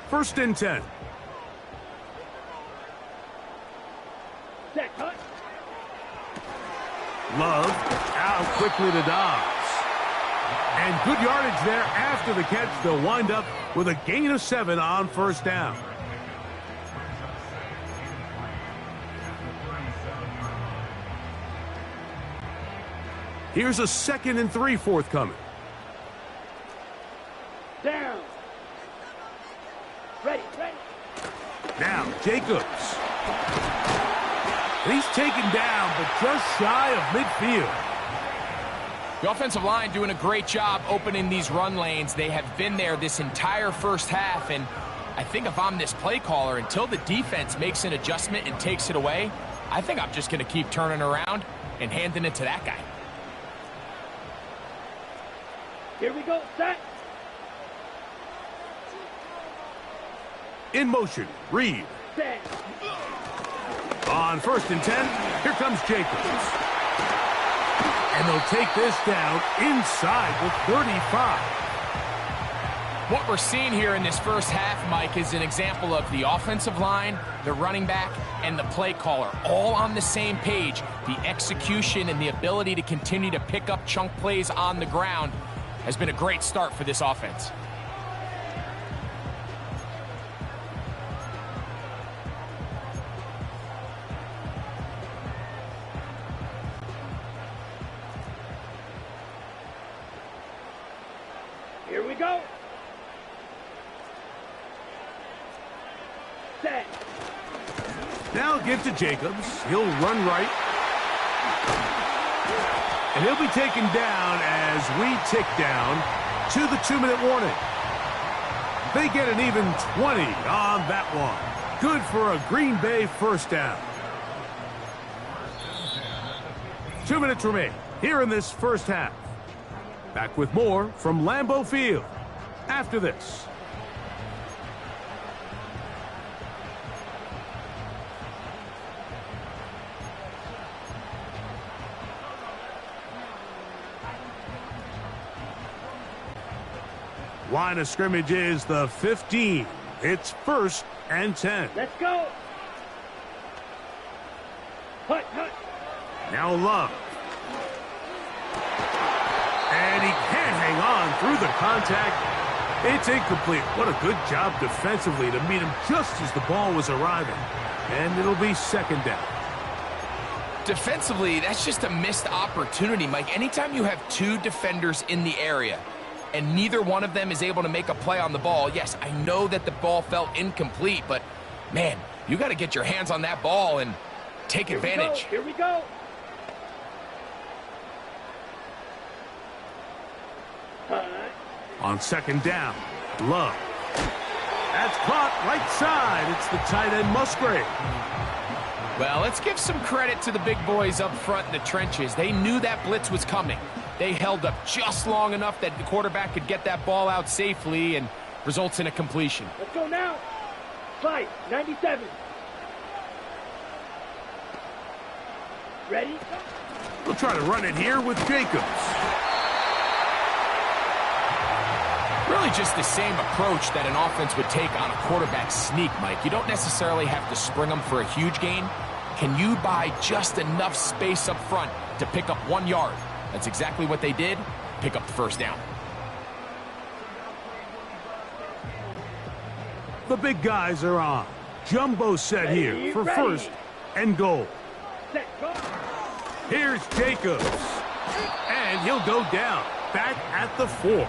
First and 10. Love out quickly to Dobbs. And good yardage there after the catch. They'll wind up with a gain of 7 on first down. Here's a 2nd and 3 forthcoming. Down. Ready. Now, Jacobs. He's taken down, but just shy of midfield. The offensive line doing a great job opening these run lanes. They have been there this entire first half, and I think if I'm this play caller, until the defense makes an adjustment and takes it away, I think I'm just going to keep turning around and handing it to that guy. Here we go, set. In motion, Reed. Set. On 1st and 10, here comes Jacobs. And they'll take this down inside the 35. What we're seeing here in this first half, Mike, is an example of the offensive line, the running back, and the play caller all on the same page. The execution and the ability to continue to pick up chunk plays on the ground has been a great start for this offense. Here we go. Set. Now give to Jacobs. He'll run right. And he'll be taken down as we tick down to the 2-minute warning. They get an even 20 on that one. Good for a Green Bay first down. 2 minutes remain here in this first half. Back with more from Lambeau Field after this. Line of scrimmage is the 15. It's 1st and 10. Let's go. Hut. Now Love. And he can't hang on through the contact. It's incomplete. What a good job defensively to meet him just as the ball was arriving. And it'll be 2nd down. Defensively, that's just a missed opportunity, Mike. Anytime you have 2 defenders in the area and neither one of them is able to make a play on the ball, yes, I know that the ball felt incomplete, but, man, you got to get your hands on that ball and take advantage. Here we go. On second down, Love. That's caught right side. It's the tight end Musgrave. Well, let's give some credit to the big boys up front in the trenches. They knew that blitz was coming. They held up just long enough that the quarterback could get that ball out safely and results in a completion. Let's go now. Fight, 97. Ready? We'll try to run it here with Jacobs. Really just the same approach that an offense would take on a quarterback sneak, Mike. You don't necessarily have to spring them for a huge gain. Can you buy just enough space up front to pick up 1 yard? That's exactly what they did. Pick up the first down. The big guys are on. Jumbo set here for first and goal. Set, go. Here's Jacobs. And he'll go down. Back at the 4.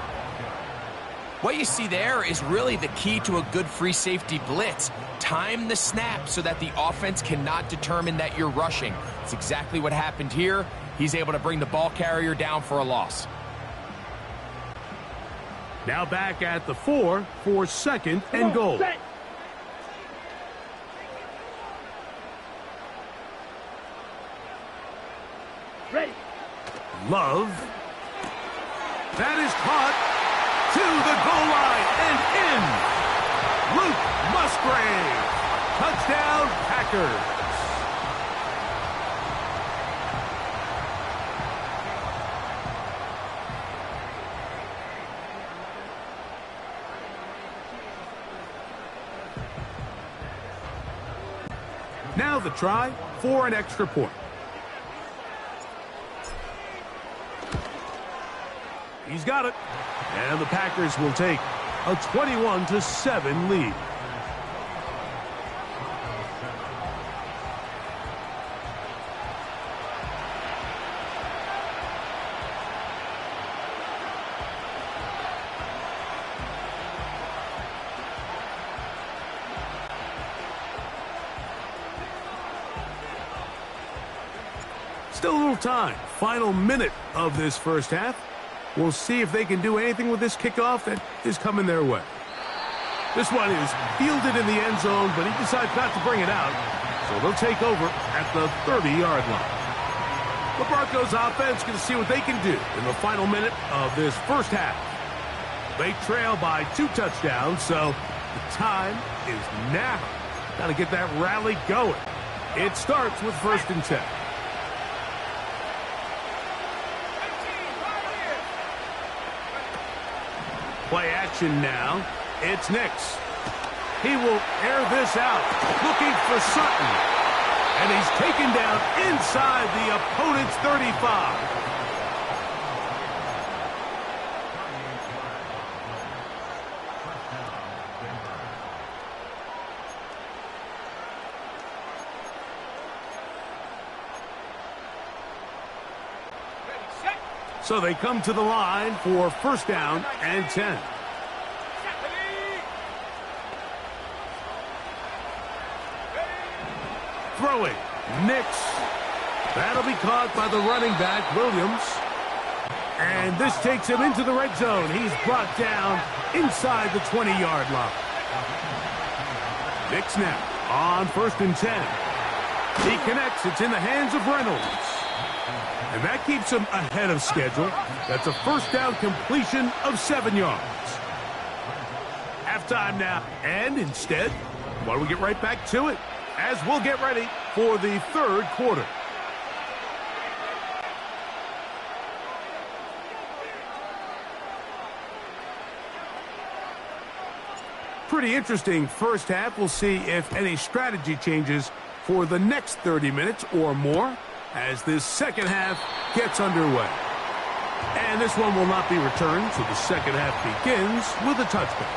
What you see there is really the key to a good free safety blitz. Time the snap so that the offense cannot determine that you're rushing. It's exactly what happened here. He's able to bring the ball carrier down for a loss. Now back at the 4 for second and goal. Set. Ready. Love. That is caught to the goal line and in. Luke Musgrave. Touchdown, Packers. Now the try for an extra point. He's got it. And the Packers will take a 21-7 lead. Still a little time. Final minute of this first half. We'll see if they can do anything with this kickoff that is coming their way. This one is fielded in the end zone, but he decides not to bring it out. So they'll take over at the 30-yard line. The Broncos offense going to see what they can do in the final minute of this first half. They trail by 2 touchdowns, so the time is now. Got to get that rally going. It starts with 1st and 10. Play action now. It's Nix. He will air this out, looking for Sutton. And he's taken down inside the opponent's 35. So they come to the line for 1st down and 10. Throwing. Nix. That'll be caught by the running back, Williams. And this takes him into the red zone. He's brought down inside the 20-yard line. Nix now on 1st and 10. He connects. It's in the hands of Reynolds. And that keeps him ahead of schedule. That's a 1st down completion of 7 yards. Halftime now. And instead, why don't we get right back to it as we'll get ready for the 3rd quarter. Pretty interesting first half. We'll see if any strategy changes for the next 30 minutes or more as this second half gets underway. And this one will not be returned, so the second half begins with a touchdown.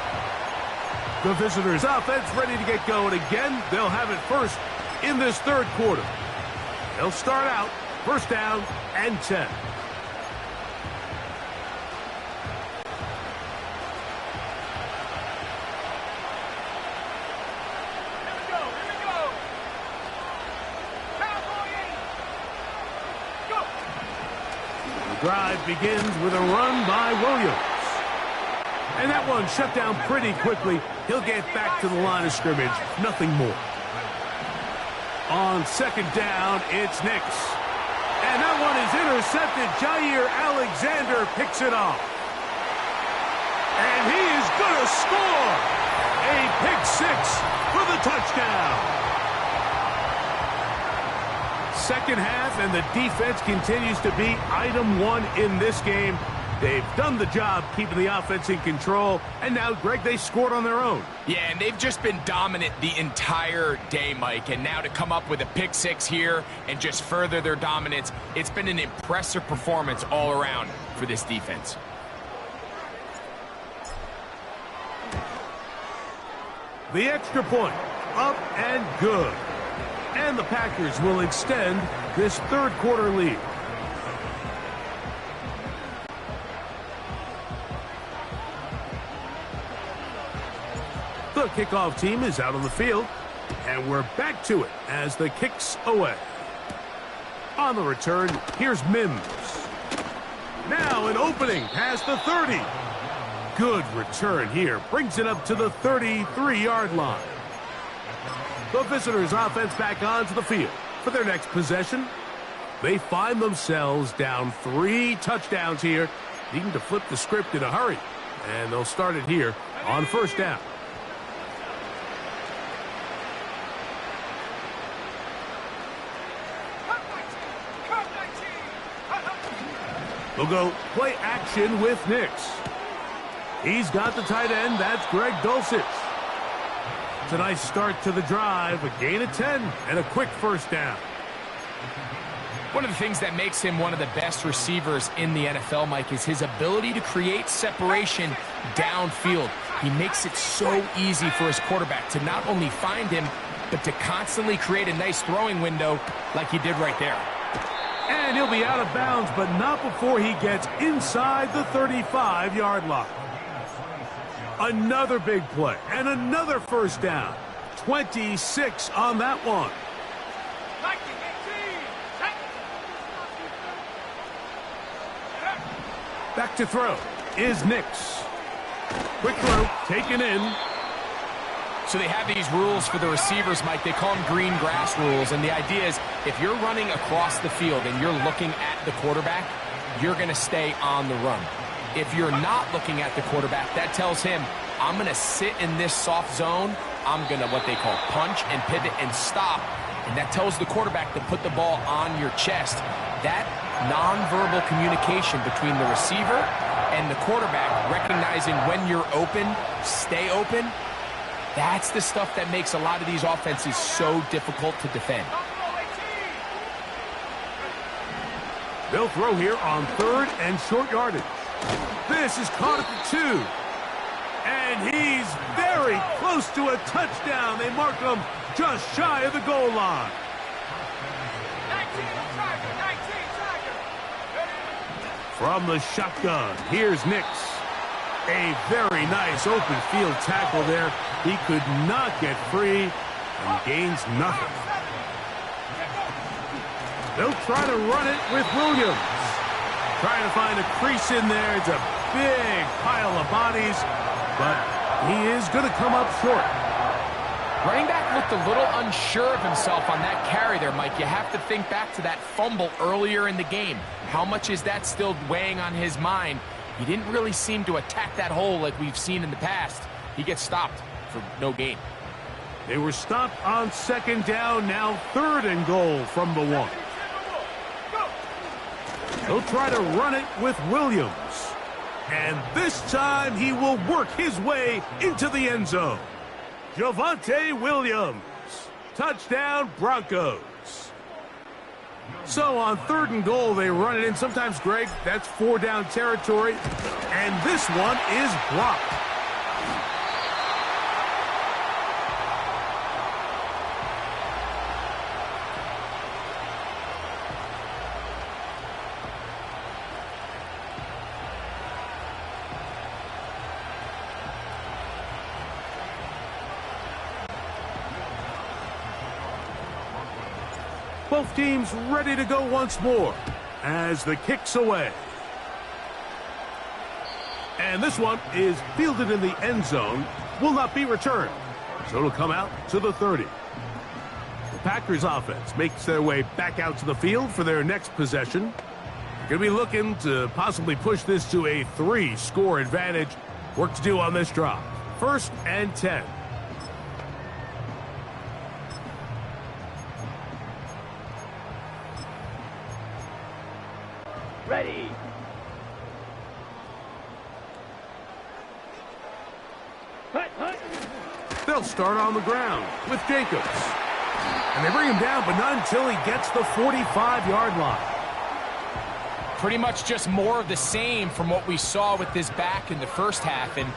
The visitors' offense ready to get going again. They'll have it first in this 3rd quarter. They'll start out 1st down and 10. Drive begins with a run by Williams. And that one shut down pretty quickly. He'll get back to the line of scrimmage. Nothing more. On second down, it's Nix. And that one is intercepted. Jair Alexander picks it off. And he is going to score. A pick six for the touchdown. Second half, and the defense continues to be item one in this game. They've done the job keeping the offense in control, and now, Greg, they scored on their own. Yeah, and they've just been dominant the entire day, Mike, and now to come up with a pick six here and just further their dominance, it's been an impressive performance all around for this defense. The extra point, up and good. And the Packers will extend this third quarter lead. The kickoff team is out on the field, and we're back to it as the kick's away. On the return, here's Mims. Now an opening past the 30. Good return here. Brings it up to the 33-yard line. The visitors' offense back onto the field for their next possession. They find themselves down 3 touchdowns here, needing to flip the script in a hurry. And they'll start it here on first down. They'll go play action with Nix. He's got the tight end. That's Greg Dulcich. It's a nice start to the drive. A gain of 10 and a quick first down. One of the things that makes him one of the best receivers in the NFL, Mike, is his ability to create separation downfield. He makes it so easy for his quarterback to not only find him, but to constantly create a nice throwing window like he did right there. And he'll be out of bounds, but not before he gets inside the 35-yard line. Another big play and another first down. 26 on that one. Back to throw is Nix. Quick throw taken in. So they have these rules for the receivers, Mike. They call them green grass rules. And the idea is if you're running across the field and you're looking at the quarterback, you're going to stay on the run. If you're not looking at the quarterback, that tells him, I'm going to sit in this soft zone. I'm going to what they call punch and pivot and stop. And that tells the quarterback to put the ball on your chest. That nonverbal communication between the receiver and the quarterback, recognizing when you're open, stay open, that's the stuff that makes a lot of these offenses so difficult to defend. They'll throw here on third and short yardage. This is caught at the 2. And he's very close to a touchdown. They mark him just shy of the goal line. From the shotgun, here's Nix. A very nice open field tackle there. He could not get free and gains nothing. They'll try to run it with Williams. Trying to find a crease in there. It's a big pile of bodies, but he is going to come up short. Running back looked a little unsure of himself on that carry there, Mike. You have to think back to that fumble earlier in the game. How much is that still weighing on his mind? He didn't really seem to attack that hole like we've seen in the past. He gets stopped for no gain. They were stopped on second down, now third and goal from the 1. He'll try to run it with Williams. And this time he will work his way into the end zone. Javonte Williams. Touchdown, Broncos. So on third and goal, they run it in. Sometimes, Greg, that's 4 down territory. And this one is blocked. Both teams ready to go once more as the kick's away. And this one is fielded in the end zone, will not be returned. So it'll come out to the 30. The Packers offense makes their way back out to the field for their next possession. They're going to be looking to possibly push this to a 3-score advantage. Work to do on this drive. 1st and 10. Ready. They'll start on the ground with Jacobs. And they bring him down, but not until he gets the 45-yard line. Pretty much just more of the same from what we saw with this back in the first half. And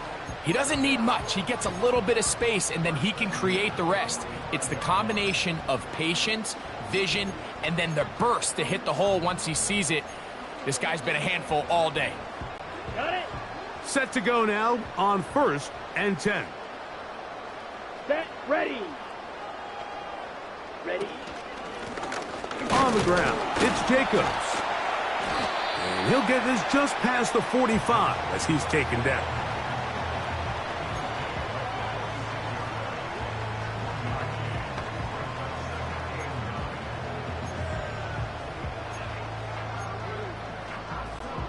he doesn't need much. He gets a little bit of space, and then he can create the rest. It's the combination of patience, vision, and then the burst to hit the hole once he sees it. This guy's been a handful all day. Got it. Set to go now on 1st and 10. Set. Ready. Ready. On the ground, it's Jacobs. And he'll get this just past the 45 as he's taken down.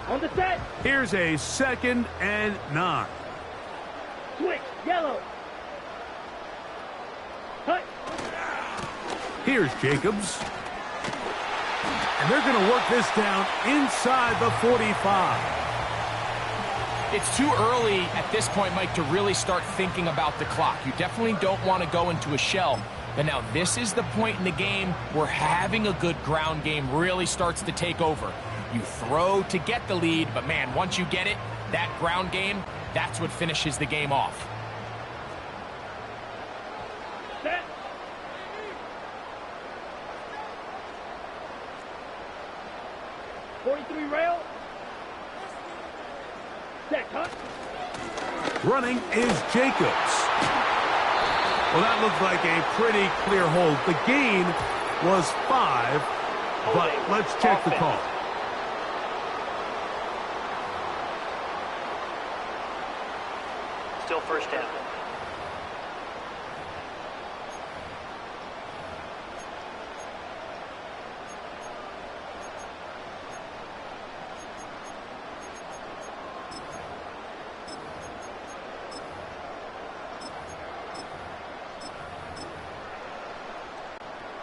On the set. Here's a 2nd and 9. Switch. Yellow. Cut. Here's Jacobs. And they're going to work this down inside the 45. It's too early at this point, Mike, to really start thinking about the clock. You definitely don't want to go into a shell. But now this is the point in the game where having a good ground game really starts to take over. You throw to get the lead, but man, once you get it, that ground game, that's what finishes the game off. Set. .43 rail. Set. Cut. Running is Jacobs. Well, that looked like a pretty clear hold. The gain was 5, but let's check the call. Still 1st down.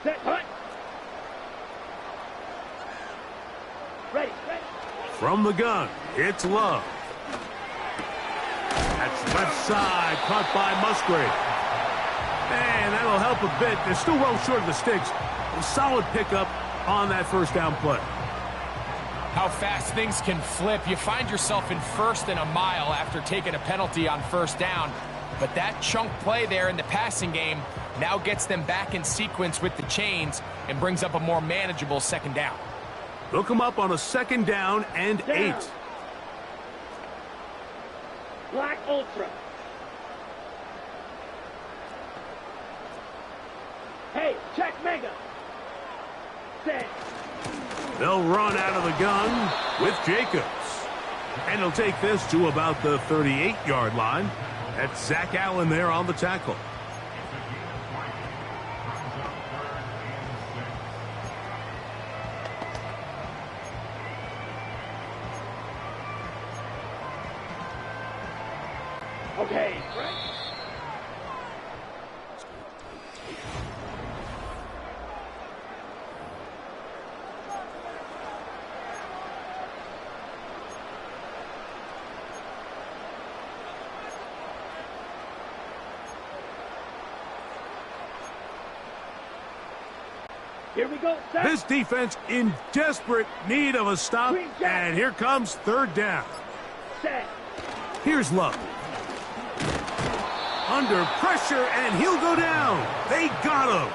Set. Cut. Ready. Ready. From the gun, it's Love. That's left side, caught by Musgrave. Man, that'll help a bit. They're still well short of the sticks. A solid pickup on that 1st down play. How fast things can flip. You find yourself in 1st and a mile after taking a penalty on 1st down. But that chunk play there in the passing game now gets them back in sequence with the chains and brings up a more manageable 2nd down. They'll come up on a 2nd down and 8. Black Ultra. Hey, check Mega. Set. They'll run out of the gun with Jacobs. And he'll take this to about the 38-yard line. That's Zach Allen there on the tackle. Okay. Right. Here we go. Set. This defense in desperate need of a stop. And here comes 3rd down. Set. Here's Love. Under pressure, and he'll go down. They got him.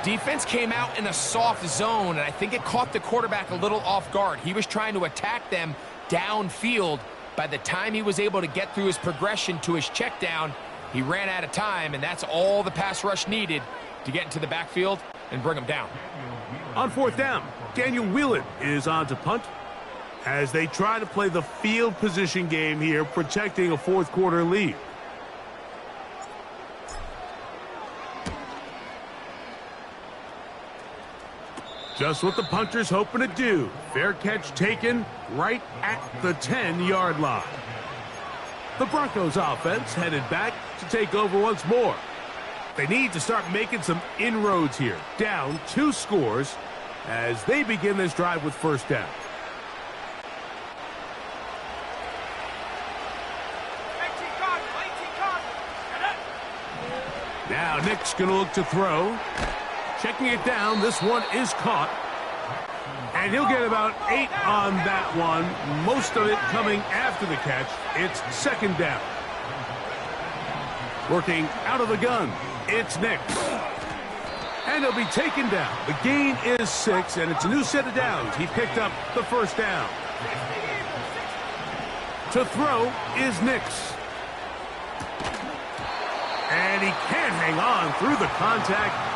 Defense came out in a soft zone, and I think it caught the quarterback a little off guard. He was trying to attack them downfield. By the time he was able to get through his progression to his check down, he ran out of time, and that's all the pass rush needed to get into the backfield and bring him down. On 4th down, Daniel Whelan is on to punt. as they try to play the field position game here, protecting a fourth quarter lead. Just what the punter's hoping to do. Fair catch taken right at the 10-yard line. The Broncos offense headed back to take over once more. They need to start making some inroads here. Down 2 scores as they begin this drive with first down. Now Nick's going to look to throw. Checking it down, this one is caught. And he'll get about 8 on that one, most of it coming after the catch. It's second down. Working out of the gun, it's Nick. And he'll be taken down. The gain is 6, and it's a new set of downs. He picked up the first down. To throw is Nix. And he can't hang on through the contact.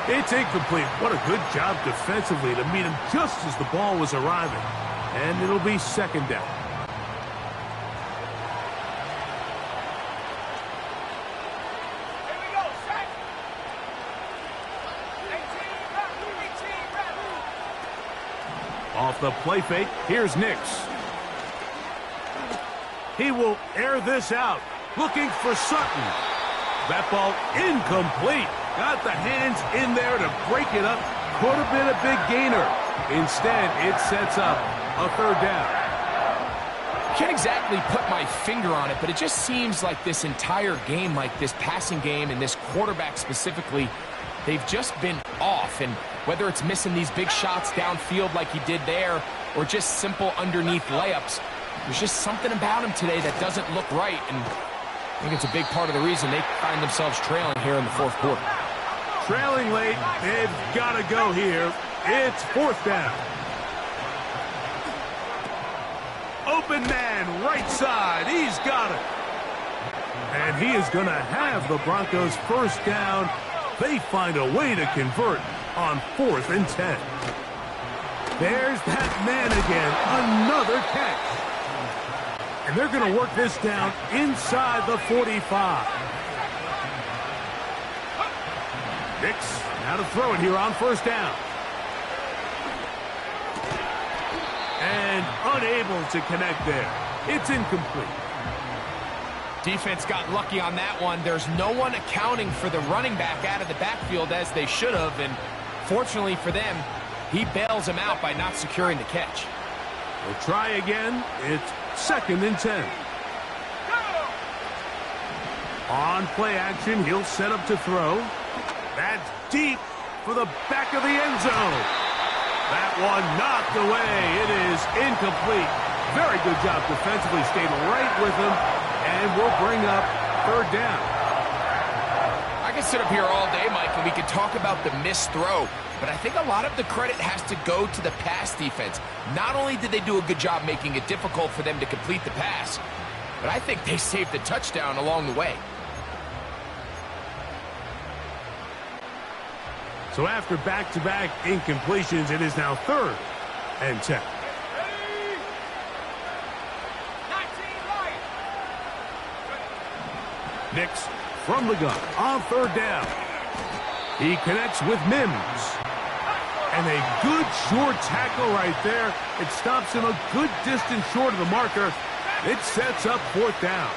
It's incomplete. What a good job defensively to meet him just as the ball was arriving. And it'll be second down. Off the play fake, here's Nix. He will air this out, looking for Sutton. That ball incomplete. Got the hands in there to break it up. Could have been a big gainer. Instead, it sets up a third down. Can't exactly put my finger on it, but it just seems like this entire game, like this passing game and this quarterback specifically, they've just been off. And whether it's missing these big shots downfield like he did there or just simple underneath layups, there's just something about him today that doesn't look right. And I think it's a big part of the reason they find themselves trailing here in the fourth quarter. Trailing late, they've got to go here. It's fourth down. Open man, right side. He's got it. And he is going to have the Broncos first down. They find a way to convert on 4th and 10. There's that man again. Another catch. And they're going to work this down inside the 45. Nix now to throw it here on first down. And unable to connect there. It's incomplete. Defense got lucky on that one. There's no one accounting for the running back out of the backfield as they should have. And fortunately for them, he bails him out by not securing the catch. We'll try again. It's 2nd and 10. On play action, he'll set up to throw. That's deep for the back of the end zone. That one knocked away. It is incomplete. Very good job defensively. Stayed right with him. And we'll bring up third down. I could sit up here all day, Mike, and we could talk about the missed throw. But I think a lot of the credit has to go to the pass defense. Not only did they do a good job making it difficult for them to complete the pass, but I think they saved the touchdown along the way. So after back-to-back incompletions, it is now 3rd and 10. Nix from the gun on 3rd down. He connects with Mims. And a good short tackle right there. It stops him a good distance short of the marker. It sets up 4th down.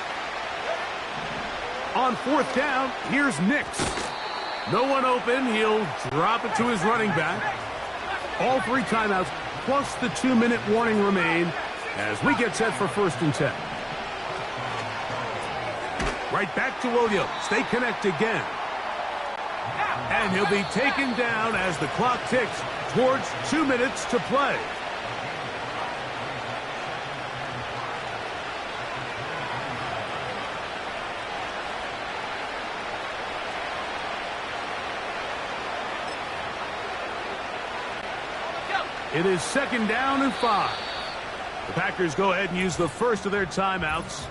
On 4th down, here's Nix. No one open. He'll drop it to his running back. All 3 timeouts plus the 2-minute warning remain as we get set for 1st and 10. Right back to Williams. They connect again. And he'll be taken down as the clock ticks towards 2 minutes to play. It is 2nd down and 5. The Packers go ahead and use the first of their timeouts.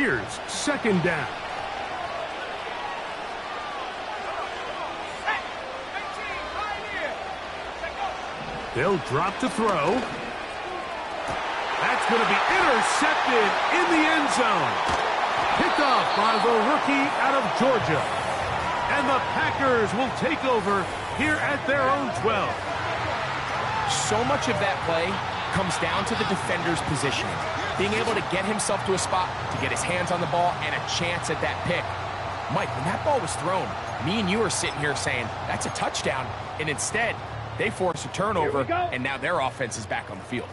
Here's second down. They'll drop to throw. That's going to be intercepted in the end zone. Picked off by the rookie out of Georgia. And the Packers will take over here at their own 12. So much of that play comes down to the defender's positioning. Being able to get himself to a spot, to get his hands on the ball, and a chance at that pick. Mike, when that ball was thrown, me and you are sitting here saying, that's a touchdown. And instead, they force a turnover, and now their offense is back on the field.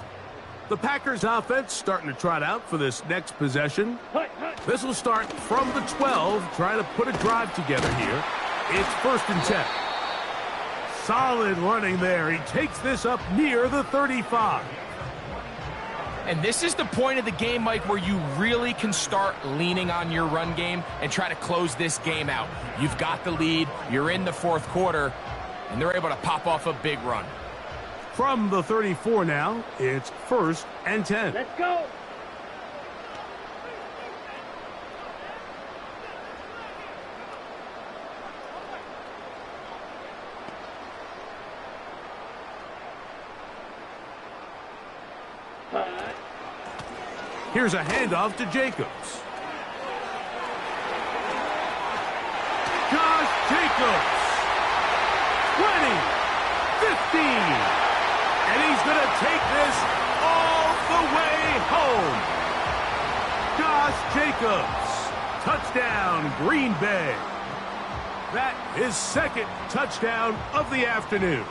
The Packers offense starting to trot out for this next possession. This will start from the 12, trying to put a drive together here. It's 1st and 10. Solid running there. He takes this up near the 35. And this is the point of the game, Mike, where you really can start leaning on your run game and try to close this game out. You've got the lead. You're in the 4th quarter. And they're able to pop off a big run. From the 34 now, it's 1st and 10. Let's go. Here's a handoff to Jacobs. Josh Jacobs. 20, 15, and he's going to take this all the way home. Josh Jacobs, touchdown, Green Bay. That is 2nd touchdown of the afternoon.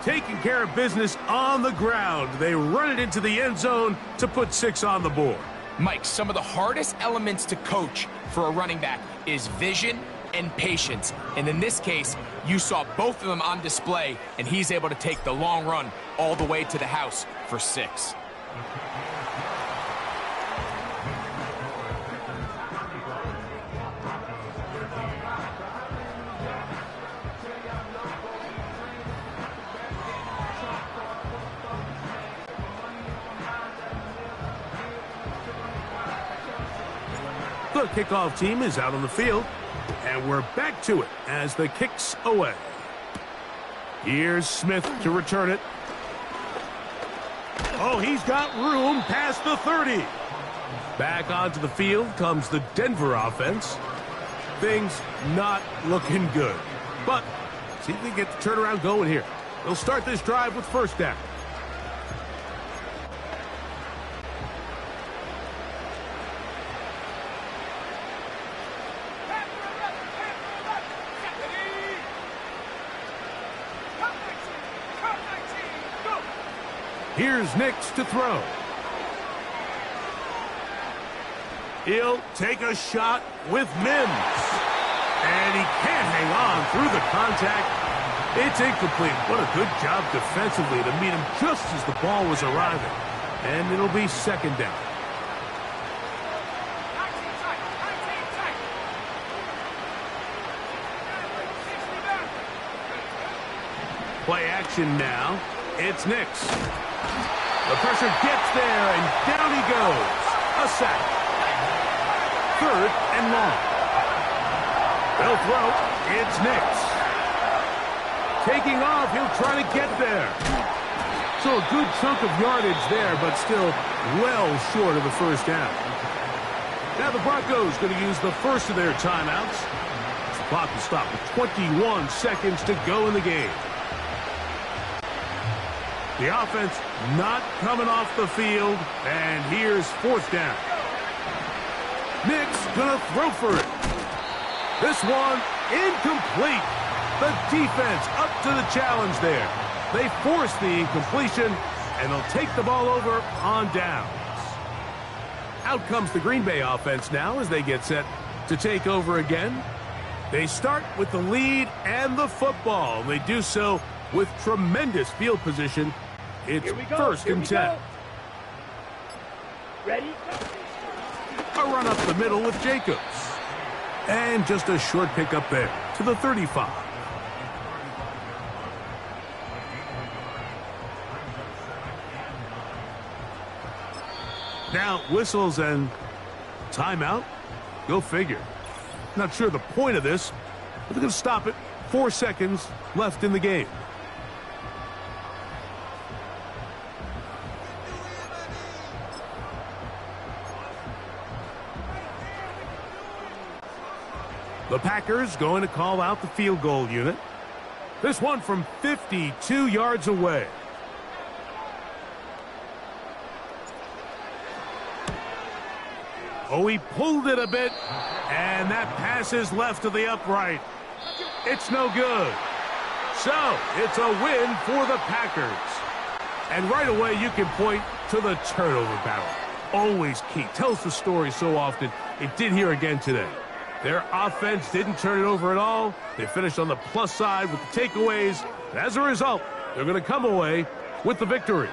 Taking care of business on the ground. They run it into the end zone to put 6 on the board. Mike, some of the hardest elements to coach for a running back is vision and patience. And in this case, you saw both of them on display, and he's able to take the long run all the way to the house for 6. The kickoff team is out on the field. And we're back to it as the kick's away. Here's Smith to return it. Oh, he's got room past the 30. Back onto the field comes the Denver offense. Things not looking good. But see if they get the turnaround going here. They'll start this drive with 1st down. Here's Nix to throw. He'll take a shot with Mims. And he can't hang on through the contact. It's incomplete. What a good job defensively to meet him just as the ball was arriving. And it'll be 2nd down. Play action now. It's Nix. The pressure gets there, and down he goes. A sack. 3rd and long. They'll throw. It's Nix. Taking off, he'll try to get there. So a good chunk of yardage there, but still well short of the 1st down. Now the Broncos going to use the first of their timeouts. The clock will stop with 21 seconds to go in the game. The offense not coming off the field, and here's 4th down. Nick's gonna throw for it. This one incomplete. The defense up to the challenge there. They force the incompletion, and they'll take the ball over on downs. Out comes the Green Bay offense now as they get set to take over again. They start with the lead and the football. They do so with tremendous field position. It's 1st and 10. Ready? A run up the middle with Jacobs. And just a short pickup there to the 35. Now whistles and timeout? Go figure. Not sure the point of this, but they're going to stop it. 4 seconds left in the game. The Packers going to call out the field goal unit. This one from 52 yards away. Oh, he pulled it a bit, and that pass is left to the upright. It's no good. So, it's a win for the Packers. And right away, you can point to the turnover battle. Always key. Tells the story so often. It did here again today. Their offense didn't turn it over at all. They finished on the plus side with the takeaways. And as a result, they're going to come away with the victory.